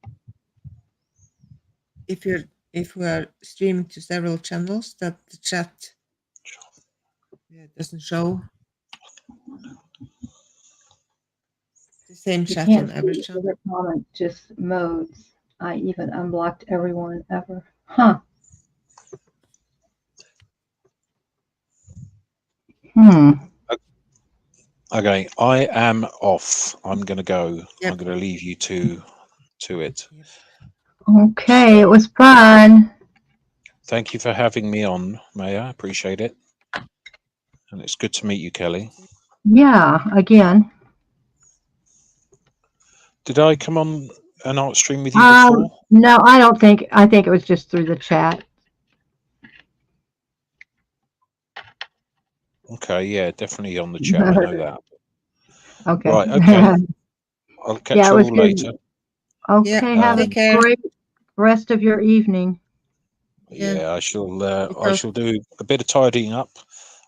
If you're if we are streaming to several channels, that the chat doesn't show the same You chat can't on every see channel. other comments, just modes. I even unblocked everyone ever. Huh. Hmm. Okay, I am off. I'm going to go. I'm Yep. going to leave you to it. Yep. Okay, it So, was fun. thank you for having me on, Maya. Appreciate it. And it's good to meet you, Kelly. Yeah, again. Did I come on an art stream with you before? No, I think it was just through the chat. Okay, yeah, definitely on the chat. I know that. Okay. Right, okay. I'll Yeah, catch it you was all good. later. Yeah. Okay, have a Take care. great rest of your evening. Yeah. Yeah, We I talk. shall do a bit of tidying up,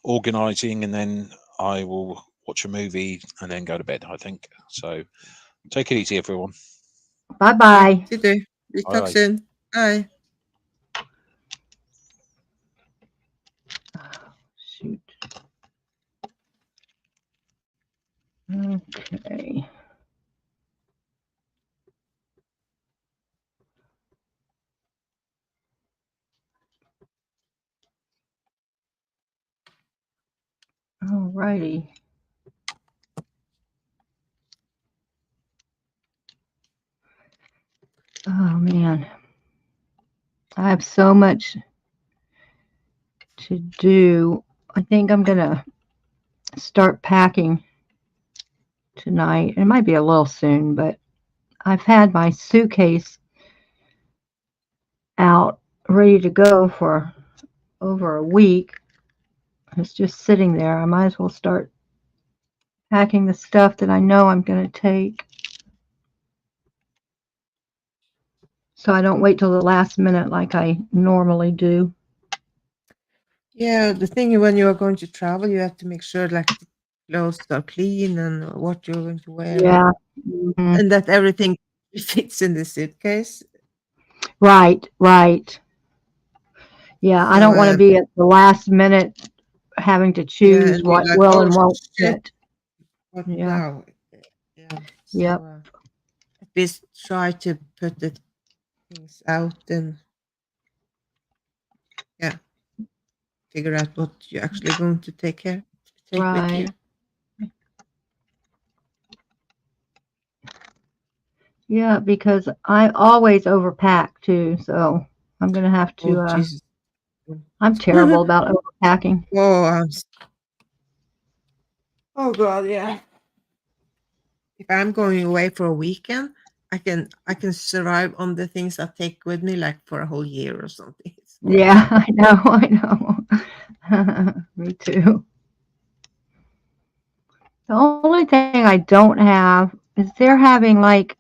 organizing, and then I will watch a movie and then go to bed, I think. So take it easy, everyone. Bye Yeah. bye. See you. We Bye talk bye. soon. Bye. Shoot. Okay. All righty. Oh man, I have so much to do. I think I'm gonna start packing tonight. It might be a little soon, but I've had my suitcase out ready to go for over a week. It's just sitting there. I might as well start packing the stuff that I know I'm going to take. so I don't wait till the last minute like I normally do. Yeah, the thing when you are going to travel, you have to make sure like the clothes are clean and what you're going to wear Yeah. Hmm. and that everything fits in the suitcase. Right, right. Yeah, I So don't want to be at the last minute having to yeah, choose and you're what like, will oh and won't shit, fit. what Yeah. now? Yeah. So Yep. at least try to put the things out and yeah, figure out what you're actually going to take with Right. you. Yeah, because I always overpack too, so I'm gonna have Oh to. Jesus. I'm terrible about overpacking. Oh, oh God, yeah. If I'm going away for a weekend, I can survive on the things I take with me like for a whole year or something. It's fine. Yeah, I know, I know. Me too. The only thing I don't have is they're having like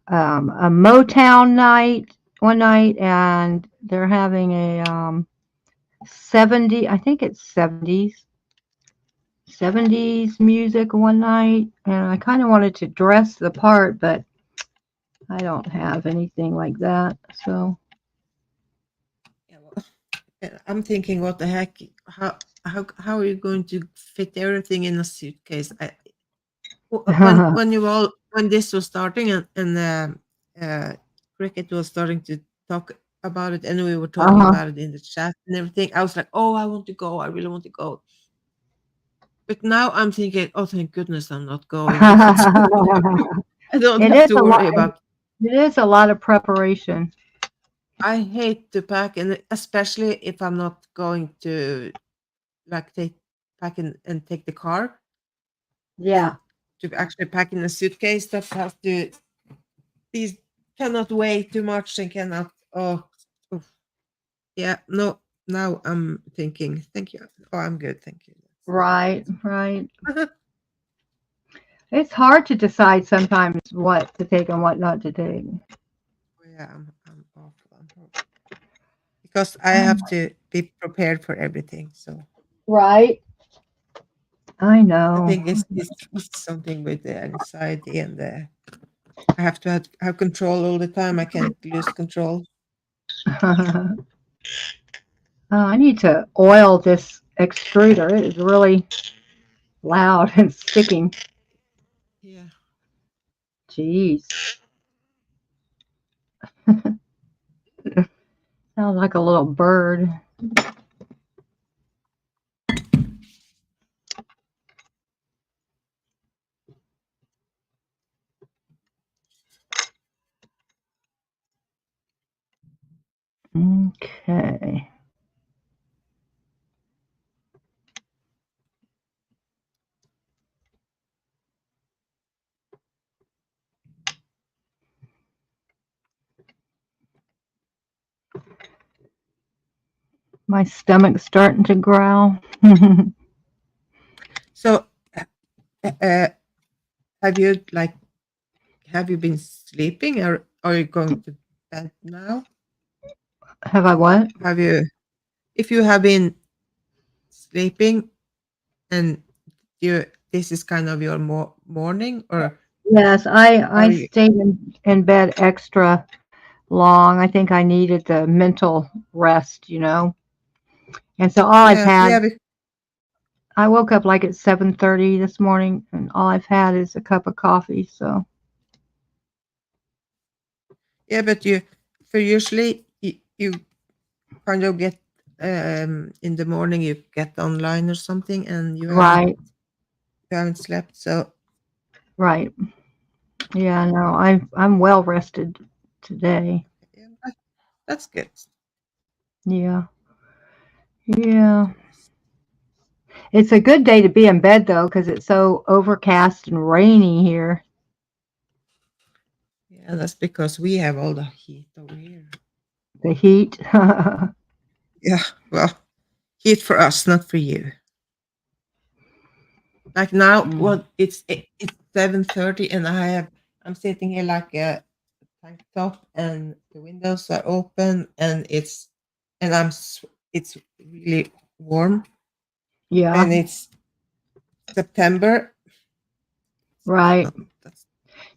a Motown night one night, and they're having a 70. I think it's 70s music one night, and I kind of wanted to dress the part, but I don't have anything like that. So, Yeah, well, I'm thinking, what the heck? How are you going to fit everything in a suitcase? When this was starting and cricket was starting to talk about it, and we were talking uh-huh. about it in the chat and everything, I was like, oh, I want to go. I really want to go. But now I'm thinking, oh, thank goodness I'm not going. So I don't It have is to a lot. worry about. It is a lot of preparation. I hate to pack, and especially if I'm not going to like take pack and take the car Yeah. and to actually pack in a suitcase that has to these cannot weigh too much and cannot. Oh, oof. Yeah, no. Now I'm thinking, thank you. Oh, I'm good, thank you. Right, right. It's hard to decide sometimes what to take and what not to take. Oh, yeah, I'm awful. I'm horrible. Because I have to be prepared for everything. So Right. I I know. think it's something with the anxiety and the I have to have control all the time. I can't lose control. I need to oil this extruder. It is really loud and sticking. Yeah. Jeez. Sounds like a little bird. Okay. My stomach's starting to growl. So uh, have you like have you been sleeping or are you going to bed now? Have I what? Have you if you have been sleeping and you this is kind of your morning or Yes, I are you stayed in bed extra long. I think I needed the mental rest, you know. And so all I've yeah had, yeah I woke up like at 7:30 this morning, and all I've had is a cup of coffee. So yeah but you for usually you kind of get in the morning you get online or something and right, you haven't slept so right, yeah, no, I'm well rested today. yeah, that's good. Yeah, Need yeah. to rest. It's a good day to be in bed though, because it's so overcast and rainy here. Yeah, that's because we have all the heat over here. The heat. Yeah, well, heat for us, not for you. Like now, Mm. what it's 7:30, and I'm sitting here like a tank top, and the windows are open, and it's really warm, Yeah, and it's September. That's right. not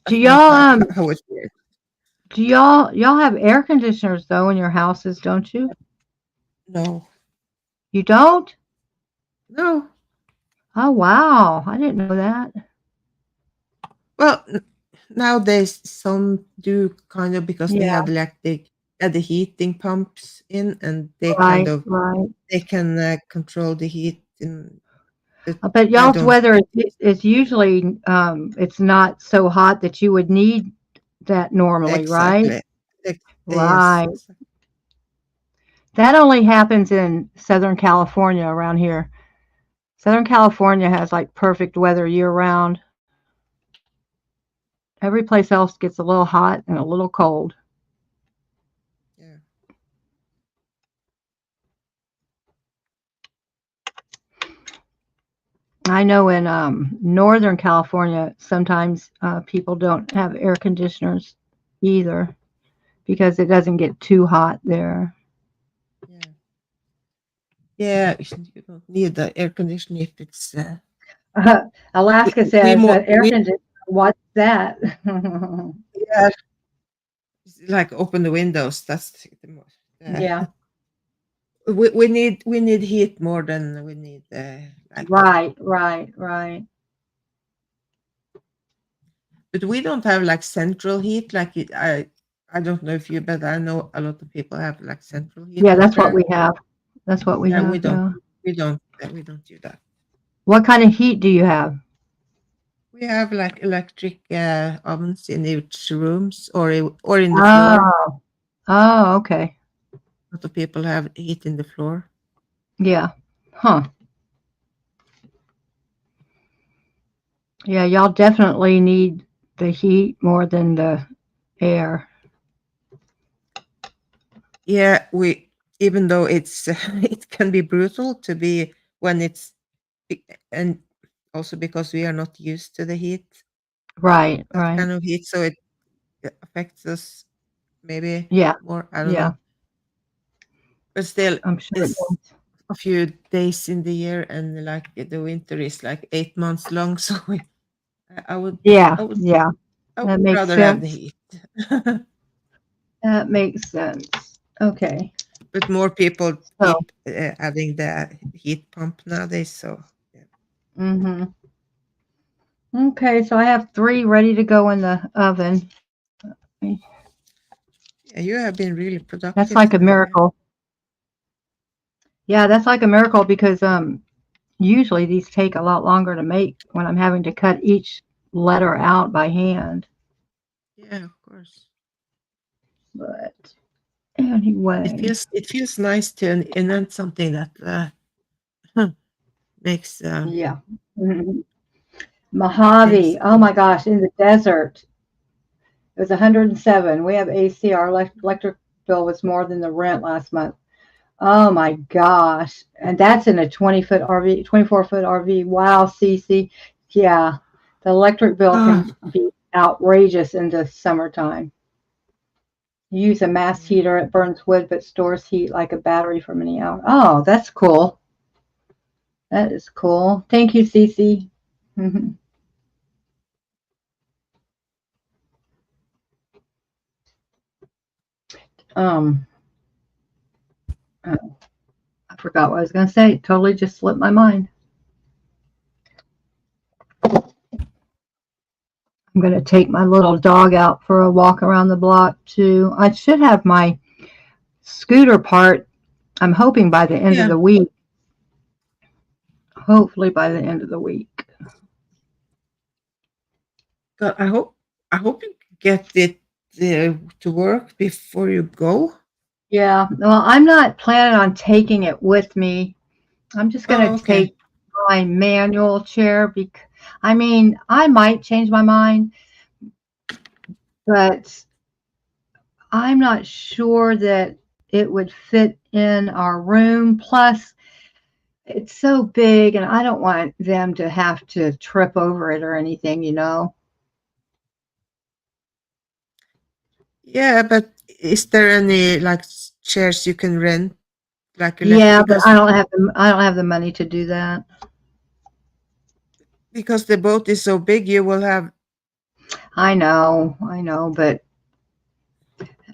Do that's not y'all how it works. do y'all have air conditioners though in your houses, don't you? No, You don't? no. Oh wow, I didn't know that. Well, nowadays some do kind of because they Yeah, have like they add the heating pumps in, and they kind right, of right. they can control the heat. In but But I y'all's don't weather is usually it's not so hot that you would need that normally, right? exactly. Yes, Right. That only happens in Southern California around here. Southern California has like perfect weather year round. Every place else gets a little hot and a little cold. yeah, I know in Northern California, sometimes people don't have air conditioners either because it doesn't get too hot there. yeah, yeah. You don't need the air conditioning if it's Alaska we says more that air we conditioner. What's that? yeah, like open the windows. That's the most. Yeah, We need heat more than we need like. right, right, right. But we don't have like central heat. Like I don't know if you, but I know a lot of people have like central heat Yeah, up that's what there. we have. That's what we Yeah, have. Yeah. we don't do that. What kind of heat do you have? We have like electric ovens in each rooms or in the floor. Oh, oh, okay. A lot of people have heat in the floor. Yeah. Huh. Yeah, y'all definitely need the heat more than the air. Yeah, we even though it's it can be brutal to be when it's and also because we are not used to the heat, Right, that right. kind of heat, so it affects us maybe Yeah, more. I don't yeah. know, but still, I'm sure it it's does. a few days in the year, and like the winter is like 8 months long. So I would, Yeah, I would, yeah. I would That makes rather have the sense. heat. That makes sense. Okay. But more people So, keep adding the heat pump nowadays. So yeah, mhm. Okay, so I have 3 ready to go in the oven. yeah, you have been really That's productive like a today. miracle. Yeah, that's like a miracle because usually these take a lot longer to make when I'm having to cut each letter out by hand. Yeah, of course. But It anyway, feels nice to invent something that makes yeah. Mhm. Mojave. things. Oh my gosh, in the desert. It was 107. We have AC. Our electric bill was more than the rent last month. Oh my gosh. And that's in a 20-foot RV, 24-foot RV. Wow, Cece. Yeah. The electric bill Ah, can be outrageous in the summertime. You use a mass yeah. heater. It burns wood but stores heat like a battery for many hours. Oh, that's cool. That is cool. Thank you, Cece. Mhm. Um, uh, I forgot what I was going to say. It totally just slipped my mind. I'm going to take my little dog out for a walk around the block too. I should have my scooter part. I'm hoping by the end of Yeah. the week. Hopefully by the end of the week. God, I hope you get it to work before you go. Yeah. Well, I'm not planning on taking it with me. I'm just going Oh, to okay. take my manual chair because I mean, I might change my mind, but I'm not sure that it would fit in our room. Plus, it's so big and I don't want them to have to trip over it or anything, you know? Yeah, but is there any like chairs you can rent, like Yeah, but because I don't have the money to do that. the boat is so big, you will have. I know, but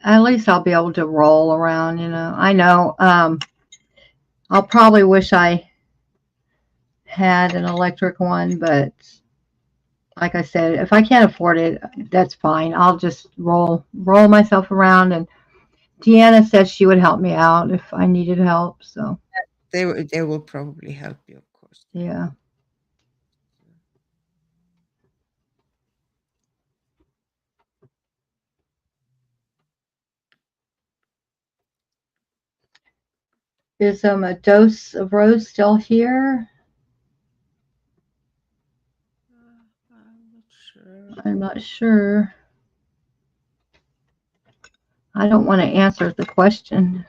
at least I'll be able to roll around, you know. I know. I'll probably wish I had an electric one, but like I said, if I can't afford it, that's fine. I'll just roll myself around, and Deanna says she would help me out if I needed help. So They will probably help you, of course. yeah. Is a dose of rose still here? I'm not sure. I'm not sure. I don't want to answer the question.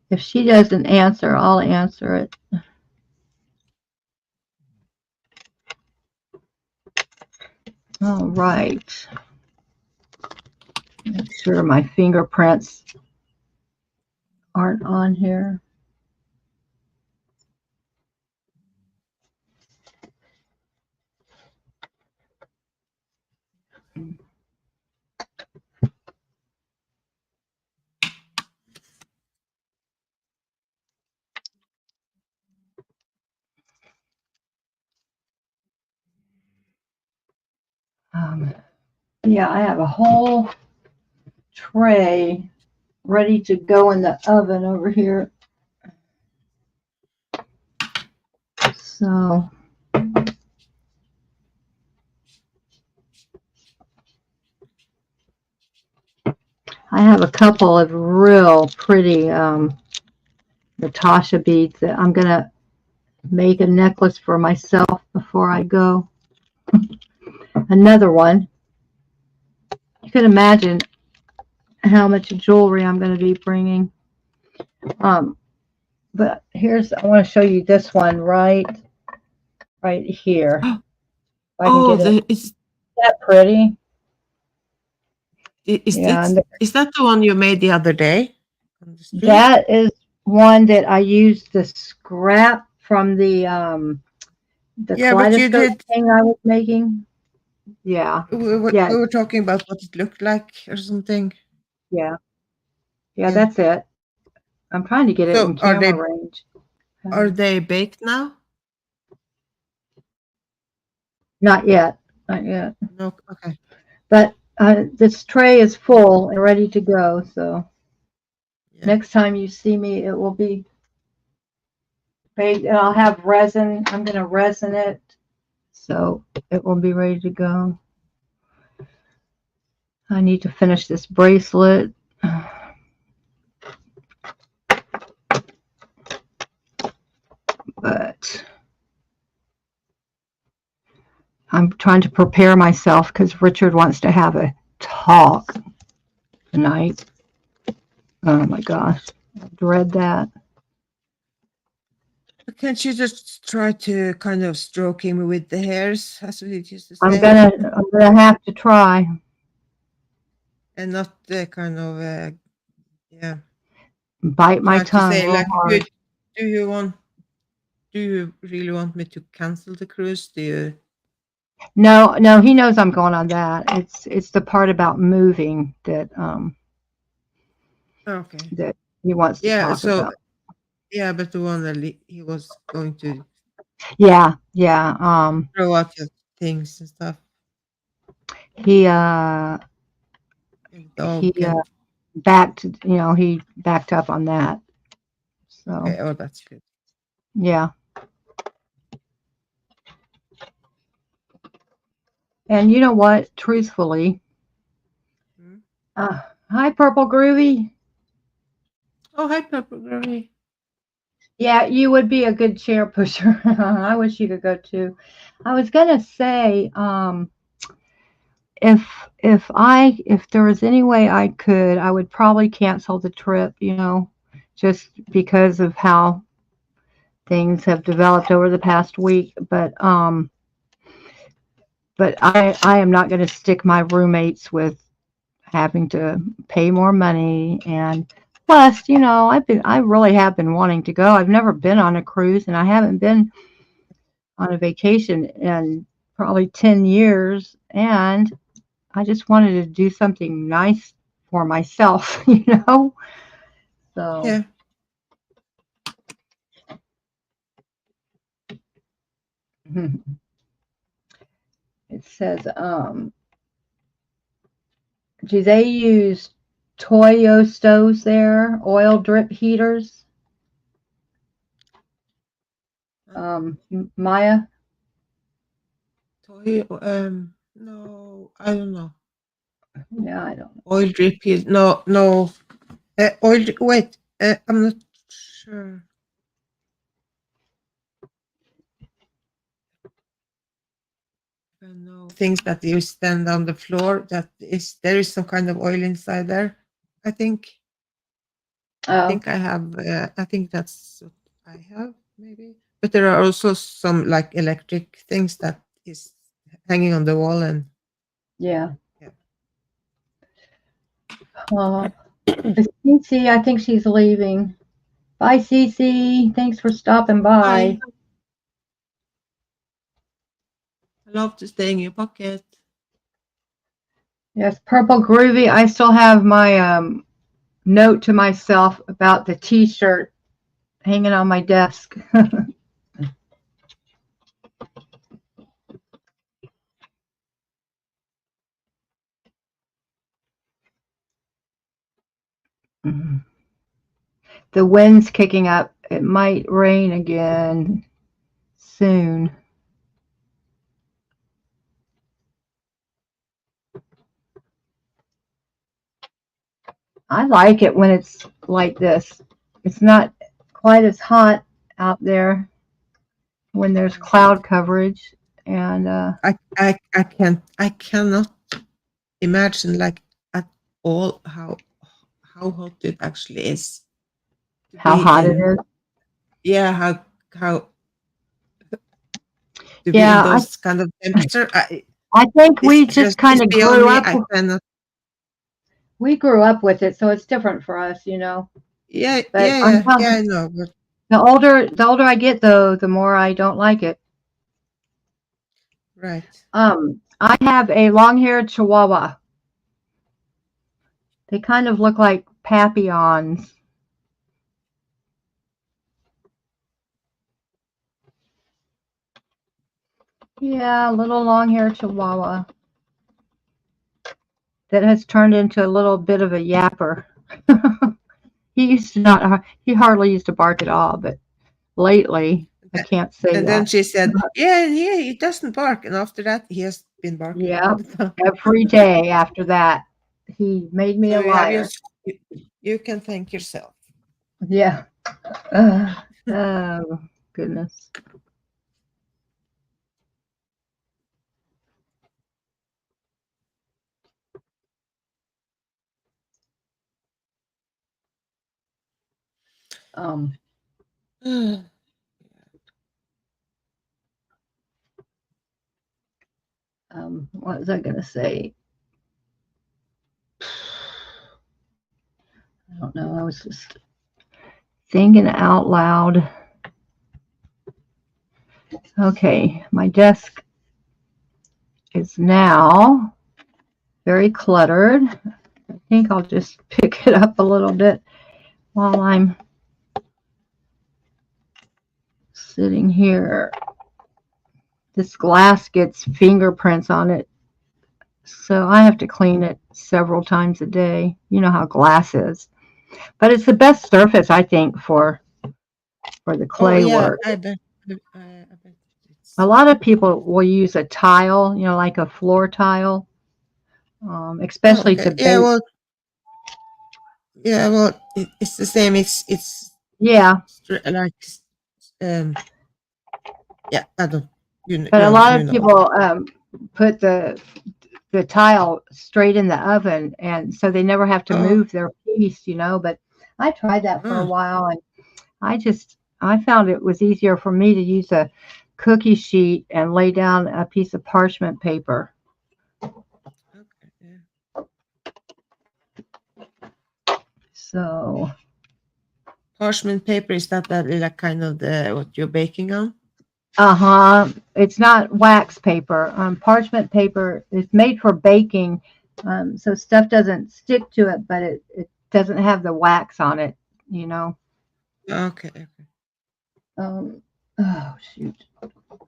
If she doesn't answer, I'll answer it. All right. Make sure my fingerprints aren't on here. Um, yeah, I have a whole tray ready to go in the oven over here. So I have a couple of real pretty Natasha beads that I'm going to make a necklace for myself before I go. Another one. You can imagine how much jewelry I'm going to be bringing. But I want to show you this one right here. If I can Oh, get it. is That pretty? is Yeah, this and is that the one you made the other day on the street? that is one that I used the scrap from the Yeah, but you kaleidoscope did. thing I was making. Yeah, We yeah, were talking about what it looked like or something. yeah, yeah. Yeah. That's it. I'm trying to get it So in camera range. are they baked now? Not yet, not yet. No. Okay. But this tray is full and ready to go. So Yeah. next time you see me, it will be baked, and I'll have resin. I'm going to resin it, so it will be ready to go. I need to finish this bracelet. But I'm trying to prepare myself because Richard wants to have a talk tonight. Oh my gosh, I dread that. But can't you just try to kind of stroke him with the hairs, as we used to I'm say, gonna have to try. and not the kind of yeah, Bite my try to tongue say real like, hard. do you want? Do you really want me to cancel the cruise? Do you? No, no, he knows I'm going on that. It's the part about moving Okay. that he wants to Yeah. talk So about. yeah, but the one that he was going to Yeah, yeah. throw out your things and stuff, He and the he dog, and backed. He backed up on that. So okay, oh, that's good. yeah. And you know what? Truthfully, Hmm? uh, hi, Purple Groovy. Oh, hi, Purple Girlie. Yeah, you would be a good chair pusher. I wish you could go too. I was gonna say, if if there was any way I could, I would probably cancel the trip. Just because of how things have developed over the past week. But but I am not going to stick my roommates with having to pay more money. And plus, I really have been wanting to go. I've never been on a cruise, and I haven't been on a vacation in probably 10 years. And I just wanted to do something nice for myself, So, Yeah. it says, do they use Toyo stoves there, oil drip heaters? Maya? Toy, no, I don't know. Yeah, I don't know. Oil drip is no, no. Wait, I'm not sure. I know things that you stand on the floor. There is some kind of oil inside there. I think. Oh, I have. I think that's what I have maybe. But there are also some like electric things that is hanging on the wall and yeah. yeah. Uh, Cece, I think she's leaving. Bye, Cece. Thanks for stopping I by. love to stay in your pocket. Yes, Purple Groovy. I still have my note to myself about the T-shirt hanging on my desk. The wind's kicking up. It might rain again soon. I like it when it's like this. It's not quite as hot out there when there's cloud coverage. And I cannot imagine like at all how hot it actually is to how be hot it in. is. Yeah, how to be in Yeah, those kind of temperature. I think we just It's kind of beyond grew me. up. I cannot. We grew up with it, so it's different for us, Yeah, But yeah, I'm yeah, yeah. I know, but the older I get, though, the more I don't like it. right. I have a long-haired Chihuahua. They kind of look like Papillons. Yeah, a little long-haired Chihuahua that has turned into a little bit of a yapper. He hardly used to bark at all, but lately, I Tha- can't say And then that. she said, "Yeah, yeah, he doesn't bark." And after that, he has been barking Yeah, all the time. every day after that, he made me So a you have liar. you can thank yourself. Yeah. Oh, goodness. Um, what was I going to say? I don't know. I was just thinking out loud. Okay, my desk is now very cluttered. I think I'll just pick it up a little bit while I'm sitting here. This glass gets fingerprints on it, so I have to clean it several times a day. You know how glass is. But it's the best surface, I think, for the Oh clay yeah, work. I bet. I bet A it's. lot of people will use a tile, like a floor tile, Oh, especially okay. to bake. Yeah, well, it's the same. It's Yeah, like um. Yeah, I don't. but a lot You of know. people put the tile straight in the oven, and so they never have to Oh, move their piece. But I tried that for a mm, while, and I found it was easier for me to use cookie sheet and lay down a piece of parchment paper. Okay. Yeah. So, Parchment paper, is that like kind of the what you're baking on? it's not wax paper. Parchment paper is made for baking, so stuff doesn't stick to it, but it doesn't have the wax on it, you know. Okay. Okay. Um, oh shoot.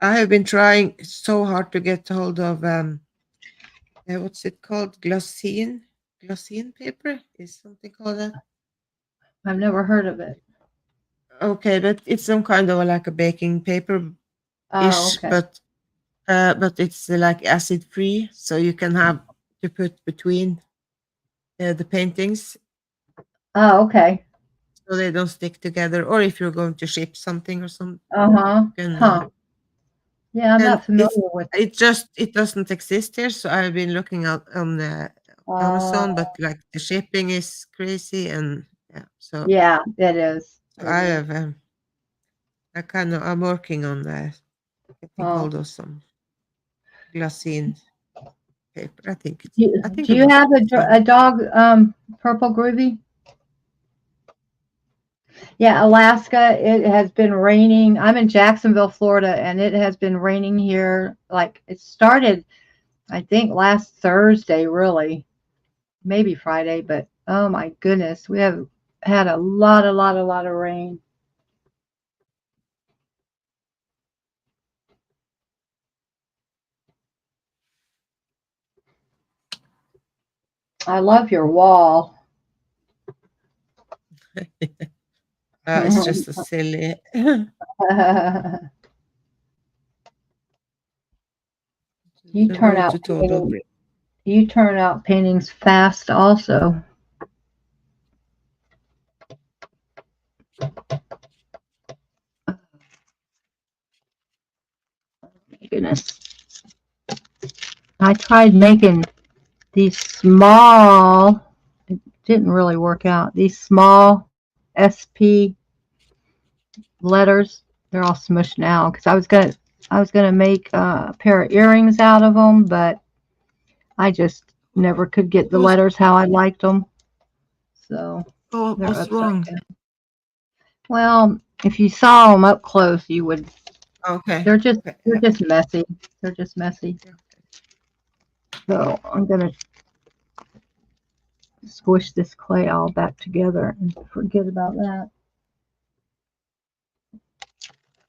I have been trying so hard to get hold of what's it called? Glassine paper is something called that. I've never heard of it. Okay, but it's some kind of like a baking paper Oh, ish, okay. but it's like acid free, so you can have to put between the paintings Oh, okay. so they don't stick together. Or if you're going to ship something or something, Uh-huh. you can. Huh. Yeah, I'm And not familiar with it. it doesn't exist here. So I've been looking out on Amazon, Oh, but like the shipping is crazy, and yeah. yeah, it is. So It I is. have I'm working on getting Oh. hold of some glassine paper. I think Do it you was have glassine. a dog, Purple Groovy? Yeah, Alaska, it has been raining. I'm in Jacksonville, Florida, and it has been raining here. Like it started, I think, last Thursday, really, maybe Friday, but oh my goodness, we have had a lot of rain. I love your wall. It's just a silly. You The turn road out to total break. you turn out paintings fast, also. My goodness, I tried making these small. It didn't really work out. These small SP letters. They're all smushed now because I was gonna make a pair of earrings out of them, but I just never could get the What's letters how I liked them. So they're what's upside wrong? down. Well, if you saw them up close, you would. Okay. They're just Okay. they're Yeah. just messy. They're just messy. Yeah. So I'm gonna squish this clay all back together and forget about that.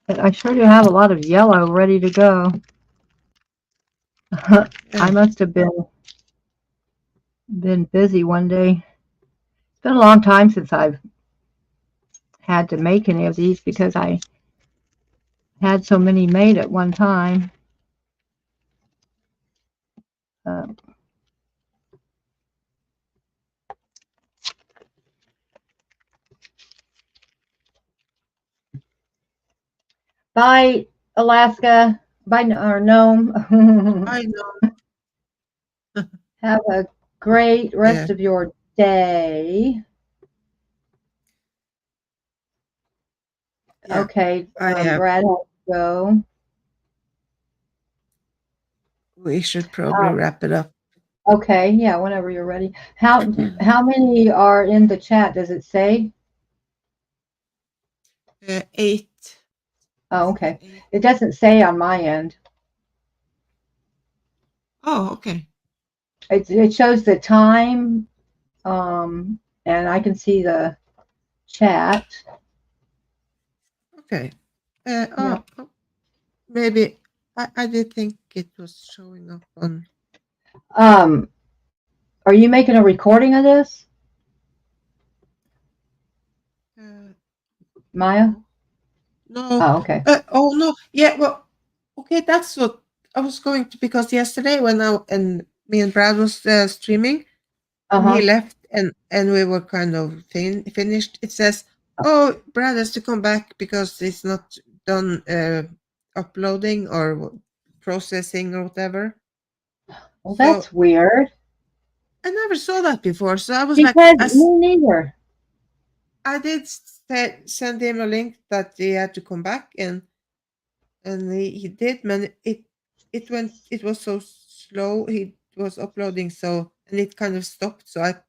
But I sure do have a lot of yellow ready to go. I Yeah. must have been busy one day. It's been a long time since I've had to make any of these because I had so many made at one time. Uh, Bye, Alaska. Bye, or Gnome. I know. Have a great Yeah. rest of your day. Yeah. Okay, I have. Brad has to go. We should probably Um, wrap it up. okay, yeah, whenever you're ready. How many are in the chat? Does it say? 8. Oh, It says okay. 8. It doesn't say on my end. Oh, okay. It shows the time, and I can see the chat. Okay. Yeah. Maybe I did think it was showing up on. Um, are you making a recording of this, Uh, Maya? no. No. Oh, okay. Oh no. Yeah. Well. Okay. That's what I was going to, because yesterday when me and Brad was streaming, and he Uh-huh. left, and we were kind of finished. It says, "Oh, Brad has to come back because it's not done uploading or processing or whatever." Well, So that's weird. I never saw that before. So I was like, Because as me neither. I did send him a link that he had to come back, and and he did man it was so slow. He was uploading, so and it kind of stopped. I'm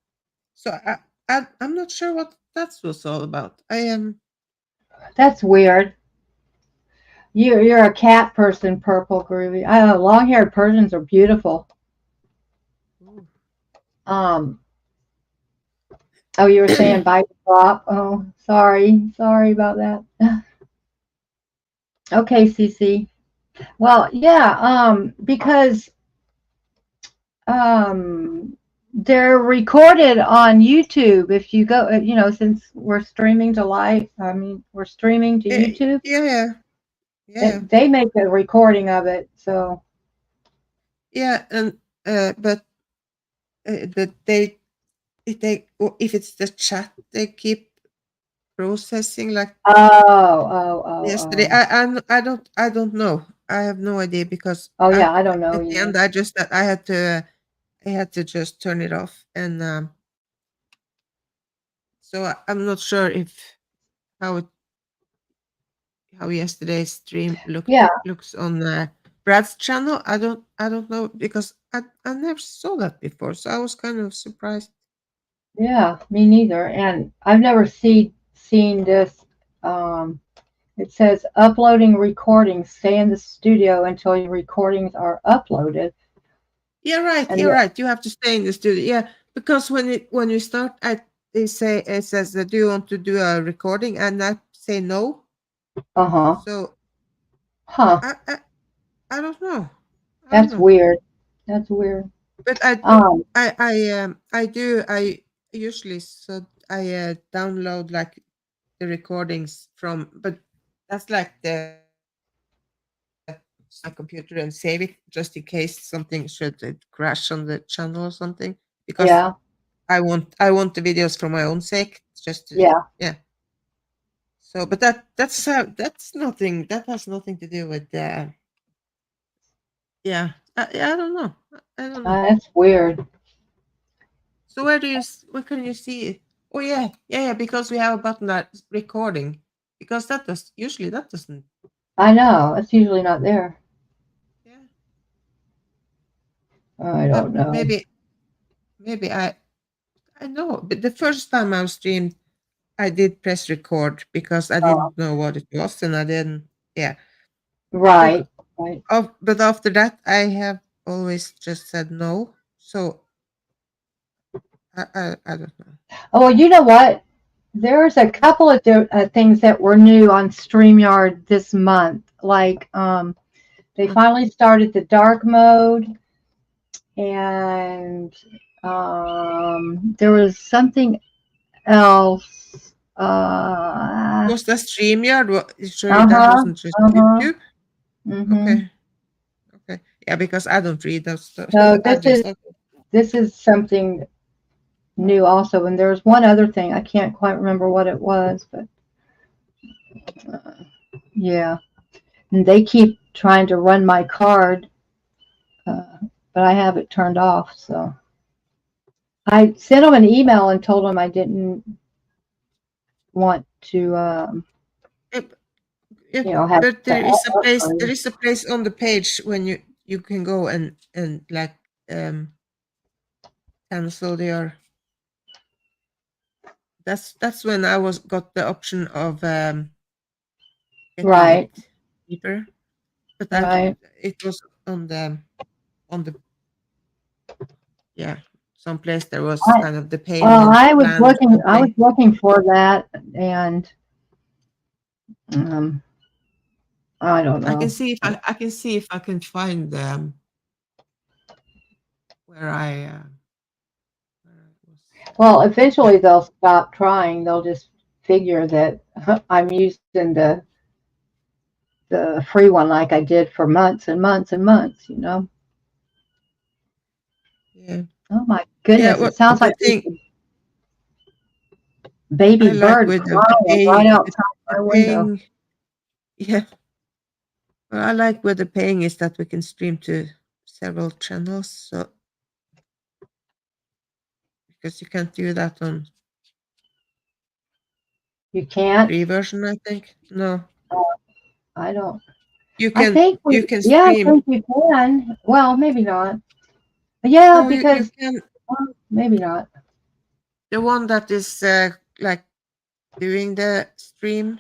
not sure what that was all about. I am. That's weird. You're a cat person, Purple Groovy. I know long-haired Persians are beautiful. Ooh. Um. Oh, you were saying bite flop. Oh, sorry about that. Okay, Cece. Well, yeah. Because they're recorded on YouTube. If you go, since we're streaming to live, I mean, we're streaming to Yeah, YouTube. yeah, yeah, yeah, They make a recording of it. So, yeah. And but that if it's the chat, they keep processing like yesterday. oh. I don't know. I have no idea because Oh, yeah, I don't know at the either. end I had to just turn it off, and so I'm not sure if how it how yesterday's stream Yeah, looks on Brad's channel. I don't know because I never saw that before, so I was kind of surprised. yeah, me neither. And I've never seen this. Um, it says uploading recordings. Stay in the studio until your recordings are uploaded. Yeah, right. And You're right. You have to stay in the studio. Yeah, because when you start, they say it says that do you want to do a recording, and I say no. uh-huh. So Huh. I I, I don't know. I don't That's know. weird. That's weird. But Um, I do I usually so I download like the recordings from, but that's like the my computer and save it just in case something should crash on the channel or something, because yeah, I want the videos for my own sake, just to, yeah. yeah. So, but that's nothing. That has nothing to do with yeah. I don't know. I don't know. That's weird. So where can you see it? Oh yeah, yeah, yeah. Because we have a button that's recording. Because that does usually that doesn't. I know. It's usually not there. Yeah. I don't know. Maybe I know. But the first time I streamed, I did press record because I Oh, didn't know what it was, and I didn't. Yeah. right. But Right. but after that, I have always just said no. So I don't know. Oh, well, you know what? There's a couple of things that were new on StreamYard this month. Like, they Mm. finally started the dark mode, and there was something else. Was that StreamYard? Sure, that Uh-huh. wasn't just Uh-huh. YouTube. Mm-hmm. Okay, okay. Yeah, because I don't read those stuff. So I just okay. this is something new also, and there was one other thing. I can't quite remember what it was, but uh, yeah. And they keep trying to run my card, uh, but I have it turned off. So I sent them an email and told them I didn't want to, Yep, yep. have But the there upgrade. is a place on the page when you can go and like um cancel your. That's when I was got the option of getting Right, it cheaper. But right. it was on the yeah, someplace there was I, kind of the well, payment plan or I was something. looking for that, and um, I don't I can know. see if I can see if I can find where where I was. Well, Yeah, eventually they'll stop trying. They'll just figure that I'm using the free one like I did for months and months and months. yeah, Oh my yeah. goodness! Well, It sounds like the there's thing a baby I like bird with crying right outside the my window. paying, yeah. What I like with the paying is that we can stream to several channels. So because you can't do that on You the can't. free version, I think. No. I don't. You I can think you we, can yeah, I stream. think we can. Well, maybe not. Yeah, No, you because can. well, maybe not. The one that is like doing the stream,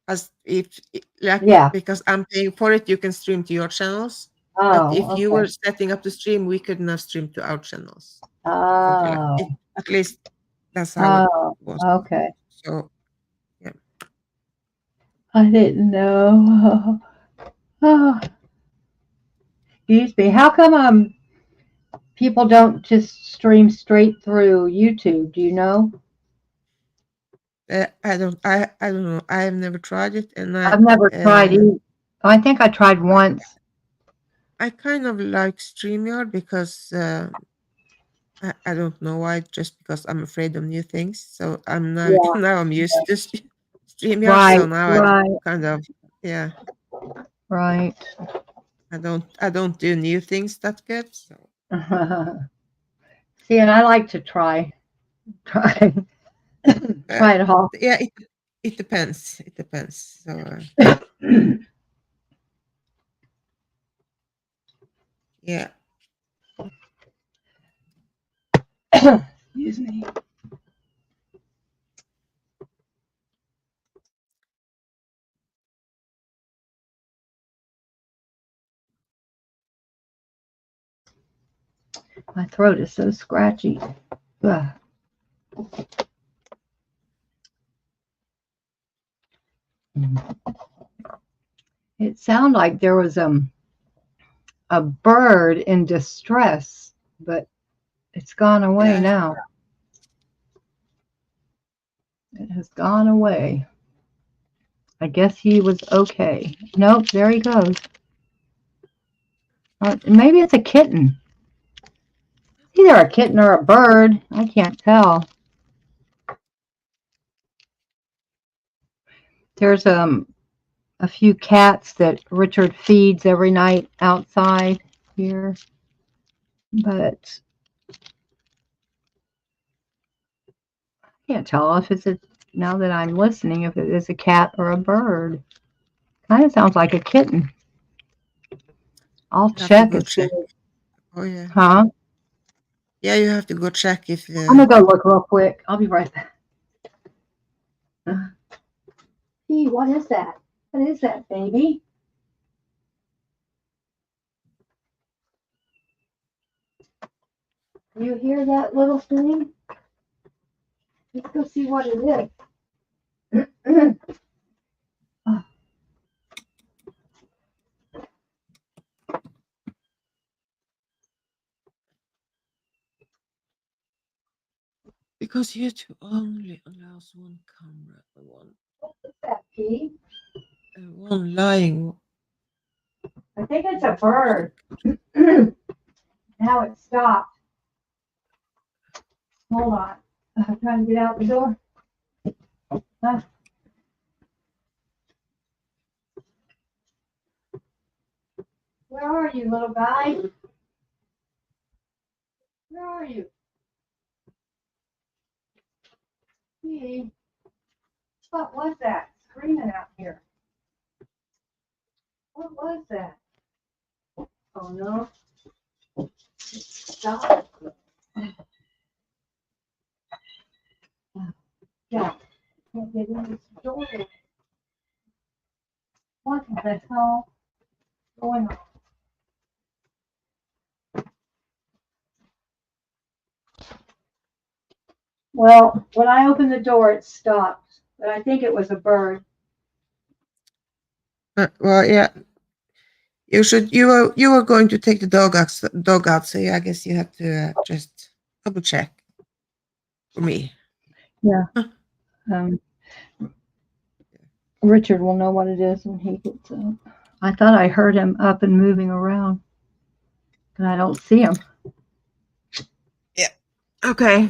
as if like Yeah. because I'm paying for it, you can stream to your channels. But if Oh, you okay. were setting up the stream, we could not stream to our channels. Something like it. Oh, At least that's how it oh, was. okay. So yeah. I didn't know. Oh, excuse me. How come people don't just stream straight through YouTube? Do you know? I don't know. I have never tried it, and I've never tried. I think I tried once. I kind of like StreamYard because I don't know why, just because I'm afraid of new things. So I'm now Yeah. now I'm used to StreamYard. Right. So now I Right. kind of yeah. Right. I don't do new things that good. So See, and I like to try, uh, try it all. yeah, it depends. It depends. So yeah. Excuse me. My throat is so scratchy. Ugh. It sounded like there was a bird in distress, but it's gone away Yeah. now. It has gone away. I guess he was okay. Nope, there he goes. Maybe it's a kitten. Either a kitten or a bird. I can't tell. There's a few cats that Richard feeds every night outside here, but I can't tell if it's a now that I'm listening if it is a cat or a bird. Kind of sounds like a kitten. I'll You have to check go and see. check. Oh yeah. Huh? Yeah, you have to go check if I'm gonna go look real quick. I'll be right back. Hey, what is that? What is that, baby? You hear that little thing? Let's go see what it is. because YouTube only allows one camera, What's that, Pete? one lying. I think it's a One bird. person. Now it stopped. Hold on. I'm trying to get out the door. Huh? Where are you, little guy? Where are you? Hey, what was that screaming out here? What was that? Oh no. Stop. Yeah. Can't get in this door. What the hell is going on? Well, when I opened the door, it stopped, but I think it was a bird. Well, yeah. You should. You were going to take the dog out. So yeah, I guess you have to just double check for me. Yeah. Um, Richard will know what it is when he gets up. I thought I heard him up and moving around, but I don't see him. Yeah. Okay.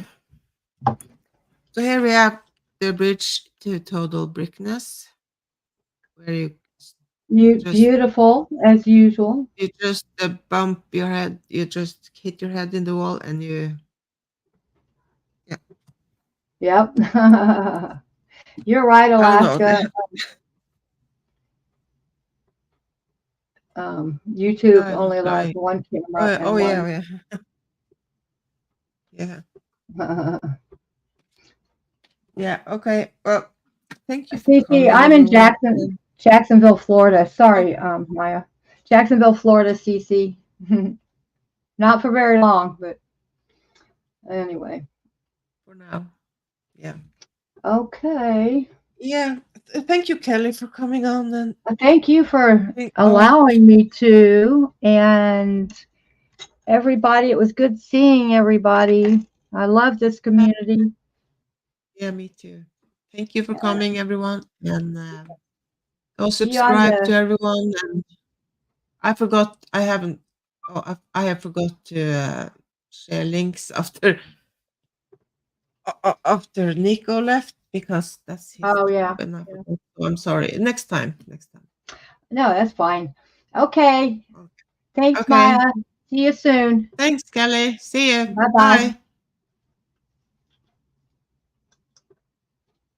So here we have the bridge to total brickness, where You just beautiful as usual. you just bump your head. You just hit your head in the wall, and you yeah. Yep. You're right, I don't know. Alaska. YouTube I only don't allows like. one camera and Oh yeah, one. yeah, yeah, yeah. Okay. Well, thank you for Cece, coming, I'm in everyone. And, Jacksonville, Florida. oh, Sorry, Maya. Jacksonville, Florida, Cece. Not for very long, but anyway. for now, yeah, Okay. yeah. Thank you, Kelly, for coming on and Thank you for oh, allowing me to. And everybody, it was good seeing everybody. I love this community. yeah, me too. Thank you for Uh, coming, everyone, and go see you on subscribe to the. everyone. And I forgot. I haven't. Oh, I have forgot to share links after Nico left because that's his Oh, job, yeah. and I Yeah. forgot. So I'm sorry. Next time. Next time. No, that's fine. Okay. Okay. Thanks, Okay. Maya. See you soon. Thanks, Kelly. See you. Bye bye. Bye.